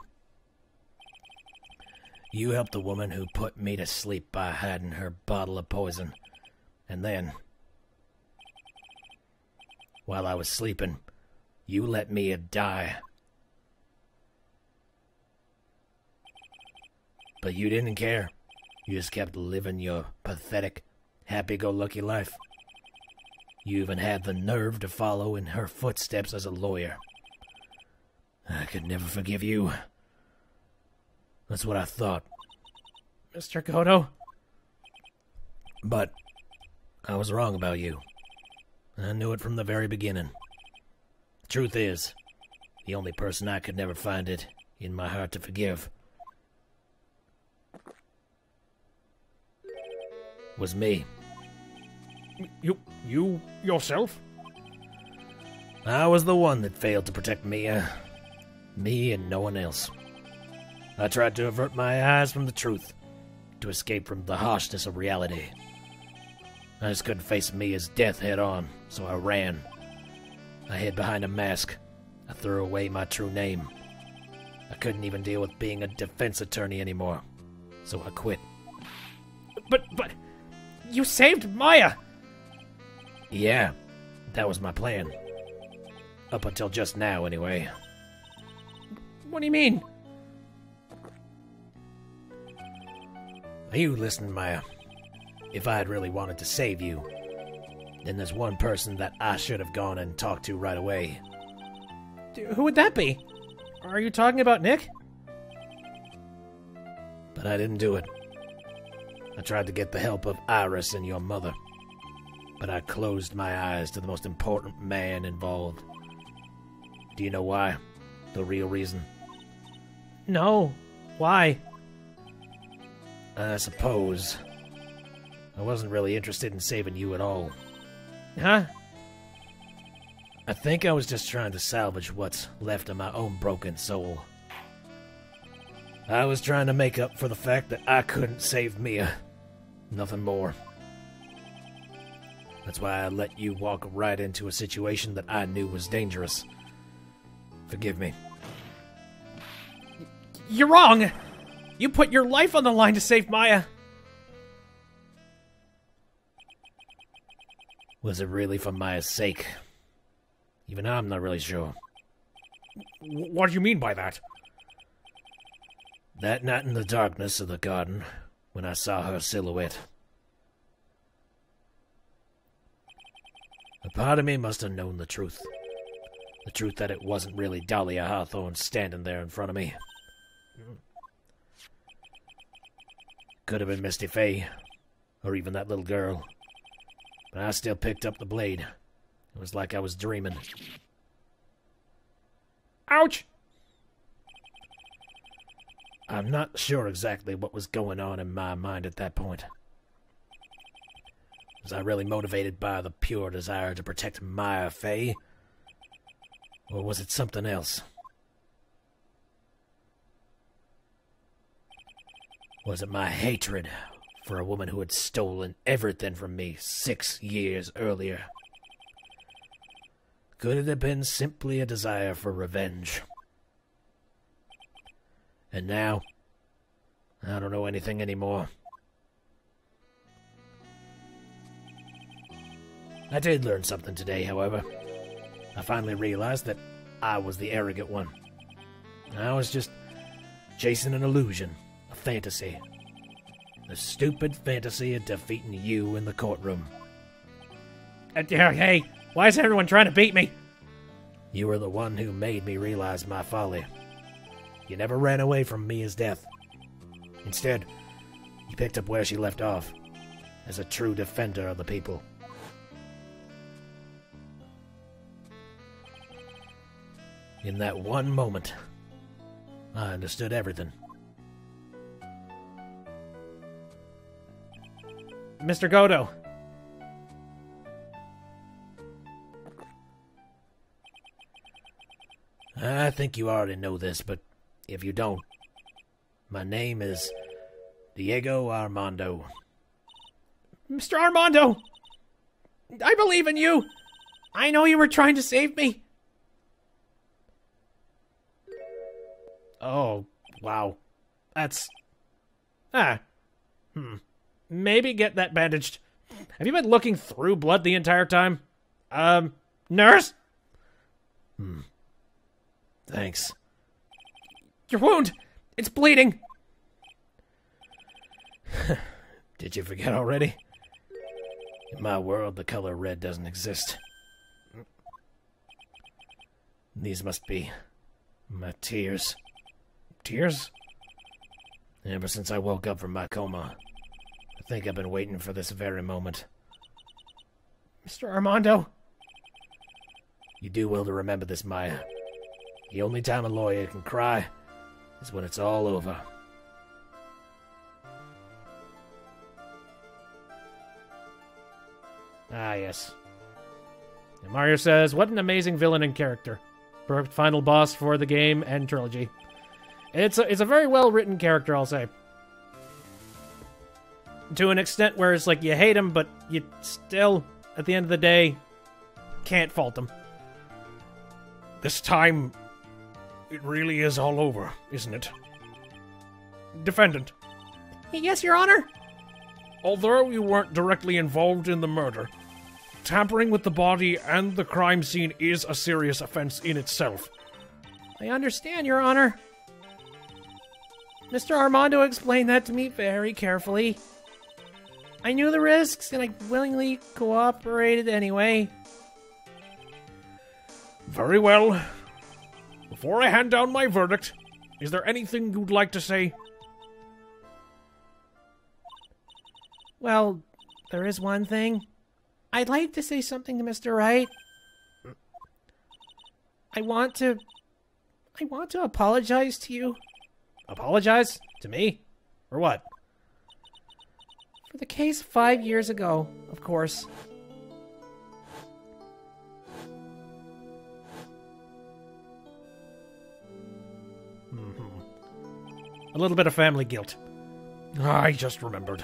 You helped the woman who put me to sleep by hiding her bottle of poison. And then, while I was sleeping, you let me die. But you didn't care. You just kept living your pathetic, happy-go-lucky life. You even had the nerve to follow in her footsteps as a lawyer. I could never forgive you. That's what I thought. Mr. Godo? But I was wrong about you. I knew it from the very beginning. Truth is, the only person I could never find it in my heart to forgive was me. You yourself? I was the one that failed to protect Mia. Me and no one else. I tried to avert my eyes from the truth, to escape from the harshness of reality. I just couldn't face Mia's death head on, so I ran. I hid behind a mask. I threw away my true name. I couldn't even deal with being a defense attorney anymore, so I quit. But, you saved Maya! Yeah, that was my plan. Up until just now, anyway. What do you mean? You listen, Maya. If I had really wanted to save you, then there's one person that I should have gone and talked to right away. Who would that be? Are you talking about Nick? But I didn't do it. I tried to get the help of Iris and your mother, but I closed my eyes to the most important man involved. Do you know why? The real reason? No. Why? I suppose I wasn't really interested in saving you at all. Huh? I think I was just trying to salvage what's left of my own broken soul. I was trying to make up for the fact that I couldn't save Mia. Nothing more. That's why I let you walk right into a situation that I knew was dangerous. Forgive me. You're wrong! You put your life on the line to save Maya! Was it really for Maya's sake? Even I'm not really sure. What do you mean by that? That night in the darkness of the garden, when I saw her silhouette, a part of me must have known the truth. The truth that it wasn't really Dahlia Hawthorne standing there in front of me. Could have been Misty Faye, or even that little girl. But I still picked up the blade. It was like I was dreaming. Ouch! I'm not sure exactly what was going on in my mind at that point. Was I really motivated by the pure desire to protect Maya Faye? Or was it something else? Was it my hatred for a woman who had stolen everything from me 6 years earlier? Could it have been simply a desire for revenge? And now, I don't know anything anymore. I did learn something today, however. I finally realized that I was the arrogant one. I was just chasing an illusion, a fantasy. The stupid fantasy of defeating you in the courtroom. Hey, why is everyone trying to beat me? You were the one who made me realize my folly. You never ran away from Mia's death. Instead, you picked up where she left off, as a true defender of the people. In that one moment, I understood everything. Mr. Godo. I think you already know this, but if you don't, my name is Diego Armando. Mr. Armando! I believe in you! I know you were trying to save me! Oh, wow. That's... Maybe get that bandaged. Have you been looking through blood the entire time? Nurse? Thanks. Your wound! It's bleeding! Did you forget already? In my world, the color red doesn't exist. These must be my tears. Tears? Ever since I woke up from my coma, I think I've been waiting for this very moment. Mr. Armando? You do well to remember this, Maya. The only time a lawyer can cry is when it's all over. Ah, yes. And Mario says, what an amazing villain and character. Perfect final boss for the game and trilogy. It's a very well-written character, I'll say. To an extent where it's like you hate him, but you still, at the end of the day, can't fault him. This time, it really is all over, isn't it? Defendant, Yes, Your Honor. although you weren't directly involved in the murder, tampering with the body and the crime scene is a serious offense in itself. I understand, Your Honor. Mr. Armando explained that to me very carefully. I knew the risks, and I willingly cooperated anyway. Very well. Before I hand down my verdict, is there anything you'd like to say? Well, there is one thing. I'd like to say something to Mr. Wright. I want to apologize to you. Apologize? To me? Or what? For the case 5 years ago, of course. A little bit of family guilt. I just remembered.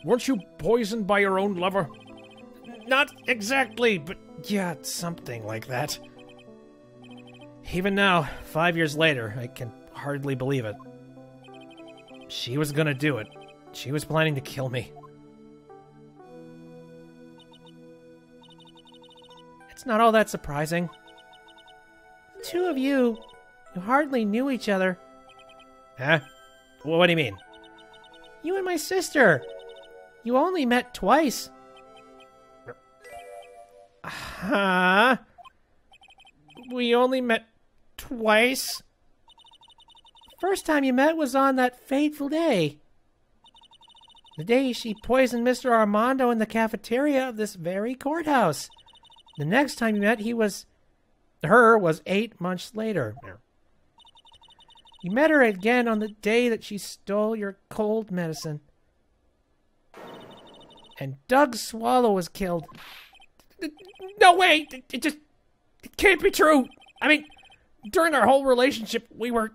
Weren't you poisoned by your own lover? Not exactly, but yeah, something like that. Even now, 5 years later, I can hardly believe it. She was gonna do it. She was planning to kill me. It's not all that surprising. The two of you hardly knew each other. Huh? Well, what do you mean? You and my sister. You only met twice. Huh? We only met twice? First time you met was on that fateful day. The day she poisoned Mr. Armando in the cafeteria of this very courthouse. The next time you met, was 8 months later. You met her again on the day that she stole your cold medicine. And Doug Swallow was killed. No way! It can't be true! I mean, during our whole relationship, we were...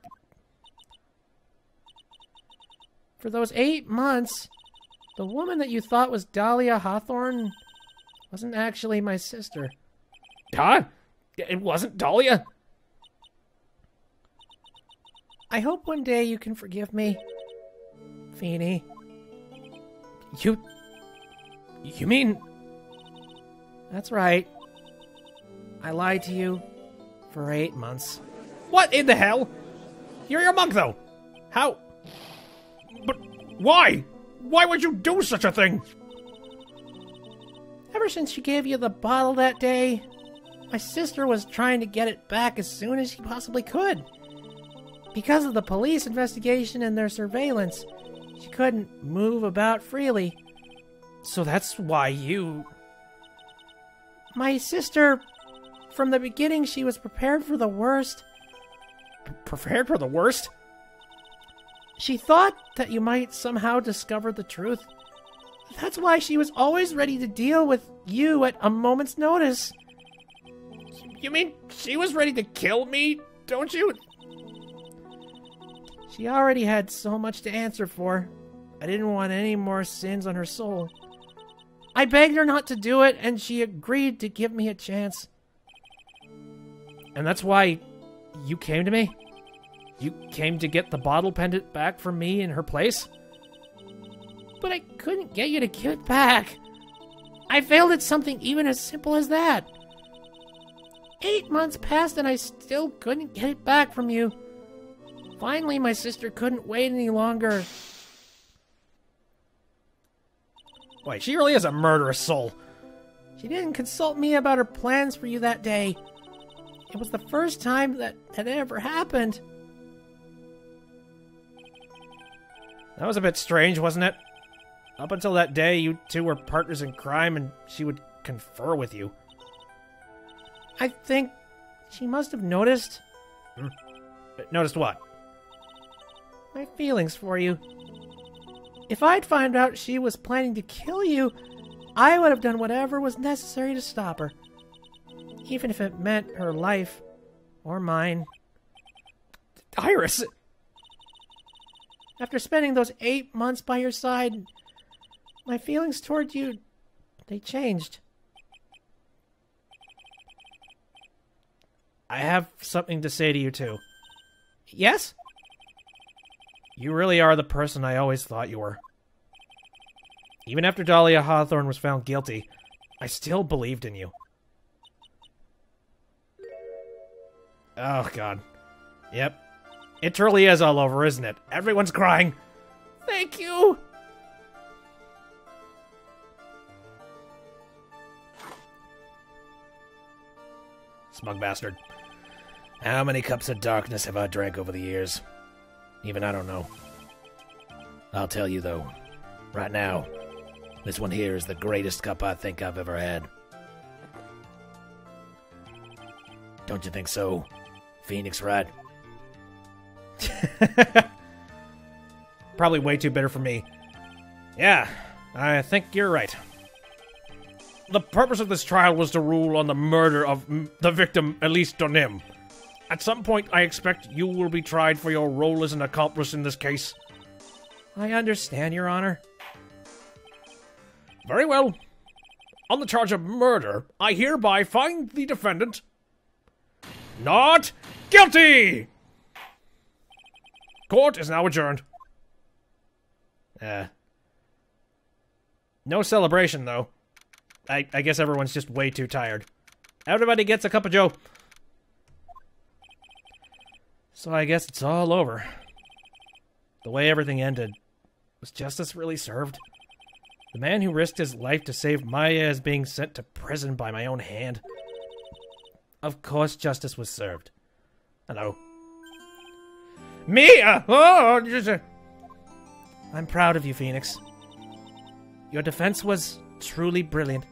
For those 8 months, the woman that you thought was Dahlia Hawthorne wasn't actually my sister. Huh? It wasn't Dahlia? I hope one day you can forgive me, Feeny. You mean... That's right. I lied to you for 8 months. What in the hell? You're a monk, though. How? But why? Why would you do such a thing? Ever since she gave you the bottle that day, my sister was trying to get it back as soon as she possibly could. Because of the police investigation and their surveillance, she couldn't move about freely. So that's why you... My sister, from the beginning, she was prepared for the worst. Prepared for the worst? She thought that you might somehow discover the truth. That's why she was always ready to deal with you at a moment's notice. You mean she was ready to kill me, don't you? She already had so much to answer for. I didn't want any more sins on her soul. I begged her not to do it, and she agreed to give me a chance. And that's why you came to me? You came to get the bottle pendant back from me in her place? But I couldn't get you to give it back. I failed at something even as simple as that. 8 months passed and I still couldn't get it back from you. Finally, my sister couldn't wait any longer. Wait, she really is a murderous soul. She didn't consult me about her plans for you that day. It was the first time that had ever happened. That was a bit strange, wasn't it? Up until that day, you two were partners in crime and she would confer with you. I think she must have noticed. Noticed what? My feelings for you. If I'd found out she was planning to kill you, I would have done whatever was necessary to stop her. Even if it meant her life or mine. Iris! After spending those 8 months by your side, my feelings toward you, they changed. I have something to say to you, too. Yes? You really are the person I always thought you were. Even after Dahlia Hawthorne was found guilty, I still believed in you. Oh, God. Yep. It truly is all over, isn't it? Everyone's crying. Thank you! Smug bastard. How many cups of darkness have I drank over the years? Even I don't know. I'll tell you, though. Right now, this one here is the greatest cup I think I've ever had. Don't you think so, Phoenix Wright? Probably way too bitter for me. Yeah, I think you're right. The purpose of this trial was to rule on the murder of the victim, Elise Donim. At some point, I expect you will be tried for your role as an accomplice in this case. I understand, Your Honor. Very well. On the charge of murder, I hereby find the defendant not guilty! Court is now adjourned. No celebration, though. I guess everyone's just way too tired. Everybody gets a cup of joe. So I guess it's all over. The way everything ended, was justice really served? The man who risked his life to save Maya is being sent to prison by my own hand. Of course justice was served. Hello. Mia! Oh, I'm proud of you, Phoenix. Your defense was truly brilliant.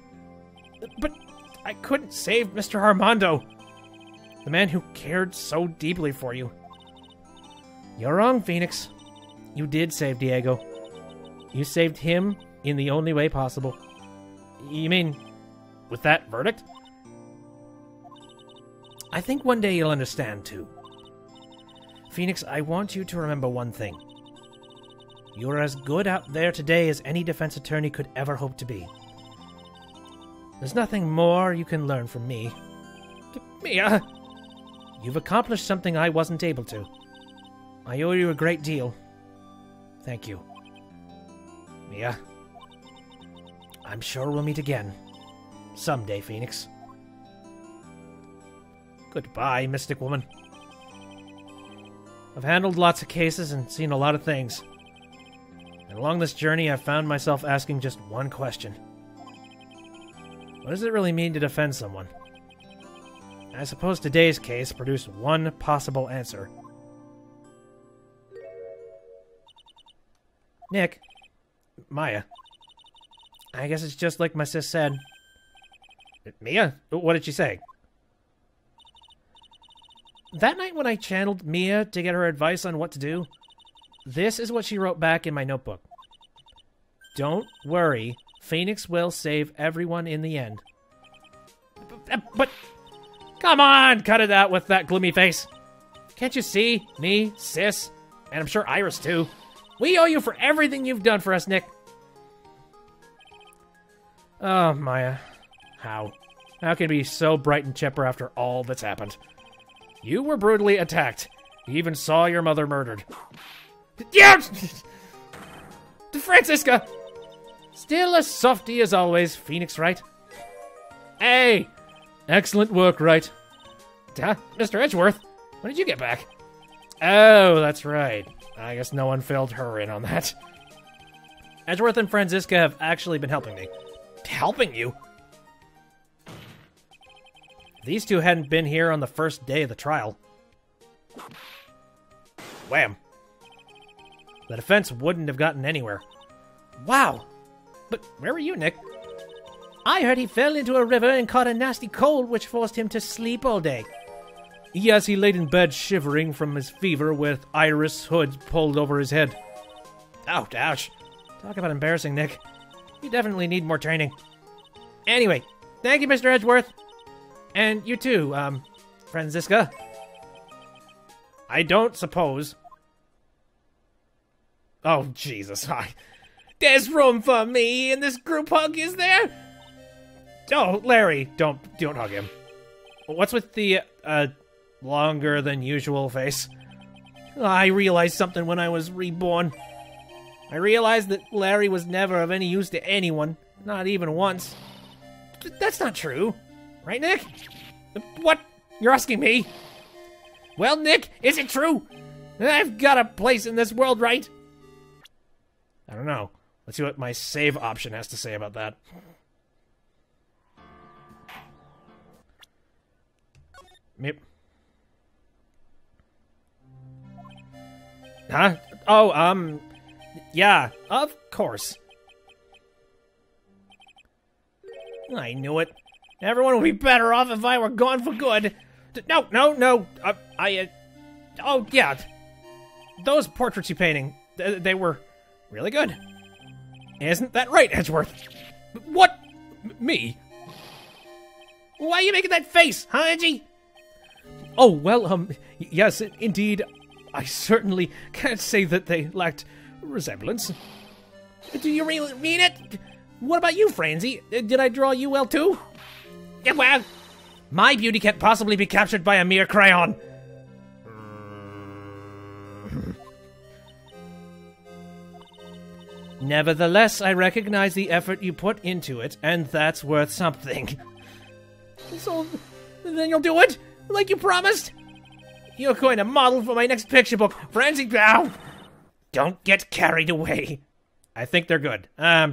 But I couldn't save Mr. Armando, the man who cared so deeply for you. You're wrong, Phoenix. You did save Diego. You saved him in the only way possible. You mean, with that verdict? I think one day you'll understand, too. Phoenix, I want you to remember one thing. You're as good out there today as any defense attorney could ever hope to be. There's nothing more you can learn from me. Mia! You've accomplished something I wasn't able to. I owe you a great deal. Thank you. Mia, I'm sure we'll meet again. Someday, Phoenix. Goodbye, Mystic Woman. I've handled lots of cases and seen a lot of things. And along this journey, I've found myself asking just one question. What does it really mean to defend someone? I suppose today's case produced one possible answer. Nick. Maya. I guess it's just like my sis said. Mia? What did she say? That night when I channeled Mia to get her advice on what to do, this is what she wrote back in my notebook. Don't worry, Phoenix will save everyone in the end. But come on, cut it out with that gloomy face. Can't you see? Me, sis, and I'm sure Iris too. We owe you for everything you've done for us, Nick. Oh, Maya. How? How can you be so bright and chipper after all that's happened? You were brutally attacked. You even saw your mother murdered. Yeah! Francisca! Still a softie as always, Phoenix Wright. Hey! Excellent work, Wright. Mr. Edgeworth, when did you get back? Oh, that's right. I guess no one filled her in on that. Edgeworth and Francisca have actually been helping me. Helping you? These two hadn't been here on the first day of the trial. Wham. The defense wouldn't have gotten anywhere. Wow. But where were you, Nick? I heard he fell into a river and caught a nasty cold which forced him to sleep all day. Yes, he laid in bed shivering from his fever with Iris hood pulled over his head. Ouch, ouch. Talk about embarrassing, Nick. You definitely need more training. Anyway, thank you, Mr. Edgeworth. And you too, Francisca. I don't suppose... Oh, Jesus. There's room for me in this group hug, is there? Oh, Larry, don't hug him. What's with the, longer than usual face? I realized something when I was reborn. I realized that Larry was never of any use to anyone, not even once. That's not true. Right, Nick? What? You're asking me? Well, Nick, is it true? I've got a place in this world, right? I don't know. Let's see what my save option has to say about that. Yep. Huh? Oh, yeah, of course. I knew it. Everyone would be better off if I were gone for good. No. Oh, yeah. Those portraits you painting, they were really good. Isn't that right, Edgeworth? What? Me? Why are you making that face, huh, Edgy? Oh, well, yes, indeed. I certainly can't say that they lacked resemblance. Do you really mean it? What about you, Franzi? Did I draw you well, too? Yeah, well, my beauty can't possibly be captured by a mere crayon. Nevertheless, I recognize the effort you put into it, and that's worth something. So, then you'll do it? Like you promised? You're going to model for my next picture book, Franzi. Ow! Don't get carried away. I think they're good. I'm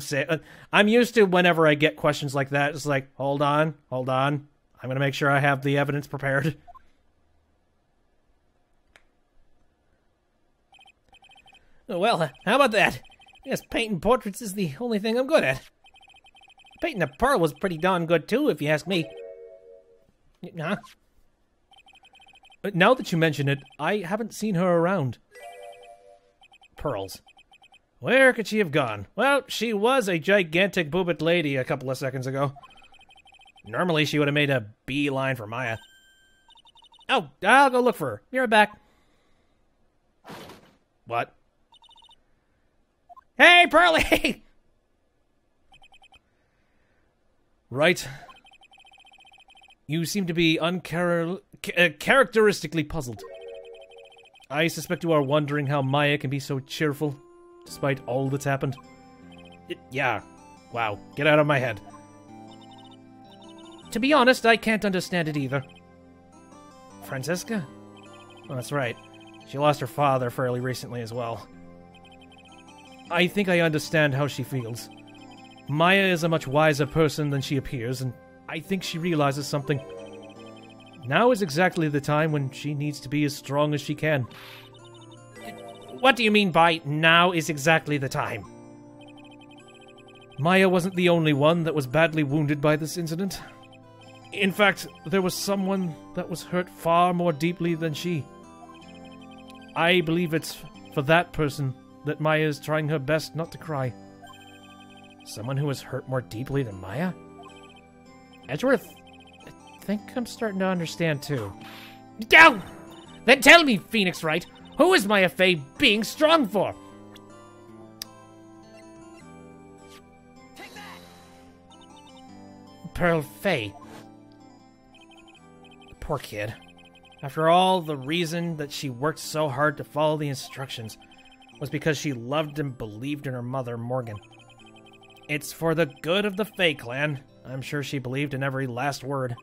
used to whenever I get questions like that, it's like, hold on. I'm going to make sure I have the evidence prepared. Well, how about that? I guess painting portraits is the only thing I'm good at. Painting a pearl was pretty darn good, too, if you ask me. Huh? Now that you mention it, I haven't seen her around. Pearls. Where could she have gone? Well, she was a gigantic boobit lady a couple of seconds ago. Normally, she would have made a beeline for Maya. Oh, I'll go look for her. Be right back. What? Hey, Pearly! Right. You seem to be characteristically puzzled. I suspect you are wondering how Maya can be so cheerful, despite all that's happened. Yeah. Wow. Get out of my head. To be honest, I can't understand it either. Francesca? Oh, that's right. She lost her father fairly recently as well. I think I understand how she feels. Maya is a much wiser person than she appears, and I think she realizes something. Now is exactly the time when she needs to be as strong as she can. What do you mean by now is exactly the time? Maya wasn't the only one that was badly wounded by this incident. In fact, there was someone that was hurt far more deeply than she. I believe it's for that person that Maya is trying her best not to cry. Someone who was hurt more deeply than Maya? Edgeworth, I think I'm starting to understand too. Go! Then tell me, Phoenix Wright, who is Maya Fey being strong for? Take that! Pearl Fey. Poor kid. After all, the reason that she worked so hard to follow the instructions was because she loved and believed in her mother, Morgan. It's for the good of the Fey clan. I'm sure she believed in every last word.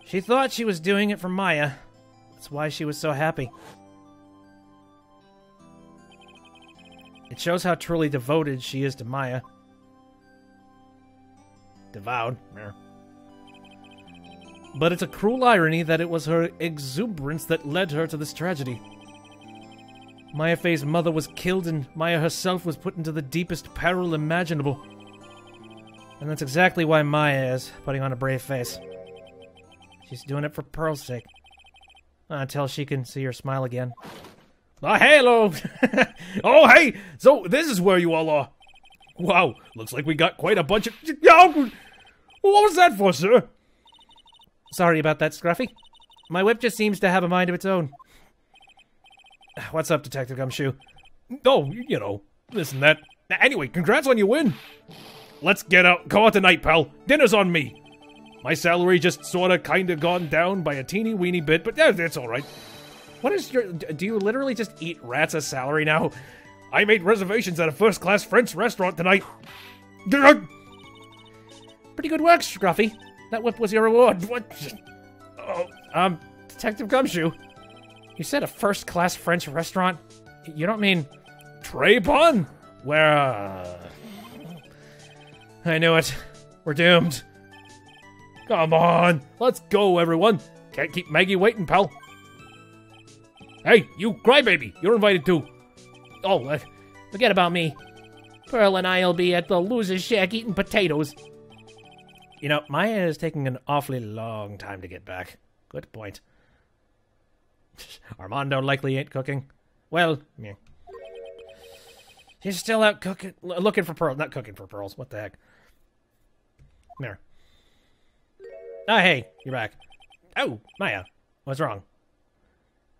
She thought she was doing it for Maya. That's why she was so happy. It shows how truly devoted she is to Maya. Devout. But it's a cruel irony that it was her exuberance that led her to this tragedy. Maya Fey's mother was killed and Maya herself was put into the deepest peril imaginable. And that's exactly why Maya is putting on a brave face. She's doing it for Pearl's sake. Until she can see her smile again. Hello! Oh, hey! So, this is where you all are. Wow, looks like we got quite a bunch of... What was that for, sir? Sorry about that, Scruffy. My whip just seems to have a mind of its own. What's up, Detective Gumshoe? Oh, you know, this and that. Anyway, congrats on your win. Let's go out tonight, pal. Dinner's on me. My salary just sorta kinda gone down by a teeny weeny bit, but that's alright. What is your... Do you literally just eat rats as salary now? I made reservations at a first-class French restaurant tonight. Pretty good work, Scruffy. That whip was your reward. What? Detective Gumshoe. You said a first-class French restaurant? You don't mean... Traypon? Where, I knew it. We're doomed. Come on, let's go, everyone. Can't keep Maggie waiting, pal. Hey, you crybaby, you're invited too. Oh, forget about me. Pearl and I'll be at the loser's shack eating potatoes. You know, Maya is taking an awfully long time to get back. Good point. Armando likely ain't cooking. Well, yeah. He's still out cooking, looking for pearls. Not cooking for pearls. What the heck? Come here. Oh, hey, you're back. Oh, Maya, what's wrong?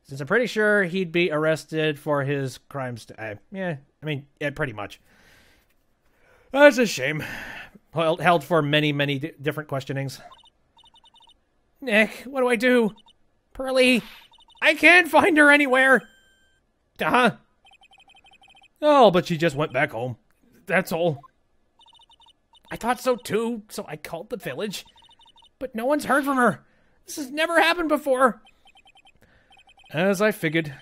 Since I'm pretty sure he'd be arrested for his crimes. Yeah, pretty much. That's a shame. Held for many, many different questionings. Nick, what do I do? Pearlie, I can't find her anywhere. Uh-huh. Oh, but she just went back home. That's all. I thought so too, so I called the village. But no one's heard from her. This has never happened before. As I figured,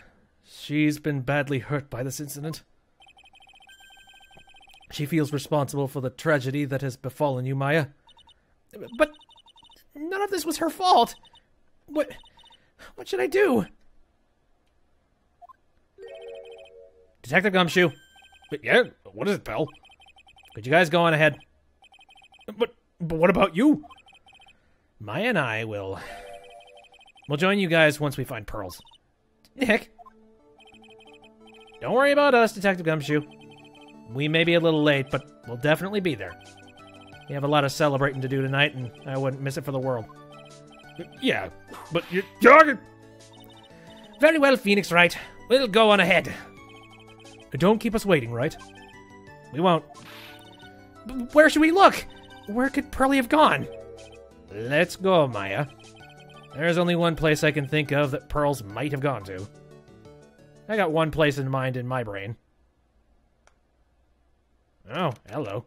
she's been badly hurt by this incident. She feels responsible for the tragedy that has befallen you, Maya. But none of this was her fault. What should I do? Detective Gumshoe. Yeah, what is it, pal? Could you guys go on ahead? But what about you? Maya and I will... We'll join you guys once we find pearls. Nick? Don't worry about us, Detective Gumshoe. We may be a little late, but we'll definitely be there. We have a lot of celebrating to do tonight, and I wouldn't miss it for the world. Yeah, but you're... Very well, Phoenix Wright. We'll go on ahead. Don't keep us waiting, right? We won't. Where should we look? Where could Pearlie have gone? Let's go, Maya. There's only one place I can think of that pearls might have gone to. I got one place in mind in my brain. Oh, hello.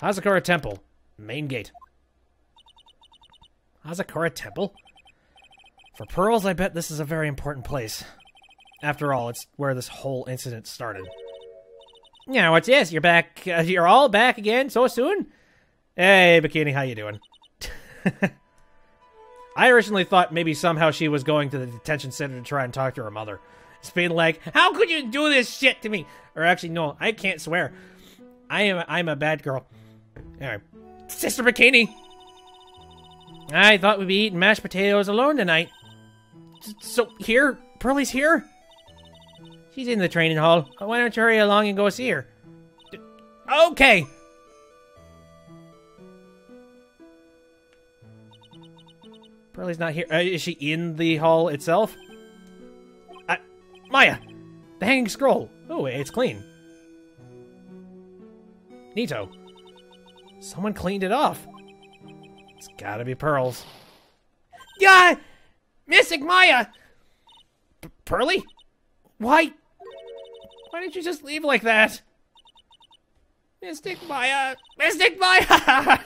Hazakura Temple. Main gate. Hazakura Temple? For pearls, I bet this is a very important place. After all, it's where this whole incident started. Yeah, what's this? You're back. You're all back again so soon? Hey, Bikini, how you doing? I originally thought maybe somehow she was going to the detention center to try and talk to her mother. It's being like, how could you do this shit to me? Or actually, no, I can't swear. I'm a bad girl. Anyway, Sister Bikini. I thought we'd be eating mashed potatoes alone tonight. So here, Pearlie's here? She's in the training hall. Why don't you hurry along and go see her? Okay. Pearlie's not here. Is she in the hall itself? Maya, the hanging scroll. Oh, it's clean. Neato. Someone cleaned it off. It's gotta be pearls. Yeah! Mystic Maya! Pearlie? Why didn't you just leave like that? Mystic Maya! Mystic Maya!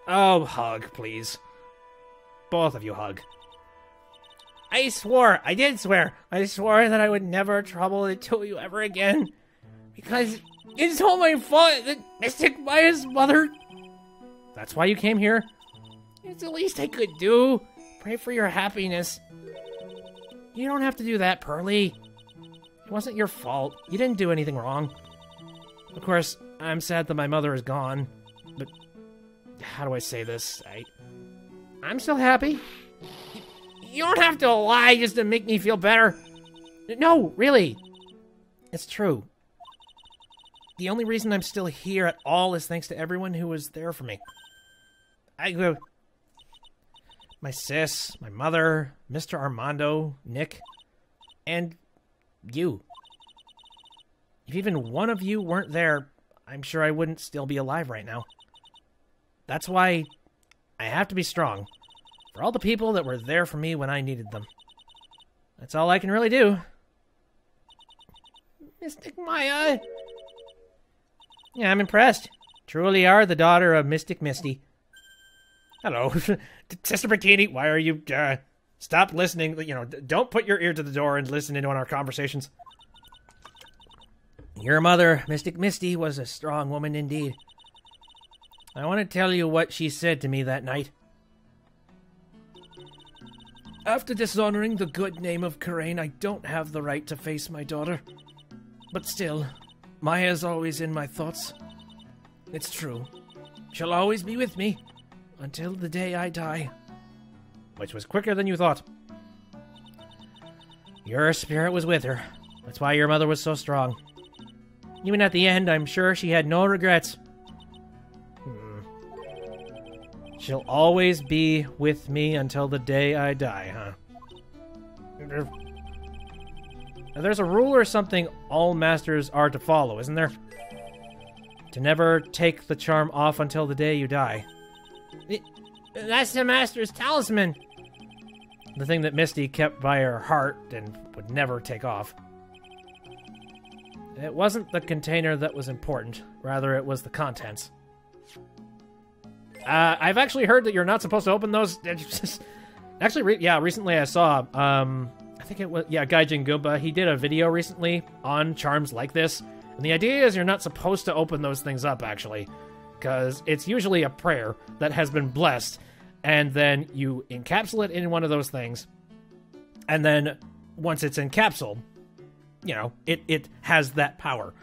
Oh, hug, please. Both of you hug. I did swear that I would never trouble the two of you ever again. Because it's all my fault that Mystic Maya's mother... That's why you came here? It's the least I could do. Pray for your happiness. You don't have to do that, Pearlie. It wasn't your fault. You didn't do anything wrong. Of course, I'm sad that my mother is gone. But how do I say this? I'm still happy. You don't have to lie just to make me feel better. No, really. It's true. The only reason I'm still here at all is thanks to everyone who was there for me. My sis, my mother, Mr. Armando, Nick, and you. If even one of you weren't there, I'm sure I wouldn't still be alive right now. That's why I have to be strong. For all the people that were there for me when I needed them. That's all I can really do. Mystic Maya. Yeah, I'm impressed. Truly are the daughter of Mystic Misty. Hello, Sister Bikini. Why are you? Stop listening. You know, don't put your ear to the door and listen in on our conversations. Your mother, Mystic Misty, was a strong woman indeed. I want to tell you what she said to me that night. After dishonoring the good name of Karain, I don't have the right to face my daughter. But still, Maya's always in my thoughts. It's true. She'll always be with me until the day I die. Which was quicker than you thought. Your spirit was with her. That's why your mother was so strong. Even at the end, I'm sure she had no regrets. She'll always be with me until the day I die, huh? There's a rule or something all masters are to follow, isn't there? To never take the charm off until the day you die. That's the master's talisman. The thing that Misty kept by her heart and would never take off. It wasn't the container that was important. Rather, it was the contents. I've actually heard that you're not supposed to open those. Actually, recently I saw, I think it was, Gaijin Goomba. He did a video recently on charms like this. And the idea is you're not supposed to open those things up, actually. Because it's usually a prayer that has been blessed. And then you encapsulate it in one of those things. And then once it's encapsulated, you know, it has that power.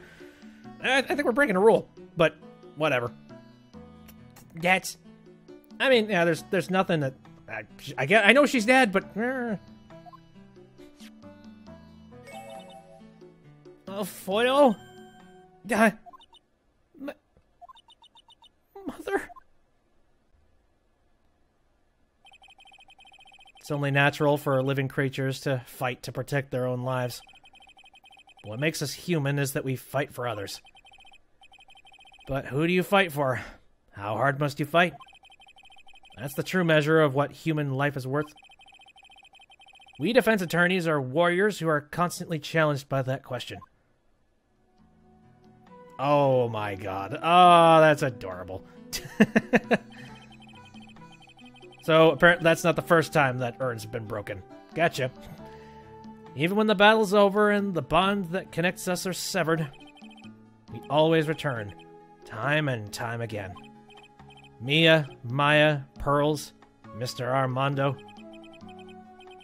I think we're breaking a rule, but whatever. I mean, yeah, there's nothing that I get. I know she's dead, but a photo. Mother. It's only natural for living creatures to fight to protect their own lives. What makes us human is that we fight for others. But who do you fight for? How hard must you fight? That's the true measure of what human life is worth. We defense attorneys are warriors who are constantly challenged by that question. Oh my god. Oh, that's adorable. So, apparently that's not the first time that urns have been broken. Gotcha. Even when the battle's over and the bond that connects us are severed, we always return, time and time again. Mia, Maya, Pearls, Mr. Armando,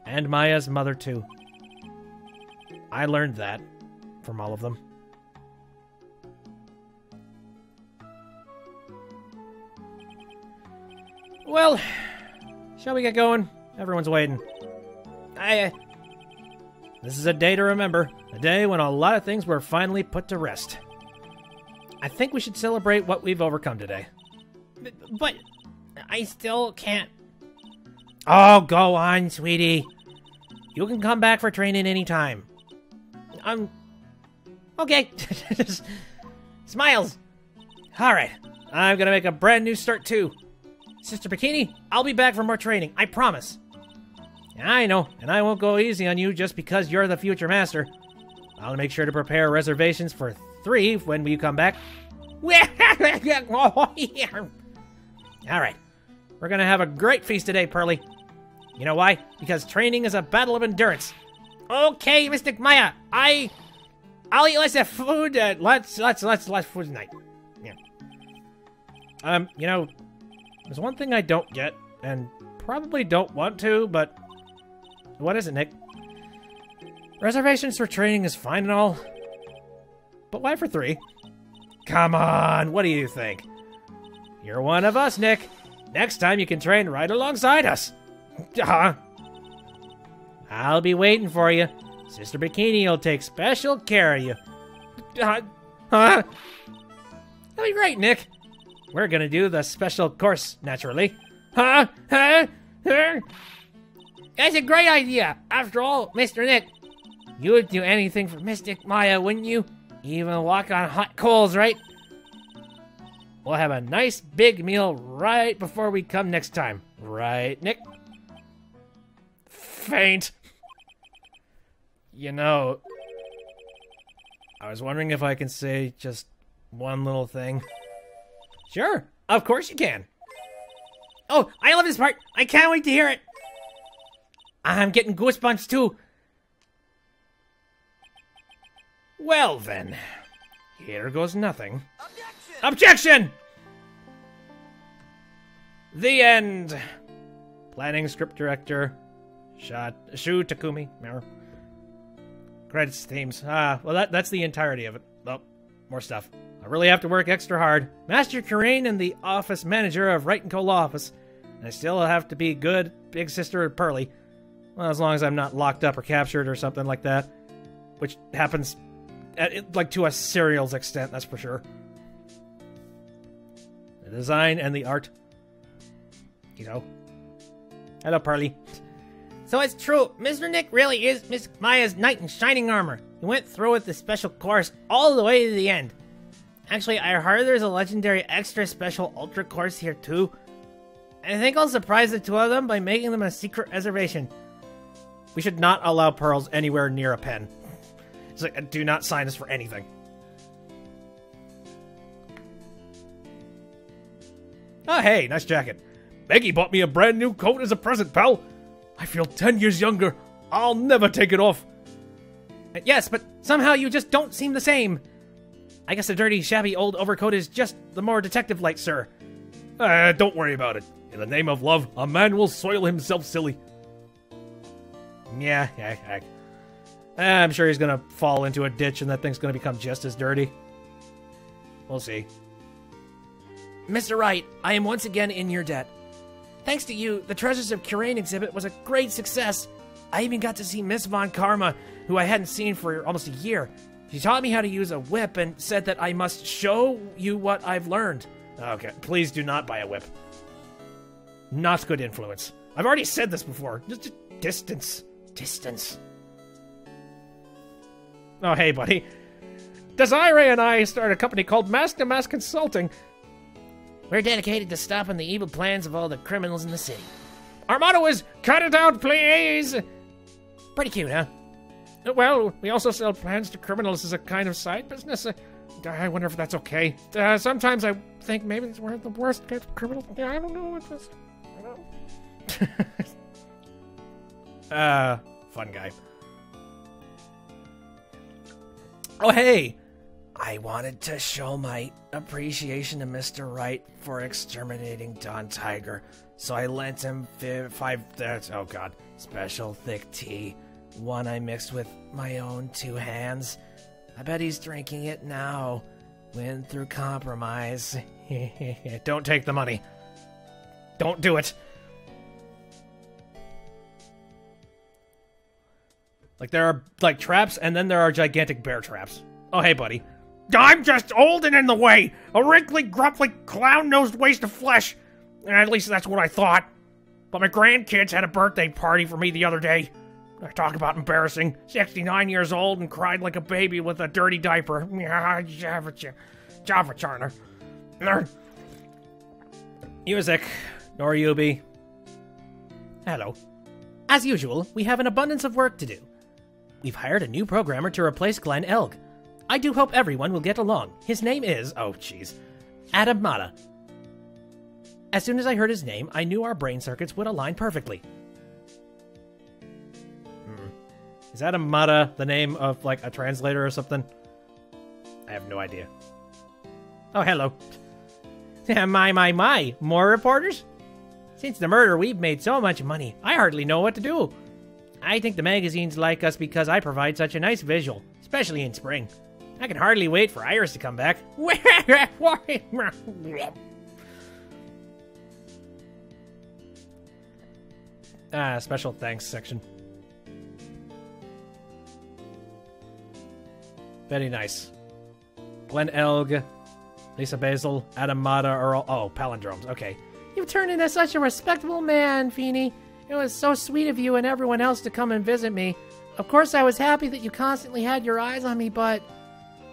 and Maya's mother too. I learned that from all of them. Well, shall we get going? Everyone's waiting. This is a day to remember. A day when a lot of things were finally put to rest. I think we should celebrate what we've overcome today. But I still can't. Oh, go on, sweetie. You can come back for training anytime. Okay. Smiles. Alright. I'm gonna make a brand new start too. Sister Bikini, I'll be back for more training. I promise. I know, and I won't go easy on you just because you're the future master. I'll make sure to prepare reservations for 3 when you come back. Alright. We're gonna have a great feast today, Pearly. You know why? Because training is a battle of endurance. Okay, Mystic Maya. I'll eat less of food. Less food tonight. Yeah. You know, there's one thing I don't get, and probably don't want to, but what is it, Nick? Reservations for training is fine and all, but why for 3? Come on, what do you think? You're one of us, Nick. Next time you can train right alongside us. I'll be waiting for you. Sister Bikini will take special care of you. That'll be great, Nick. We're gonna do the special course, naturally. That's a great idea. After all, Mr. Nick, you would do anything for Mystic Maya, wouldn't you? Even walk on hot coals, right? We'll have a nice big meal right before we come next time. Right, Nick? Faint. You know, I was wondering if I can say just one little thing. Sure, of course you can. Oh, I love this part. I can't wait to hear it. I'm getting goosebumps too. Well then, here goes nothing. Objection! The end. Planning, script director, Shu Takumi. Credits, themes. Well, that's the entirety of it. Oh, more stuff. I really have to work extra hard. Master Kurain and the office manager of Wright & Co. Law Office. And I still have to be good big sister Pearly. Well, as long as I'm not locked up or captured or something like that. Which happens, like, to a serial's extent, that's for sure. The design and the art. You know. Hello, Pearly. So it's true, Mr. Nick really is Miss Maya's knight in shining armor. He went through with the special course all the way to the end. Actually, I heard there's a legendary extra special ultra course here too. I think I'll surprise the two of them by making them a secret reservation. We should not allow pearls anywhere near a pen. It's like, do not sign us for anything. Oh, hey, nice jacket. Maggie bought me a brand new coat as a present, pal. I feel 10 years younger. I'll never take it off. Yes, but somehow you just don't seem the same. I guess the dirty, shabby old overcoat is just the more detective-like, sir. Don't worry about it. In the name of love, a man will soil himself silly. Yeah. I'm sure he's gonna fall into a ditch and that thing's gonna become just as dirty. We'll see. Mr. Wright, I am once again in your debt. Thanks to you, the Treasures of Kurain exhibit was a great success. I even got to see Miss Von Karma, who I hadn't seen for almost a year. She taught me how to use a whip and said that I must show you what I've learned. Okay, please do not buy a whip. Not good influence. I've already said this before. Just distance. Distance. Oh, hey, buddy. Desiree and I started a company called Mask to Mask Consulting. We're dedicated to stopping the evil plans of all the criminals in the city. Our motto is, cut it out, please! Pretty cute, huh? Well, we also sell plans to criminals as a kind of side business. I wonder if that's okay. Sometimes I think maybe we're the worst kind of criminal. Yeah, I don't know what this... Fun guy. Oh, hey! I wanted to show my appreciation to Mr. Wright for exterminating Don Tiger, so I lent him special thick tea. One I mixed with my own 2 hands. I bet he's drinking it now. Win through compromise. Don't take the money. Don't do it. Like, there are, like, traps, and then there are gigantic bear traps. Oh, hey, buddy. I'm just old and in the way. A wrinkly, grumpy, clown-nosed waste of flesh. At least that's what I thought. But my grandkids had a birthday party for me the other day. I talk about embarrassing. 69 years old and cried like a baby with a dirty diaper. Java Charner. Music. Noriyubi. Hello. As usual, we have an abundance of work to do. We've hired a new programmer to replace Glenn Elg. I do hope everyone will get along. His name is, Adam Mata. As soon as I heard his name, I knew our brain circuits would align perfectly. Is Adam Mata the name of, like, a translator or something? I have no idea. Oh, hello. My. More reporters? Since the murder, we've made so much money, I hardly know what to do. I think the magazines like us because I provide such a nice visual, especially in spring. I can hardly wait for Iris to come back. Special thanks section. Very nice. Glenn Elg, Lisa Basil, Adam Mata are all... Oh, palindromes. Okay. You've turned into such a respectable man, Feeny. It was so sweet of you and everyone else to come and visit me. Of course, I was happy that you constantly had your eyes on me, but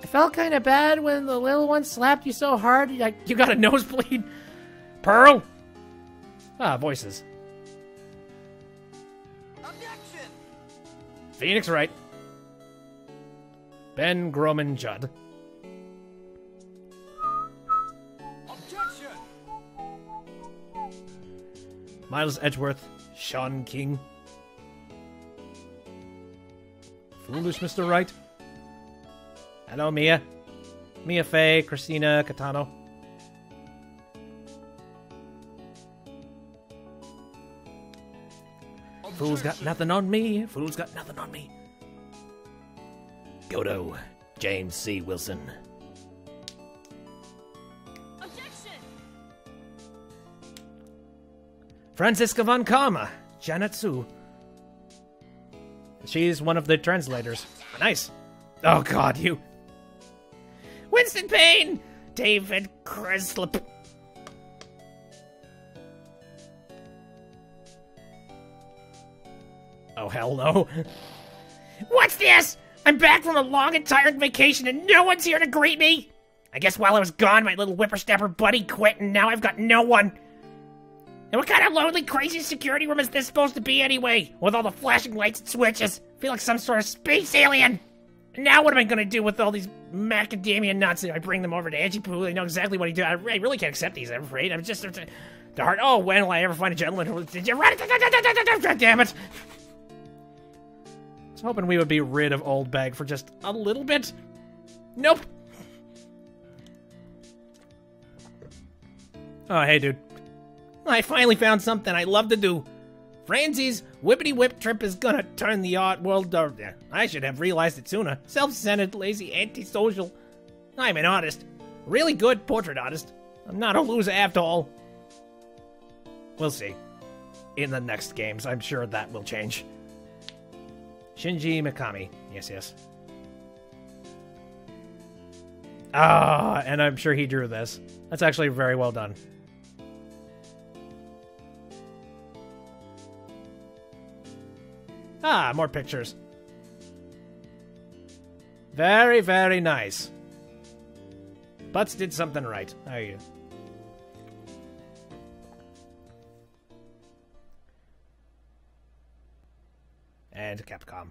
I felt kind of bad when the little one slapped you so hard, like you got a nosebleed. Pearl? Voices. Objection! Phoenix Wright. Ben Groman Judd. Objection! Miles Edgeworth, Sean King. Foolish Mr. Wright. Hello, Mia. Mia Fey, Christina Catano. Fool's got nothing on me. Fool's got nothing on me. Godo, James C. Wilson. Objection! Franziska von Karma, Janet Su. She's one of the translators. Nice. Oh god, you. Winston Payne! David Creslip. Oh hell no. What's this? I'm back from a long and tired vacation and no one's here to greet me? I guess while I was gone, my little whippersnapper buddy quit and now I've got no one. And what kind of lonely, crazy security room is this supposed to be anyway? With all the flashing lights and switches? I feel like some sort of space alien. And now what am I gonna do with all these macadamia nuts? I bring them over to Edgy Poo, they know exactly what he did. I really can't accept these, I'm afraid. I'm just... The heart... Oh, when will I ever find a gentleman who... Did you run it? God damn it. I was hoping we would be rid of Old Bag for just a little bit. Nope. Oh, hey, dude. I finally found something I love to do. Franzie's Whippity Whip trip is gonna turn the art world... I should have realized it sooner. Self-centered, lazy, antisocial. I'm an artist. Really good portrait artist. I'm not a loser after all. We'll see. In the next games, I'm sure that will change. Shinji Mikami. Yes, yes. Ah, and I'm sure he drew this. That's actually very well done. Ah, more pictures. Very, very nice. Butts did something right. How are you? And Capcom.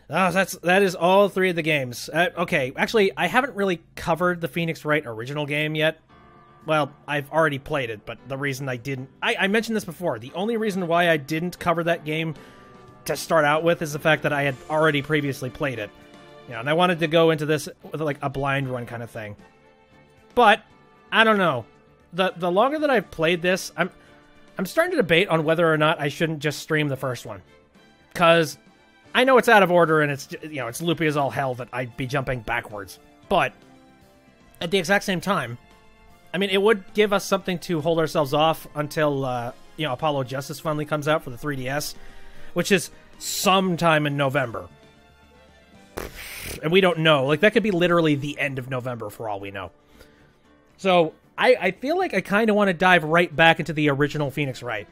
Oh, that is all three of the games. Okay, actually, I haven't really covered the Phoenix Wright original game yet. Well, I've already played it, but the reason I didn't... I mentioned this before. The only reason why I didn't cover that game to start out with is the fact that I had already previously played it. You know, and I wanted to go into this with like a blind run kind of thing. But I don't know. The longer that I've played this, I'm starting to debate on whether or not I shouldn't just stream the first one. Cuz I know it's out of order and it's, you know, it's loopy as all hell that I'd be jumping backwards. But at the exact same time, I mean, it would give us something to hold ourselves off until you know, Apollo Justice finally comes out for the 3DS, which is sometime in November. And we don't know. Like, that could be literally the end of November for all we know. So, I feel like I kind of want to dive right back into the original Phoenix Wright.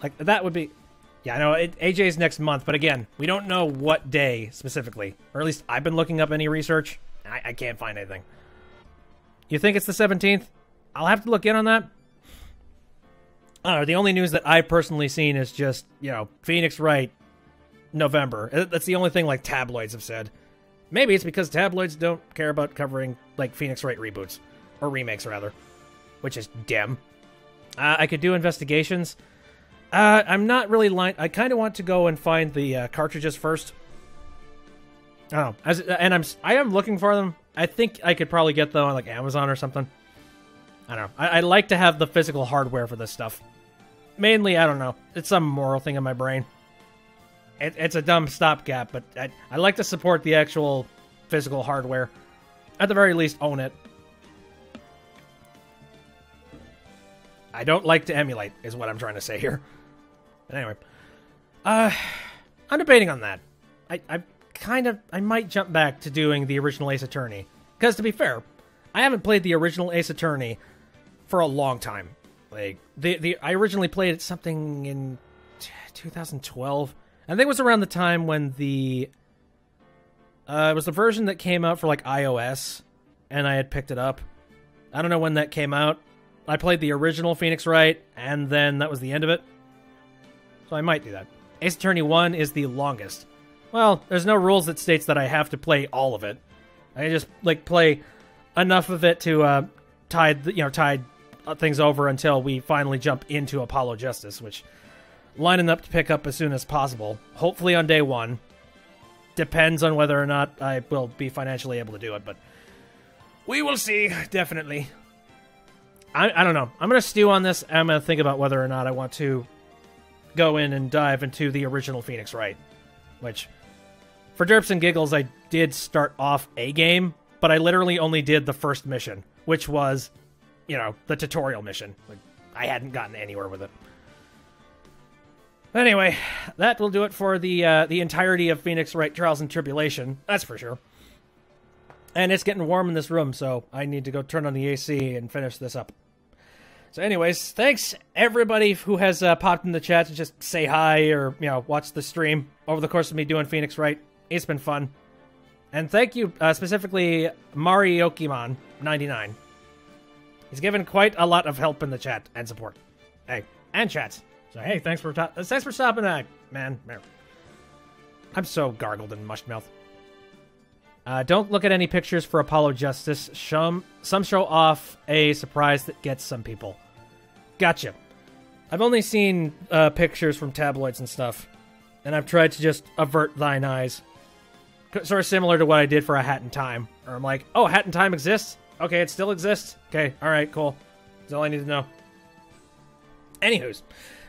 Like, that would be... Yeah, I know, AJ's next month, but again, we don't know what day specifically. Or at least I've been looking up any research, and I can't find anything. You think it's the 17th? I'll have to look in on that. I don't know, the only news that I've personally seen is just, you know, Phoenix Wright, November. That's the only thing, like, tabloids have said. Maybe it's because tabloids don't care about covering, like, Phoenix Wright reboots. Or remakes, rather. Which is dim. I could do investigations. I'm not really I kind of want to go and find the cartridges first. Oh, I am looking for them. I think I could probably get them on, like, Amazon or something. I don't know. I like to have the physical hardware for this stuff. Mainly, I don't know. It's some moral thing in my brain. It's a dumb stopgap, but I like to support the actual physical hardware. At the very least, own it. I don't like to emulate, is what I'm trying to say here. But anyway. I'm debating on that. I might jump back to doing the original Ace Attorney. Because, to be fair, I haven't played the original Ace Attorney for a long time. Like, I originally played it something in 2012. I think it was around the time when it was the version that came out for, like, iOS, and I had picked it up. I don't know when that came out. I played the original Phoenix Wright, and then that was the end of it. So I might do that. Ace Attorney 1 is the longest. Well, there's no rules that states that I have to play all of it. I just like play enough of it to tide things over until we finally jump into Apollo Justice, which lining up to pick up as soon as possible. Hopefully on day 1. Depends on whether or not I will be financially able to do it, but we will see. Definitely. I don't know. I'm gonna stew on this. I'm gonna think about whether or not I want to go in and dive into the original Phoenix Wright, which, for derps and giggles, I did start off a game, but I literally only did the first mission, which was, the tutorial mission. Like, I hadn't gotten anywhere with it. Anyway, that will do it for the entirety of Phoenix Wright Trials and Tribulation. That's for sure. And it's getting warm in this room, so I need to go turn on the AC and finish this up. So anyways, thanks everybody who has popped in the chat to just say hi or, watch the stream over the course of me doing Phoenix Wright. It's been fun. And thank you specifically Mariokiman99. He's given quite a lot of help in the chat and support. Hey, and chats. So hey, thanks for stopping by, man. I'm so gargled and mushed mouth. Don't look at any pictures for Apollo Justice. Some show off a surprise that gets some people. Gotcha. I've only seen pictures from tabloids and stuff, and I've tried to just avert thine eyes. Sort of similar to what I did for A Hat in Time. Or I'm like, oh, Hat in Time exists? Okay, it still exists? Okay, alright, cool. That's all I need to know. Anywho's.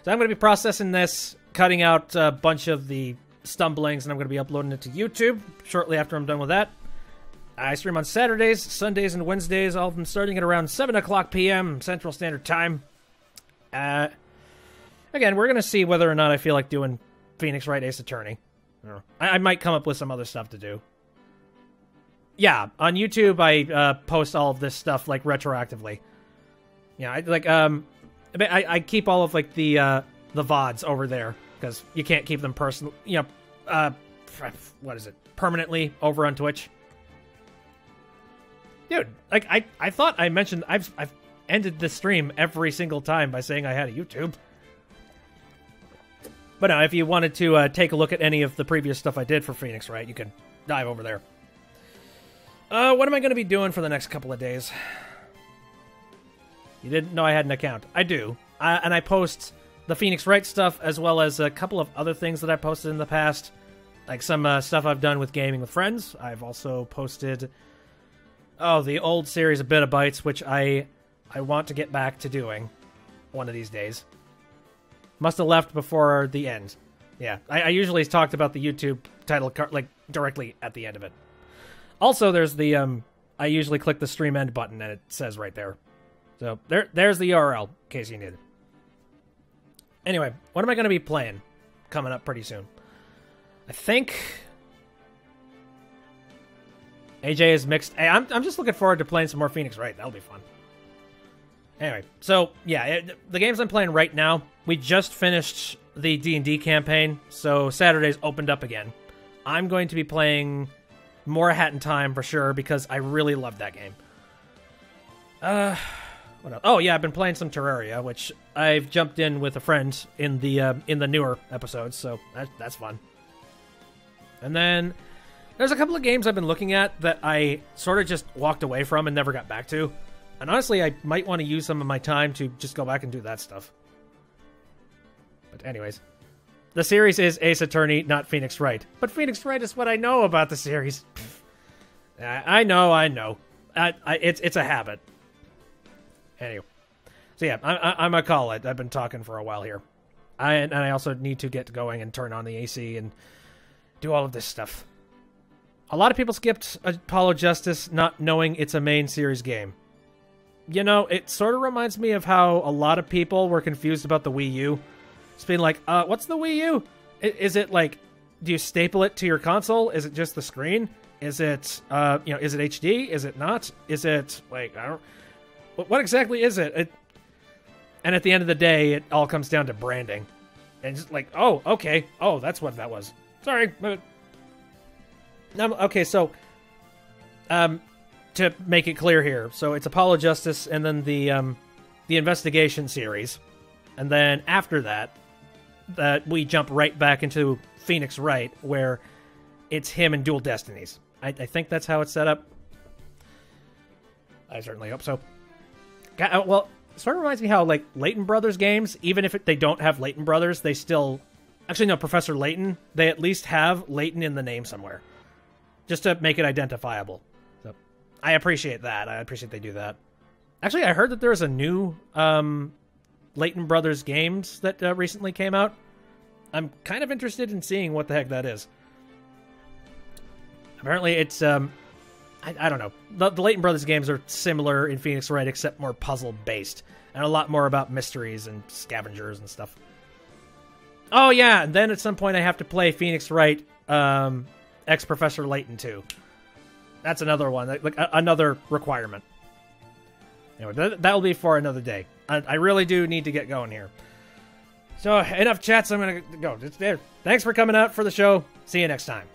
So I'm going to be processing this, cutting out a bunch of the stumblings, and I'm going to be uploading it to YouTube shortly after I'm done with that. I stream on Saturdays, Sundays, and Wednesdays, all of them starting at around 7 o'clock p.m. Central Standard Time. Again, we're going to see whether or not I feel like doing Phoenix Wright Ace Attorney. I might come up with some other stuff to do. Yeah, on YouTube, I post all of this stuff, like, retroactively. Yeah, I keep all of, like, the VODs over there, because you can't keep them permanently over on Twitch. Dude, like, I thought I mentioned, I've ended this stream every single time by saying I had a YouTube. But no, if you wanted to take a look at any of the previous stuff I did for Phoenix Wright, you can dive over there. What am I going to be doing for the next couple of days? You didn't know I had an account. I do. And I post the Phoenix Wright stuff, as well as a couple of other things that I posted in the past. Like some stuff I've done with Gaming with Friends. I've also posted, the old series of Bitabytes, which I want to get back to doing one of these days. Must have left before the end. Yeah, I usually talked about the YouTube title card, like, directly at the end of it. Also, there's the, I usually click the stream end button, and it says right there. So, there's the URL, in case you need it. Anyway, what am I going to be playing coming up pretty soon? I think AJ is mixed. Hey, I'm just looking forward to playing some more Phoenix Wright. That'll be fun. Anyway, so, yeah, the games I'm playing right now, we just finished the D&D campaign, so Saturday's opened up again. I'm going to be playing more Hat in Time for sure, because I really love that game. What else? Oh, yeah, I've been playing some Terraria, which I've jumped in with a friend in the newer episodes, so that's fun. And then there's a couple of games I've been looking at that I sort of just walked away from and never got back to. And honestly, I might want to use some of my time to just go back and do that stuff. But anyways, the series is Ace Attorney, not Phoenix Wright. But Phoenix Wright is what I know about the series. I know. It's a habit. Anyway. So yeah, I'm a call it. I've been talking for a while here. And I also need to get going and turn on the AC and do all of this stuff. A lot of people skipped Apollo Justice not knowing it's a main series game. You know, it sort of reminds me of how a lot of people were confused about the Wii U. It's being like, what's the Wii U? Is it like, do you staple it to your console? Is it just the screen? Is it, is it HD? Is it not? Is it, like, I don't... What exactly is it? And at the end of the day, it all comes down to branding. And just like, oh, okay. Oh, that's what that was. Sorry. Okay, so... to make it clear here, so it's Apollo Justice and then the investigation series, and then after that we jump right back into Phoenix Wright, where it's him and Dual Destinies. I think that's how it's set up. I certainly hope so. Well, it sort of reminds me how, like, Layton Brothers games, even if they don't have Layton Brothers, they still... Actually, no, Professor Layton, they at least have Layton in the name somewhere. Just to make it identifiable. So, I appreciate that. I appreciate they do that. Actually, I heard that there's a new Layton Brothers games that recently came out. I'm kind of interested in seeing what the heck that is. Apparently, it's... I don't know. The Layton Brothers games are similar in Phoenix Wright, except more puzzle-based. And a lot more about mysteries and scavengers and stuff. Oh, yeah, and then at some point I have to play Phoenix Wright Ex-Professor Layton 2. That's another one, like another requirement. Anyway, that'll be for another day. I really do need to get going here. So, enough chats, I'm going to go. Thanks for coming out for the show. See you next time.